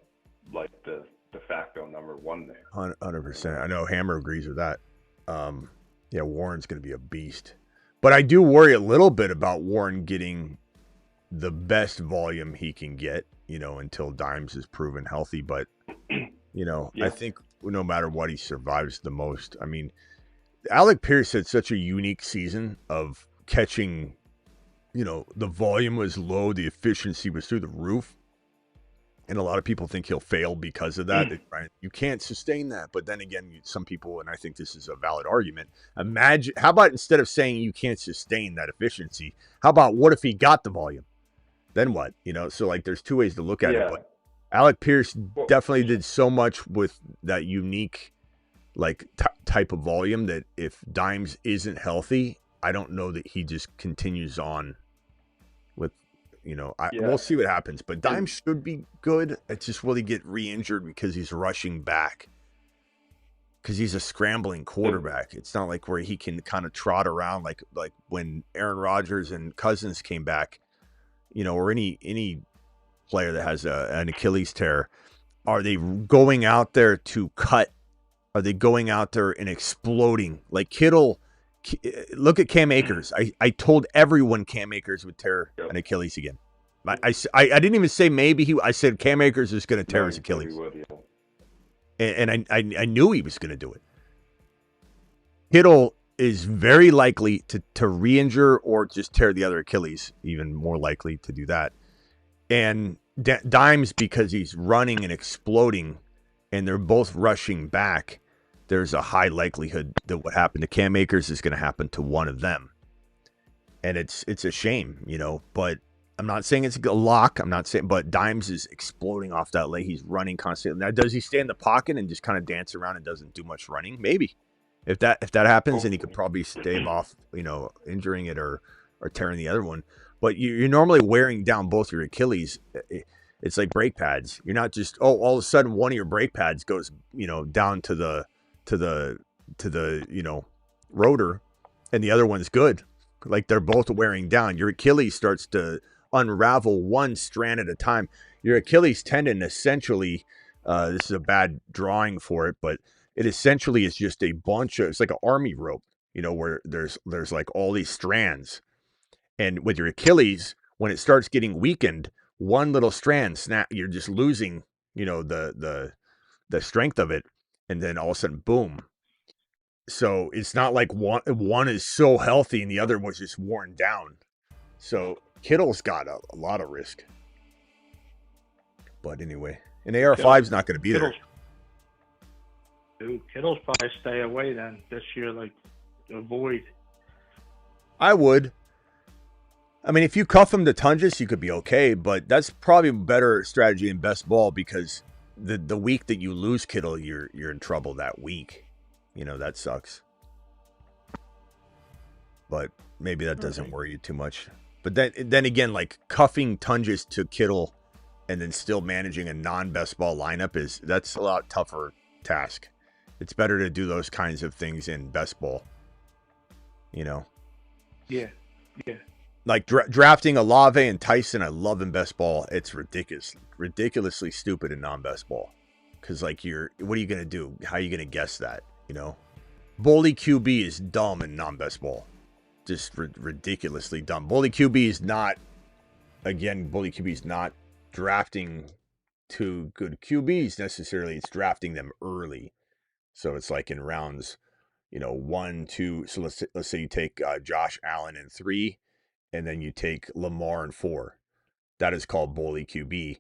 de facto number one there. 100%. I know Hammer agrees with that. Yeah, Warren's going to be a beast. But I do worry a little bit about Warren getting the best volume he can get, until Dimes is proven healthy. But, I think no matter what, he survives the most. I mean, Alec Pierce had such a unique season of catching, the volume was low, the efficiency was through the roof. And a lot of people think he'll fail because of that. You can't sustain that. But then again, some people, and I think this is a valid argument, imagine, how about instead of saying you can't sustain that efficiency, how about what if he got the volume? Then what? So like there's two ways to look at it. But Alec Pierce definitely did so much with that unique type of volume that if Dimes isn't healthy, I don't know that he just continues on with, we'll see what happens. But Dimes should be good. It's just will he get re-injured because he's rushing back? Because he's a scrambling quarterback. It's not like where he can kind of trot around like when Aaron Rodgers and Cousins came back, or any player that has an Achilles tear. Are they going out there to cut? Are they going out there and exploding? Like Kittle, look at Cam Akers. I told everyone Cam Akers would tear an Achilles again. I didn't even say maybe I said Cam Akers is going to tear his Achilles. And I knew he was going to do it. Kittle is very likely to re-injure or just tear the other Achilles, even more likely to do that. And Dimes, because he's running and exploding and they're both rushing back, there's a high likelihood that what happened to Cam Akers is going to happen to one of them. And it's a shame, but I'm not saying it's a lock. I'm not saying, but Dimes is exploding off that leg. He's running constantly. Now, does he stay in the pocket and just kind of dance around and doesn't do much running? Maybe. If that happens, then he could probably stave off, injuring it or tearing the other one. But you're normally wearing down both your Achilles. It's like brake pads. You're not just all of a sudden one of your brake pads goes down to the rotor, and the other one's good. Like they're both wearing down. Your Achilles starts to unravel one strand at a time. Your Achilles tendon essentially, this is a bad drawing for it, but it essentially is just a bunch of, it's like an army rope, where there's like all these strands. And with your Achilles, when it starts getting weakened, one little strand snap, you're just losing, the strength of it. And then all of a sudden, boom. So it's not like one is so healthy and the other was just worn down. So Kittle's got a lot of risk. But anyway, and AR5's not going to be there. Dude, Kittle's probably stay away then this year, avoid. I would. I mean, if you cuff him to Tungus, you could be okay, but that's probably a better strategy in best ball because the week that you lose Kittle, you're in trouble that week. That sucks. But maybe that doesn't worry you too much. But then again, like cuffing Tungus to Kittle and then still managing a non-best ball lineup that's a lot tougher task. It's better to do those kinds of things in best ball. Yeah. Like drafting Olave and Tyson, I love in best ball. It's ridiculously stupid in non-best ball. Because what are you going to do? How are you going to guess that? Bully QB is dumb in non-best ball. Just ridiculously dumb. Bully QB is not drafting two good QBs necessarily. It's drafting them early. So it's like in rounds, 1, 2. So let's say you take Josh Allen in 3, and then you take Lamar in 4. That is called bully QB.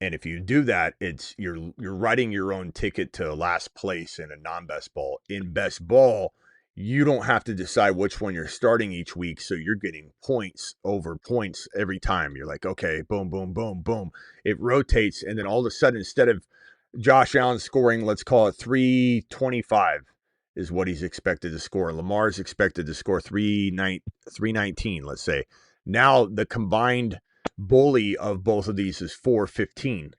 And if you do that, you're writing your own ticket to last place in a non-best ball. In best ball, you don't have to decide which one you're starting each week. So you're getting points over points every time. You're like, okay, boom, boom, boom, boom. It rotates. And then all of a sudden, instead of Josh Allen scoring, let's call it 325 is what he's expected to score. Lamar's expected to score 319, let's say. Now the combined bully of both of these is 415.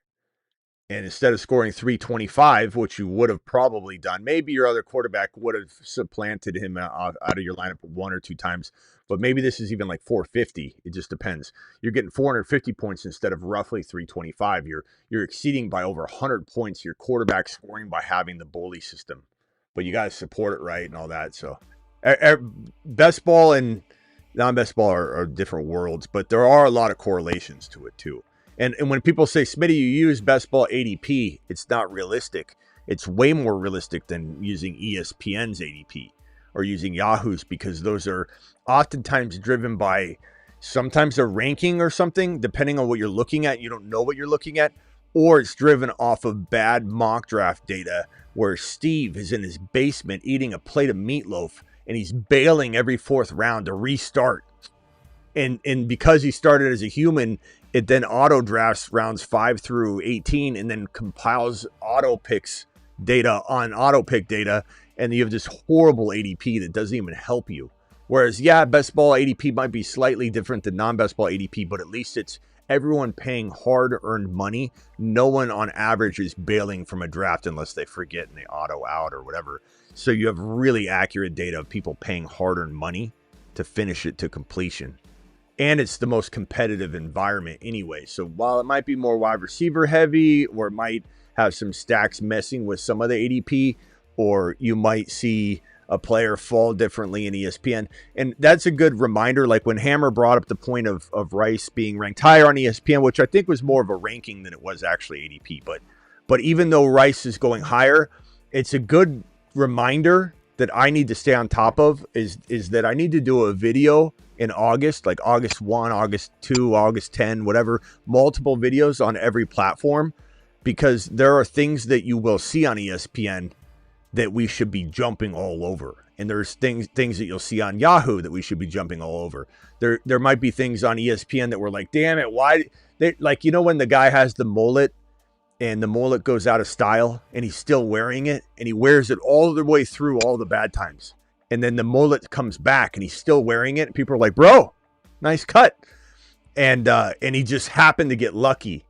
And instead of scoring 325, which you would have probably done, maybe your other quarterback would have supplanted him out of your lineup one or two times. But maybe this is even like 450. It just depends. You're getting 450 points instead of roughly 325. You're exceeding by over 100 points your quarterback scoring by having the bully system. But you got to support it right and all that. So best ball and non-best ball are different worlds, but there are a lot of correlations to it too. And when people say, Smitty, you use best ball ADP, it's not realistic. It's way more realistic than using ESPN's ADP or using Yahoo's, because those are oftentimes driven by sometimes a ranking or something, depending on what you're looking at. You don't know what you're looking at, or it's driven off of bad mock draft data where Steve is in his basement eating a plate of meatloaf and he's bailing every fourth round to restart. And because he started as a human, it then auto drafts rounds 5 through 18 and then compiles auto picks data on auto pick data. And you have this horrible ADP that doesn't even help you. Whereas, yeah, best ball ADP might be slightly different than non-best ball ADP, but at least it's everyone paying hard-earned money. No one on average is bailing from a draft unless they forget and they auto out or whatever. So you have really accurate data of people paying hard-earned money to finish it to completion. And it's the most competitive environment anyway. So while it might be more wide receiver heavy, or it might have some stacks messing with some of the ADP, or you might see a player fall differently in ESPN. And that's a good reminder. Like when Hammer brought up the point of Rice being ranked higher on ESPN, which I think was more of a ranking than it was actually ADP. But even though Rice is going higher, it's a good reminder that I need to stay on top of is that I need to do a video in August, like August 1, August 2, August 10, whatever, multiple videos on every platform, because there are things that you will see on ESPN that we should be jumping all over. And there's things that you'll see on Yahoo that we should be jumping all over. There might be things on ESPN that we're like, damn it, why? Like, you know, when the guy has the mullet and the mullet goes out of style and he's still wearing it and he wears it all the way through all the bad times. And then the mullet comes back and he's still wearing it. And people are like, bro, nice cut. And he just happened to get lucky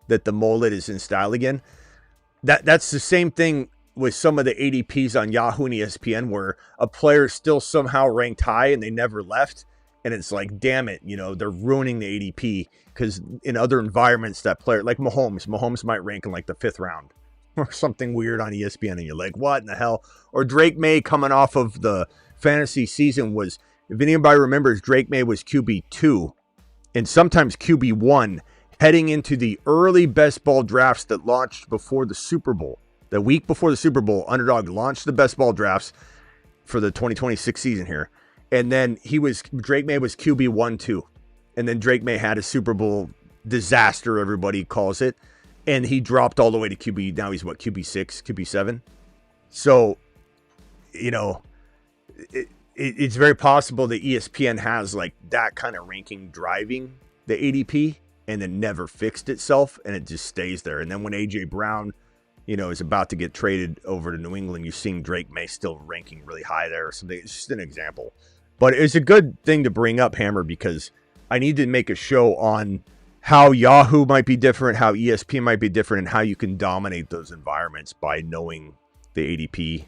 that the mullet is in style again. That's the same thing with some of the ADPs on Yahoo and ESPN, where a player is still somehow ranked high and they never left. And it's like, damn it, you know, they're ruining the ADP, because in other environments, that player, like Mahomes might rank in like the 5th round or something weird on ESPN. And you're like, what in the hell? Or Drake May coming off of the fantasy season was, if anybody remembers, Drake May was QB2 and sometimes QB1 heading into the early best ball drafts that launched before the Super Bowl. The week before the Super Bowl, Underdog launched the best ball drafts for the 2026 season here. And then Drake May was QB1 too. And then Drake May had a Super Bowl disaster, everybody calls it. And he dropped all the way to QB. Now he's what, QB6, QB7? So, you know, it's very possible that ESPN has like that kind of ranking driving the ADP and then never fixed itself, and it just stays there. And then when A.J. Brown, you know, is about to get traded over to New England, you're seeing Drake May still ranking really high there or something. It's just an example. But it's a good thing to bring up, Hammer, because I need to make a show on how Yahoo might be different, how ESPN might be different, and how you can dominate those environments by knowing the ADP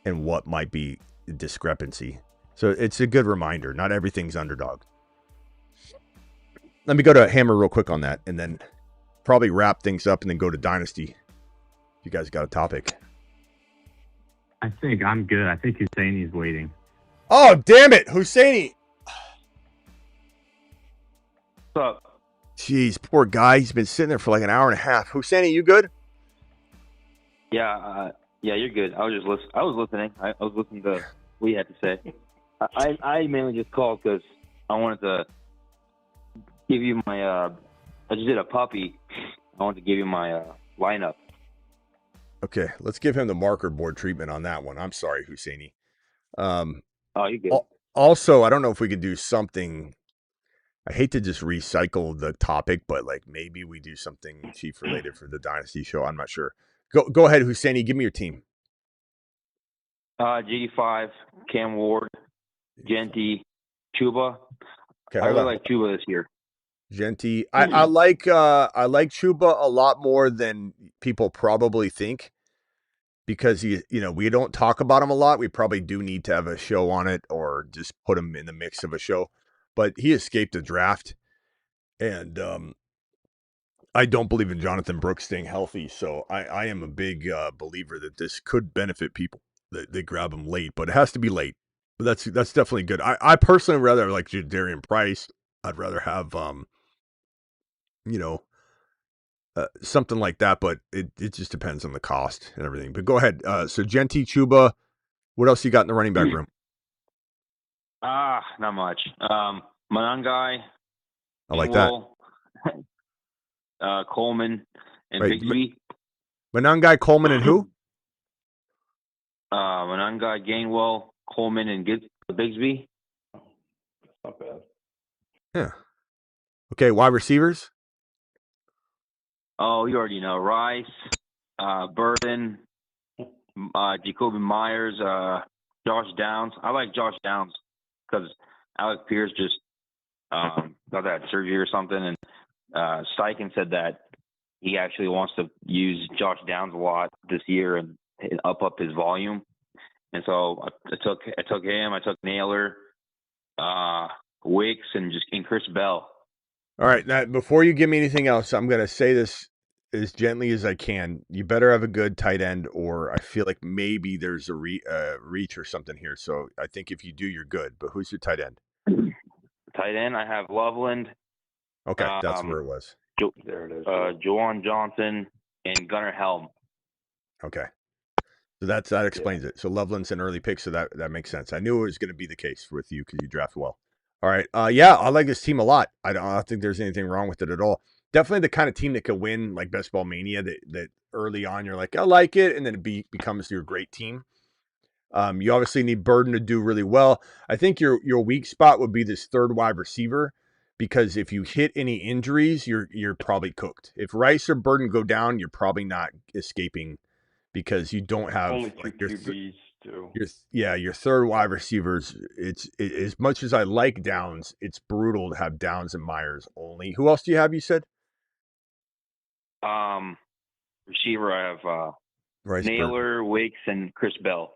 and what might be a discrepancy. So it's a good reminder. Not everything's Underdog. Let me go to Hammer real quick on that, and then probably wrap things up and then go to Dynasty. You guys got a topic? I think I'm good. I think Husseini's waiting. Oh, damn it. Husseini. What's up? Jeez, poor guy. He's been sitting there for like an hour and a half. Husseini, you good? Yeah, you're good. I was listening. I was listening to what you had to say. I mainly just called because I wanted to give you my. I just did a puppy. I wanted to give you my lineup. Okay, let's give him the marker board treatment on that one. I'm sorry, Husseini. You good? Also, I don't know if we could do something. I hate to just recycle the topic, but like maybe we do something Chief related for the Dynasty show. I'm not sure. Go ahead, Husseini. Give me your team. GD5, Cam Ward, Genty, Chuba. Okay, I really like Chuba this year. Genty. I like Chuba a lot more than people probably think because we don't talk about him a lot. We probably do need to have a show on it or just put him in the mix of a show. But he escaped the draft, and I don't believe in Jonathan Brooks staying healthy. So I am a big believer that this could benefit people that they grab him late, but it has to be late. But that's definitely good. I personally rather like Jadarian Price. I'd rather have something like that, but it just depends on the cost and everything. But go ahead. So Genty, Chuba, what else you got in the running back room? Not much. Manangai. I like that. Coleman and Right. Bigsby. Manangai, Coleman, and who? Manangai, Gainwell, Coleman, and Bigsby. That's not bad. Yeah. Okay, wide receivers? Oh, you already know. Rice, Burden, Jacoby Myers, Josh Downs. I like Josh Downs because Alec Pierce just got that surgery or something, and Steichen said that he actually wants to use Josh Downs a lot this year and up his volume. And so I took him. I took Naylor, Wicks, and Chris Bell. All right. Now, before you give me anything else, I'm going to say this as gently as I can. You better have a good tight end, or I feel like maybe there's a reach or something here. So I think if you do, you're good. But who's your tight end? Tight end, I have Loveland. Okay, that's where it was. There it is. Juwan Johnson and Gunnar Helm. Okay. So that explains it. So Loveland's an early pick, so that makes sense. I knew it was going to be the case with you because you draft well. All right. Yeah, I like this team a lot. I don't think there's anything wrong with it at all. Definitely the kind of team that could win like Best Ball Mania that early on you're like, I like it, and then it becomes your great team. You obviously need Burden to do really well. I think your weak spot would be this third wide receiver because if you hit any injuries, you're probably cooked. If Rice or Burden go down, you're probably not escaping because you don't have only two QBs too. Your third wide receivers. It's as much as I like Downs, it's brutal to have Downs and Myers only. Who else do you have? You said receiver. I have Rice, Naylor, Wicks, and Chris Bell.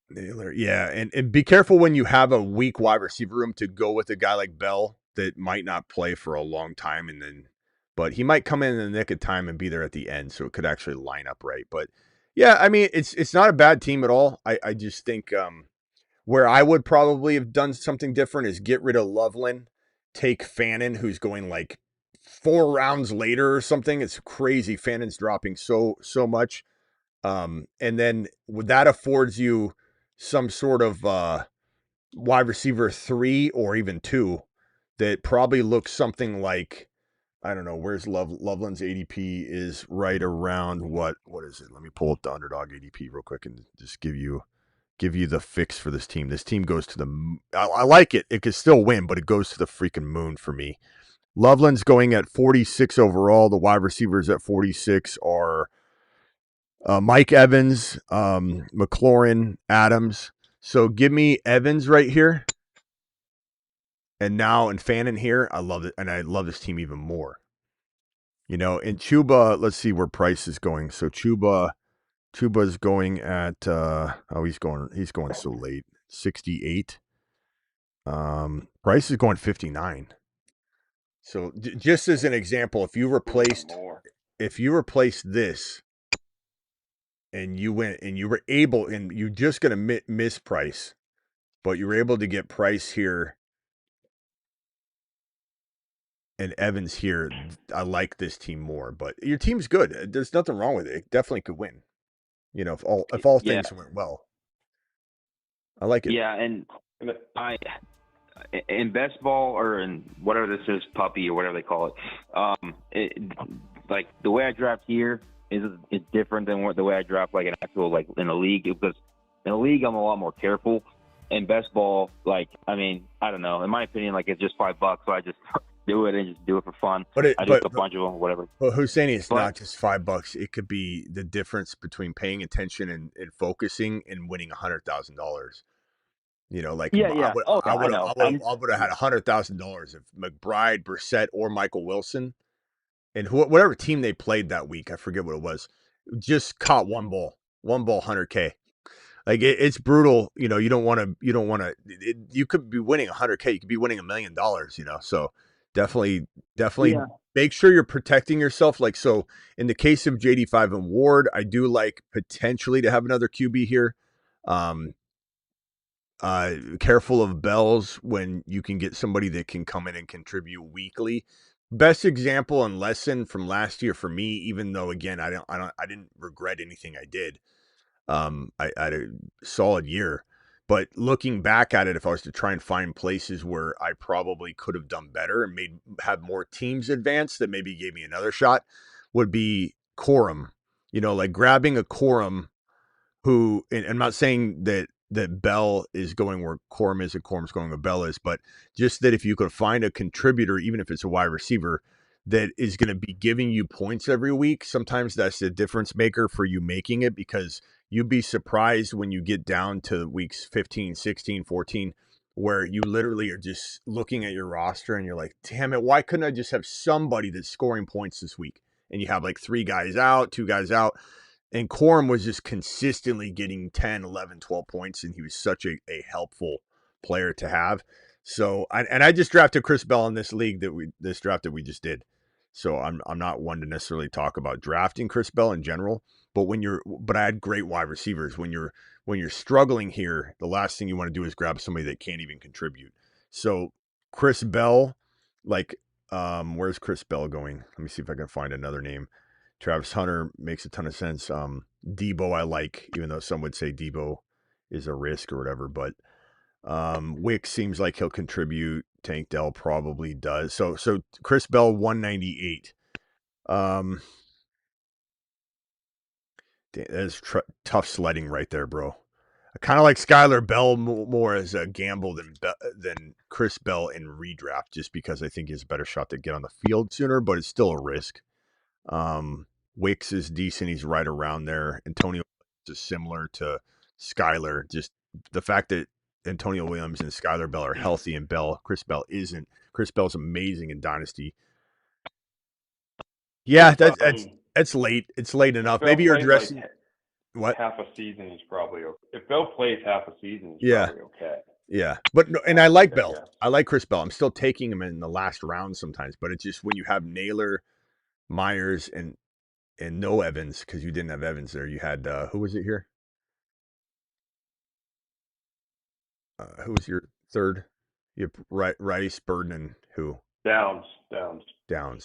Naylor, yeah, and be careful when you have a weak wide receiver room to go with a guy like Bell that might not play for a long time, but he might come in the nick of time and be there at the end, so it could actually line up right. But yeah, I mean, it's not a bad team at all. I just think where I would probably have done something different is get rid of Loveland, take Fannin, who's going like 4 rounds later or something. It's crazy. Fannin's dropping so much, and then that affords you some sort of wide receiver 3 or even 2 that probably looks something like, I don't know, where's Loveland's ADP is right around what is it? Let me pull up the underdog ADP real quick and just give you the fix for this team. This team goes to the I like it. It could still win, but it goes to the freaking moon for me. Loveland's going at 46 overall. The wide receivers at 46 are Mike Evans, McLaurin, Adams. So give me Evans right here. And Fannin here. I love it. And I love this team even more. And Chuba, let's see where Price is going. So Chuba's going at he's going so late. 68. Price is going 59. So just as an example, if you replaced this and you went and you were able, and you're just going to miss Price, but you were able to get Price here and Evans here, I like this team more. But your team's good. There's nothing wrong with it. It definitely could win. If all things went well. I like it. Yeah, and I in best ball or in whatever this is, puppy or whatever they call it, like the way I draft here is different than the way I draft like an actual like in a league, because in a league I'm a lot more careful. in best ball, like, I mean, I don't know. In my opinion, like, it's just $5, so I just do it and just do it for fun. I do a bunch of them, whatever. But Hussein, it's not just $5. It could be the difference between paying attention and focusing and winning $100,000. You know, like Yeah. I I know. would have had $100,000 if McBride, Brissett, or Michael Wilson, and whatever team they played that week, I forget what it was, just caught one ball, 100K. Like it's brutal. You know, you don't want to. You could be winning 100K. You could be winning $1 million. You know, so definitely Yeah. make sure you're protecting yourself. Like, so in the case of JD5 and Ward, I do like potentially to have another QB here. Careful of bells when you can get somebody that can come in and contribute weekly. Best example and lesson from last year for me, even though again I didn't regret anything I did. I had a solid year, but looking back at it, if I was to try and find places where I probably could have done better and have more teams advance that maybe gave me another shot, would be Corum. You know, like grabbing a Corum who, and I'm not saying that Bell is going where Corum is and Corum's going where Bell is, but just that if you could find a contributor, even if it's a wide receiver, that is going to be giving you points every week, sometimes that's the difference maker for you making it, because you'd be surprised when you get down to weeks 15, 16, 14, where you literally are just looking at your roster and you're like, damn it, why couldn't I just have somebody that's scoring points this week? And you have like 3 guys out, 2 guys out. And Corum was just consistently getting 10, 11, 12 points, and he was such a helpful player to have. So, I just drafted Chris Bell in this league this draft that we just did. So I'm not one to necessarily talk about drafting Chris Bell in general, but I had great wide receivers. When you're struggling here, the last thing you want to do is grab somebody that can't even contribute. So Chris Bell, like, where's Chris Bell going? Let me see if I can find another name. Travis Hunter makes a ton of sense. Debo I like, even though some would say Debo is a risk or whatever. But Wick seems like he'll contribute. Tank Dell probably does. So Chris Bell 198. That's tough sledding right there, bro. I kind of like Skylar Bell more as a gamble than Chris Bell in redraft, just because I think he has a better shot to get on the field sooner, but it's still a risk. Wicks is decent. He's right around there. Antonio is similar to Skylar. Just the fact that Antonio Williams and Skylar Bell are healthy and Chris Bell isn't. Chris Bell's amazing in Dynasty. Yeah, that's late. It's late enough. Maybe you're addressing what? Half a season, he's probably okay. If Bell plays half a season, he's probably okay. Yeah, but and I like Bell. I like Chris Bell. I'm still taking him in the last round sometimes, but it's just when you have Naylor, Myers, and no Evans, because you didn't have Evans there. You had who was it here? Who was your third? You have Rice, Burden, and who? Downs.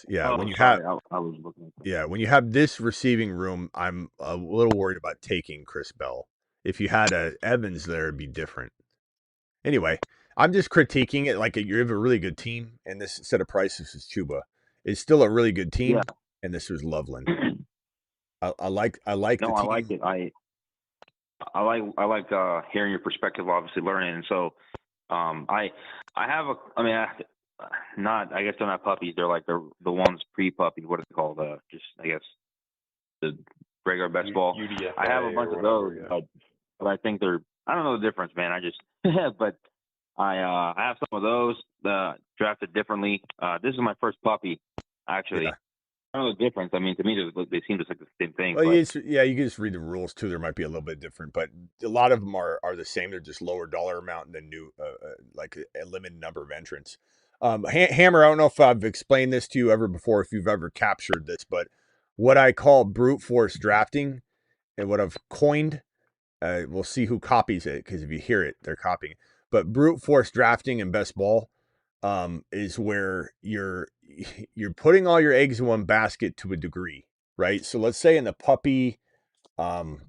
Yeah. Oh, when you sorry, have I was looking. when you have this receiving room, I'm a little worried about taking Chris Bell. If you had a Evans there, it'd be different. Anyway, I'm just critiquing it. Like, you have a really good team, and this set of prices is Chuba. It's still a really good team, and this was Loveland. I like the team. I like it. I like hearing your perspective, obviously learning. And so, I guess they're not puppies. They're like the ones pre-puppies. What are they called? Just, I guess, the regular best ball. UDFA, I have a bunch of those, but I think I don't know the difference, man. I just, but I have some of those drafted differently. This is my first puppy, actually. Yeah. I don't know the difference. I mean, to me, they seem just like the same thing. Well, you can just read the rules too. There might be a little bit different, but a lot of them are the same. They're just lower dollar amount and then new, like a limited number of entrants. Hammer, I don't know if I've explained this to you ever before, if you've ever captured this, but what I call brute force drafting and what I've coined, we'll see who copies it, because if you hear it, they're copying. But brute force drafting in best ball is where you're putting all your eggs in one basket to a degree, right? So let's say in the puppy 1,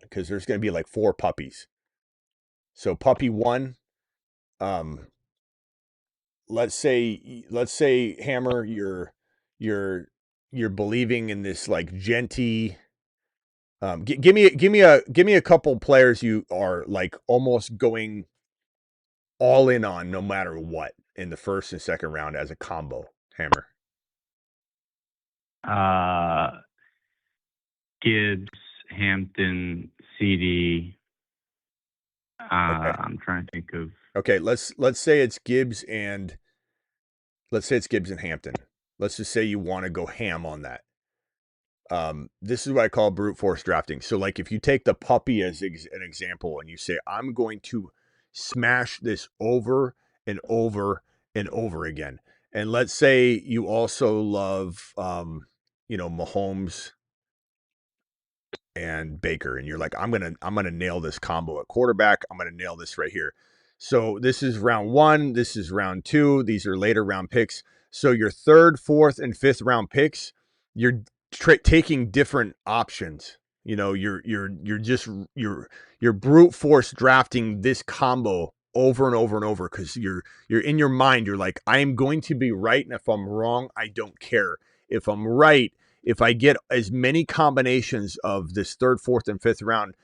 because there's going to be like 4 puppies. So puppy 1, let's say Hammer, you're believing in this like Genty Give me a couple players you are like almost going all in on no matter what in the first and second round as a combo. Hammer. Gibbs, Hampton, CD. Okay. I'm trying to think of. Okay, let's say it's Gibbs and Hampton. Let's just say you want to go ham on that. This is what I call brute force drafting. So, like, if you take the puppy as an example and you say, I'm going to smash this over and over and over again. And let's say you also love, Mahomes and Baker, and you're like, I'm gonna nail this combo at quarterback. I'm gonna nail this right here. So this is round 1. This is round 2. These are later round picks. So your third, fourth, and fifth round picks, you're taking different options. You're brute force drafting this combo over and over and over because you're in your mind. You're like, I am going to be right, and if I'm wrong, I don't care. If I'm right, if I get as many combinations of this third, fourth, and fifth round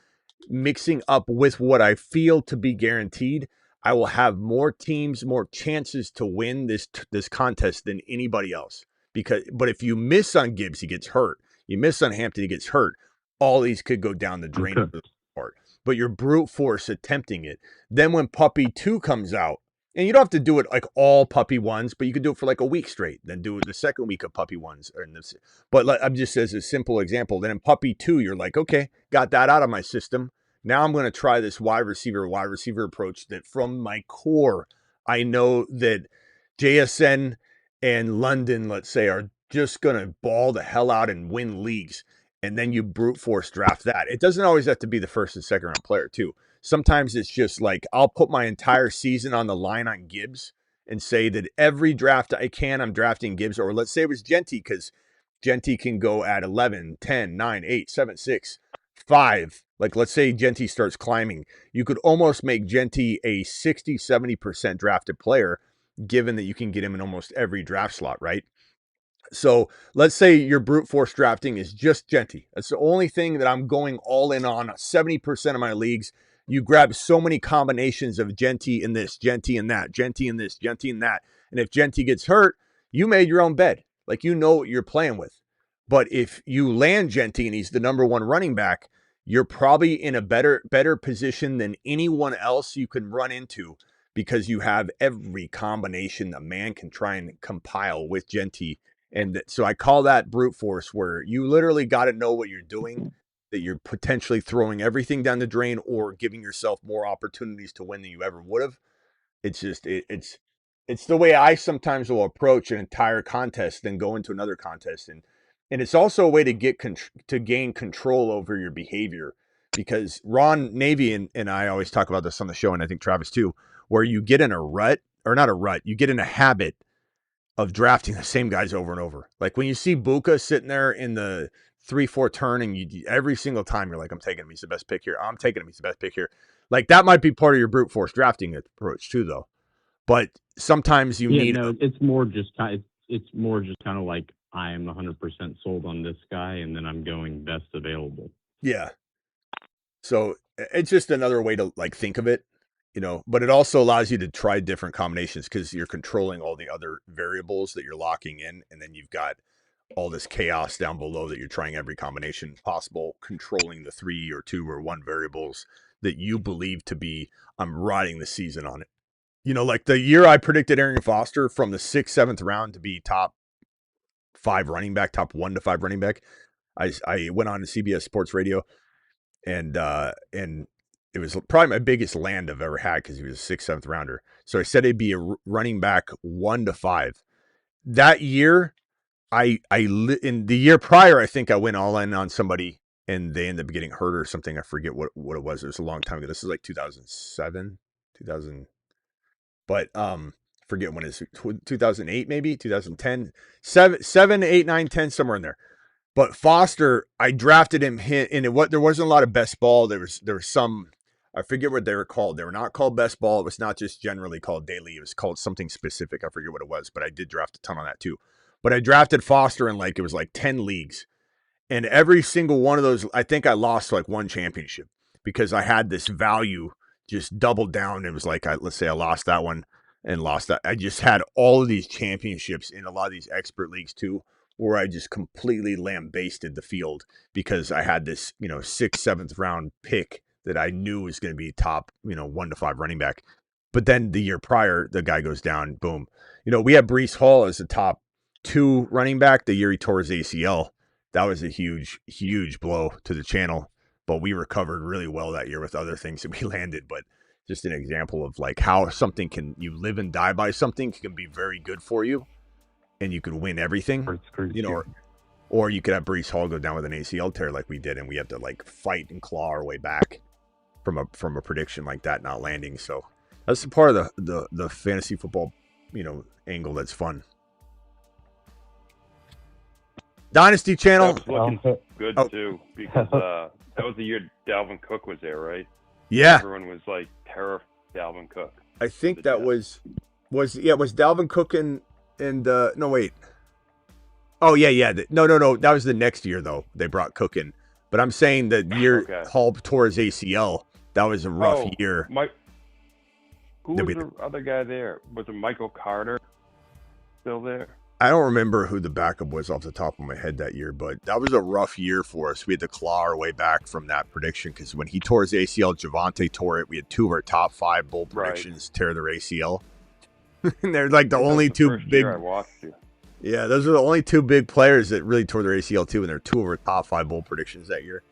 mixing up with what I feel to be guaranteed, I will have more teams, more chances to win this contest than anybody else. But if you miss on Gibbs, he gets hurt. You miss on Hampton, he gets hurt. All these could go down the drain for the part. But you're brute force attempting it. Then when Puppy 2 comes out, and you don't have to do it like all Puppy 1s, but you could do it for like a week straight, then do it the second week of Puppy 1s. But I'm just as a simple example. Then in Puppy 2, you're like, okay, got that out of my system. Now I'm going to try this wide receiver approach that from my core, I know that JSN and London, let's say, are just going to ball the hell out and win leagues. And then you brute force draft that. It doesn't always have to be the first and second round player too. Sometimes it's just like, I'll put my entire season on the line on Gibbs and say that every draft I can, I'm drafting Gibbs. Or let's say it was Genty, because Genty can go at 11, 10, 9, 8, 7, 6, 5. Like, let's say Genty starts climbing. You could almost make Genty a 60, 70% drafted player, given that you can get him in almost every draft slot, right? So let's say your brute force drafting is just Genty. That's the only thing that I'm going all in on. 70% of my leagues, you grab so many combinations of Genty in this, Genty in that, Genty in this, Genty in that. And if Genty gets hurt, you made your own bed. Like, you know what you're playing with. But if you land Genty and he's the number 1 running back, you're probably in a better position than anyone else you can run into, because you have every combination a man can try and compile with Genty. And so I call that brute force, where you literally got to know what you're doing, that you're potentially throwing everything down the drain or giving yourself more opportunities to win than you ever would have. It's just, it's the way I sometimes will approach an entire contest, then go into another contest. And it's also a way to gain control over your behavior, because Ron Navy and I always talk about this on the show, and I think Travis too, where you get in a rut, or not a rut, you get in a habit of drafting the same guys over and over. Like when you see Buka sitting there in the 3-4 turn, and every single time you're like, I'm taking him, he's the best pick here. I'm taking him, he's the best pick here. Like, that might be part of your brute force drafting approach too, though. But sometimes you need. No, it's more just kind of like, I am 100% sold on this guy, and then I'm going best available. Yeah. So it's just another way to like think of it, but it also allows you to try different combinations, because you're controlling all the other variables that you're locking in. And then you've got all this chaos down below that you're trying every combination possible, controlling the 3 or 2 or 1 variables that you believe to be, I'm riding the season on it. Like the year I predicted Arian Foster from the 6th, 7th round to be top 5 running back, top 1 to 5 running back. I went on to CBS Sports Radio, and it was probably my biggest land I've ever had, because he was a 6th, 7th rounder. So I said he'd be a running back 1 to 5. That year, in the year prior, I think I went all in on somebody, and they ended up getting hurt or something. I forget what it was. It was a long time ago. This is like 2007, 2000. But forget when it's 2008, maybe 2010, 7, 8, 9, 10, somewhere in there. But Foster, I drafted him, and there wasn't a lot of best ball. There was some, I forget what they were called. They were not called best ball. It was not just generally called daily. It was called something specific. I forget what it was, but I did draft a ton on that too. But I drafted Foster in it was like 10 leagues. And every single one of those, I think I lost like one championship because I had this value just doubled down. It was like, let's say I lost that one and lost that. I just had all of these championships in a lot of these expert leagues too, where I just completely lambasted the field because I had this, 6th, 7th round pick that I knew was going to be top, 1 to 5 running back. But then the year prior, the guy goes down, boom. We had Breece Hall as the top 2 running back the year he tore his ACL. That was a huge, huge blow to the channel, but we recovered really well that year with other things that we landed. But just an example of like how something you live and die by something can be very good for you, and you could win everything, or you could have Breece Hall go down with an ACL tear like we did, and we have to like fight and claw our way back from a prediction like that not landing. So that's the part of the fantasy football, angle that's fun. Dynasty channel. That was looking good too because that was the year Dalvin Cook was there, right? Yeah. Everyone was like terror Dalvin Cook. I think that was Dalvin Cook and no wait. Oh yeah. No. That was the next year though. They brought Cook in, but I'm saying the year Hall tore his ACL. That was a rough year. Who was the other guy there? Was it Michael Carter still there? I don't remember who the backup was off the top of my head that year, but that was a rough year for us. We had to claw our way back from that prediction because when he tore his ACL, Javonte tore it. We had 2 of our top 5 bold predictions tear their ACL. And they're like the only 2 big. I watched you. Yeah, those are the only 2 big players that really tore their ACL too, and they're 2 of our top 5 bold predictions that year.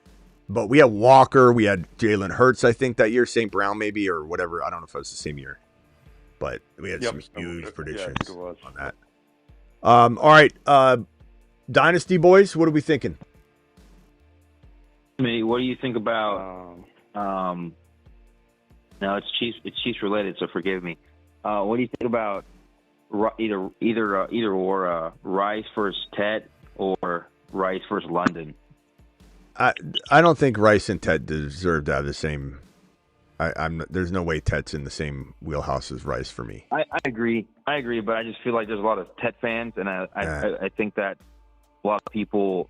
But we had Walker, we had Jalen Hurts, I think that year, St. Brown maybe or whatever. I don't know if it was the same year, but we had some huge predictions on that. All right, Dynasty boys, what are we thinking? Smitty, what do you think about? No, it's Chiefs related, so forgive me. What do you think about either or Rice versus Tet or Rice versus London? I don't think Rice and Tet deserve to have the same. There's no way Tet's in the same wheelhouse as Rice for me. I agree, but I just feel like there's a lot of Tet fans, and I think that a lot of people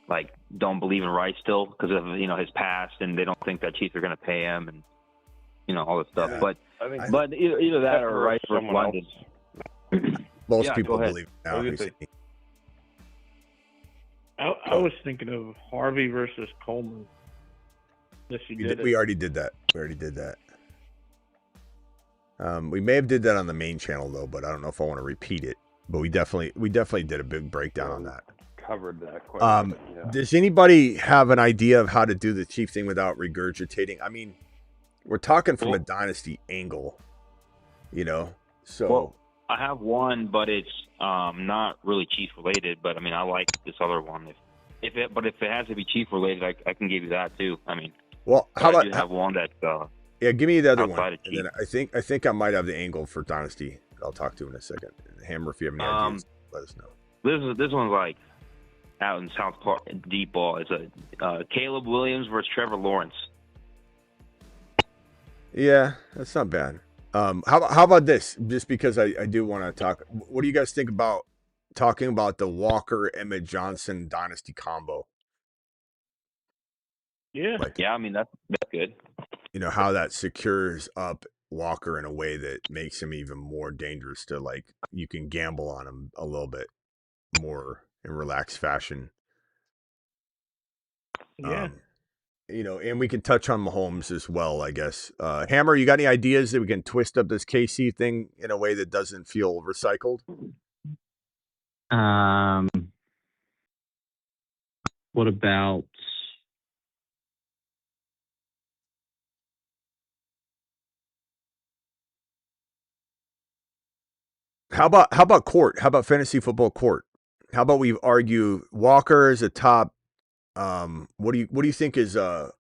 like don't believe in Rice still because of his past, and they don't think that Chiefs are going to pay him, and all this stuff. Yeah. But either that or Rice versus London. Most people believe now. I was thinking of Harvey versus Coleman. We already did that. We may have did that on the main channel though, but I don't know if I want to repeat it. But we definitely did a big breakdown on that. Covered that quite yeah. Does anybody have an idea of how to do the Chief thing without regurgitating? I mean, we're talking from a dynasty angle, So well, I have one, but it's not really Chief related. But I mean, I like this other one. If it has to be Chief related, I can give you that too. I mean. Well, how about I have one that? Yeah, give me the other one. And then I think I might have the angle for Dynasty. I'll talk to in a second. Hammer, if you have any ideas, let us know. This one's like out in South Park, deep ball. It's a Caleb Williams versus Trevor Lawrence. Yeah, that's not bad. How about this? Just because I do want to talk. What do you guys think about talking about the Walker Emmett Johnson Dynasty combo? Yeah. I mean that's good. How that secures up Walker in a way that makes him even more dangerous to you can gamble on him a little bit more in relaxed fashion. Yeah. And we can touch on Mahomes as well, I guess. Hammer, you got any ideas that we can twist up this KC thing in a way that doesn't feel recycled? What about How about court? How about fantasy football court? How about we argue Walker is a top? What do you think is like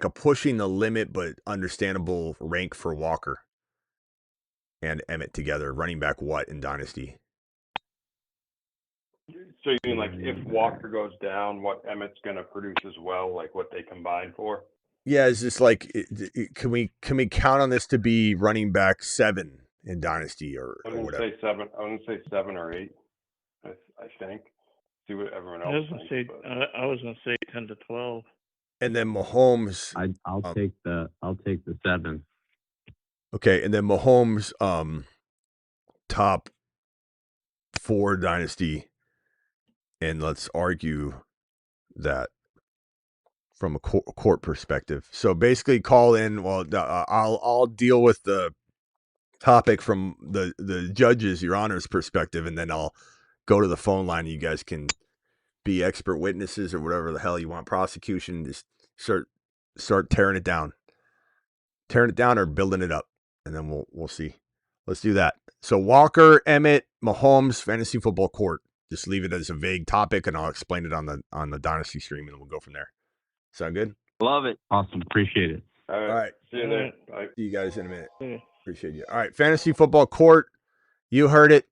a pushing the limit but understandable rank for Walker and Emmett together, running back what in Dynasty? So you mean like if Walker goes down, what Emmett's going to produce as well, like what they combine for? Yeah, is this can we count on this to be running back 7 in Dynasty or whatever? Say 7. I wouldn't say 7 or 8. I think. See what everyone I else was thinks. I was gonna say 10 to 12. And then Mahomes. I'll take the 7. Okay, and then Mahomes top 4 dynasty, and let's argue that from a court perspective. So basically, call in. Well, I'll deal with the topic from the judges, Your Honor's perspective, and then I'll go to the phone line. And you guys can be expert witnesses or whatever the hell you want. Prosecution, just start tearing it down or building it up, and then we'll see. Let's do that. So Walker, Emmett, Mahomes, fantasy football court. Just leave it as a vague topic, and I'll explain it on the Dynasty stream, and we'll go from there. Sound good? Love it. Awesome. Appreciate it. All right. See you there. Bye. See you guys in a minute. Yeah. Appreciate you. All right, fantasy football court. You heard it.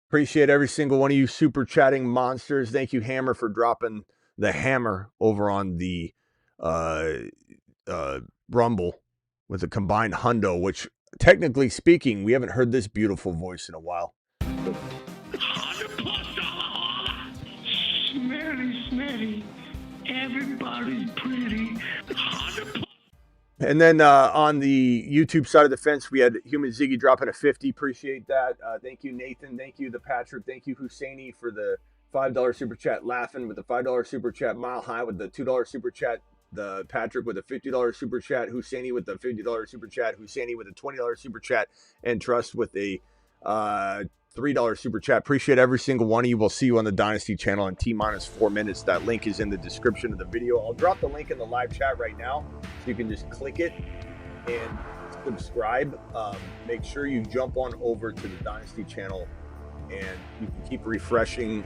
Appreciate every single one of you super chatting monsters. Thank you, Hammer, for dropping the hammer over on the Rumble with a combined hundo, which technically speaking, we haven't heard this beautiful voice in a while. Smitty, everybody's pretty. And then on the YouTube side of the fence, we had Human Ziggy dropping a 50. Appreciate that. Thank you, Nathan. Thank you, the Patrick. Thank you, Husseini, for the $5 super chat. Laughing with the $5 super chat. Mile High with the $2 super chat. The Patrick with a $50 super chat. Husseini with the $50 super chat. Husseini with a $20 super chat. And Trust with a $3 super chat. Appreciate every single one of you. We'll see you on the Dynasty channel in T-minus 4 minutes. That link is in the description of the video. I'll drop the link in the live chat right now, so you can just click it and subscribe. Make sure you jump on over to the Dynasty channel, and you can keep refreshing.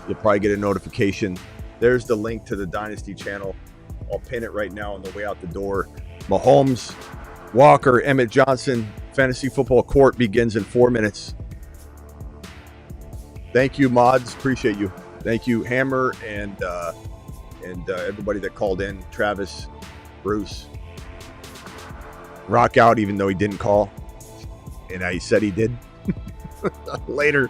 You'll probably get a notification. There's the link to the Dynasty channel. I'll pin it right now on the way out the door. Mahomes, Walker, Emmett Johnson, fantasy football court begins in 4 minutes. Thank you, mods. Appreciate you. Thank you, Hammer, and everybody that called in. Travis, Bruce. Rock out, even though he didn't call. And he said he did. Later.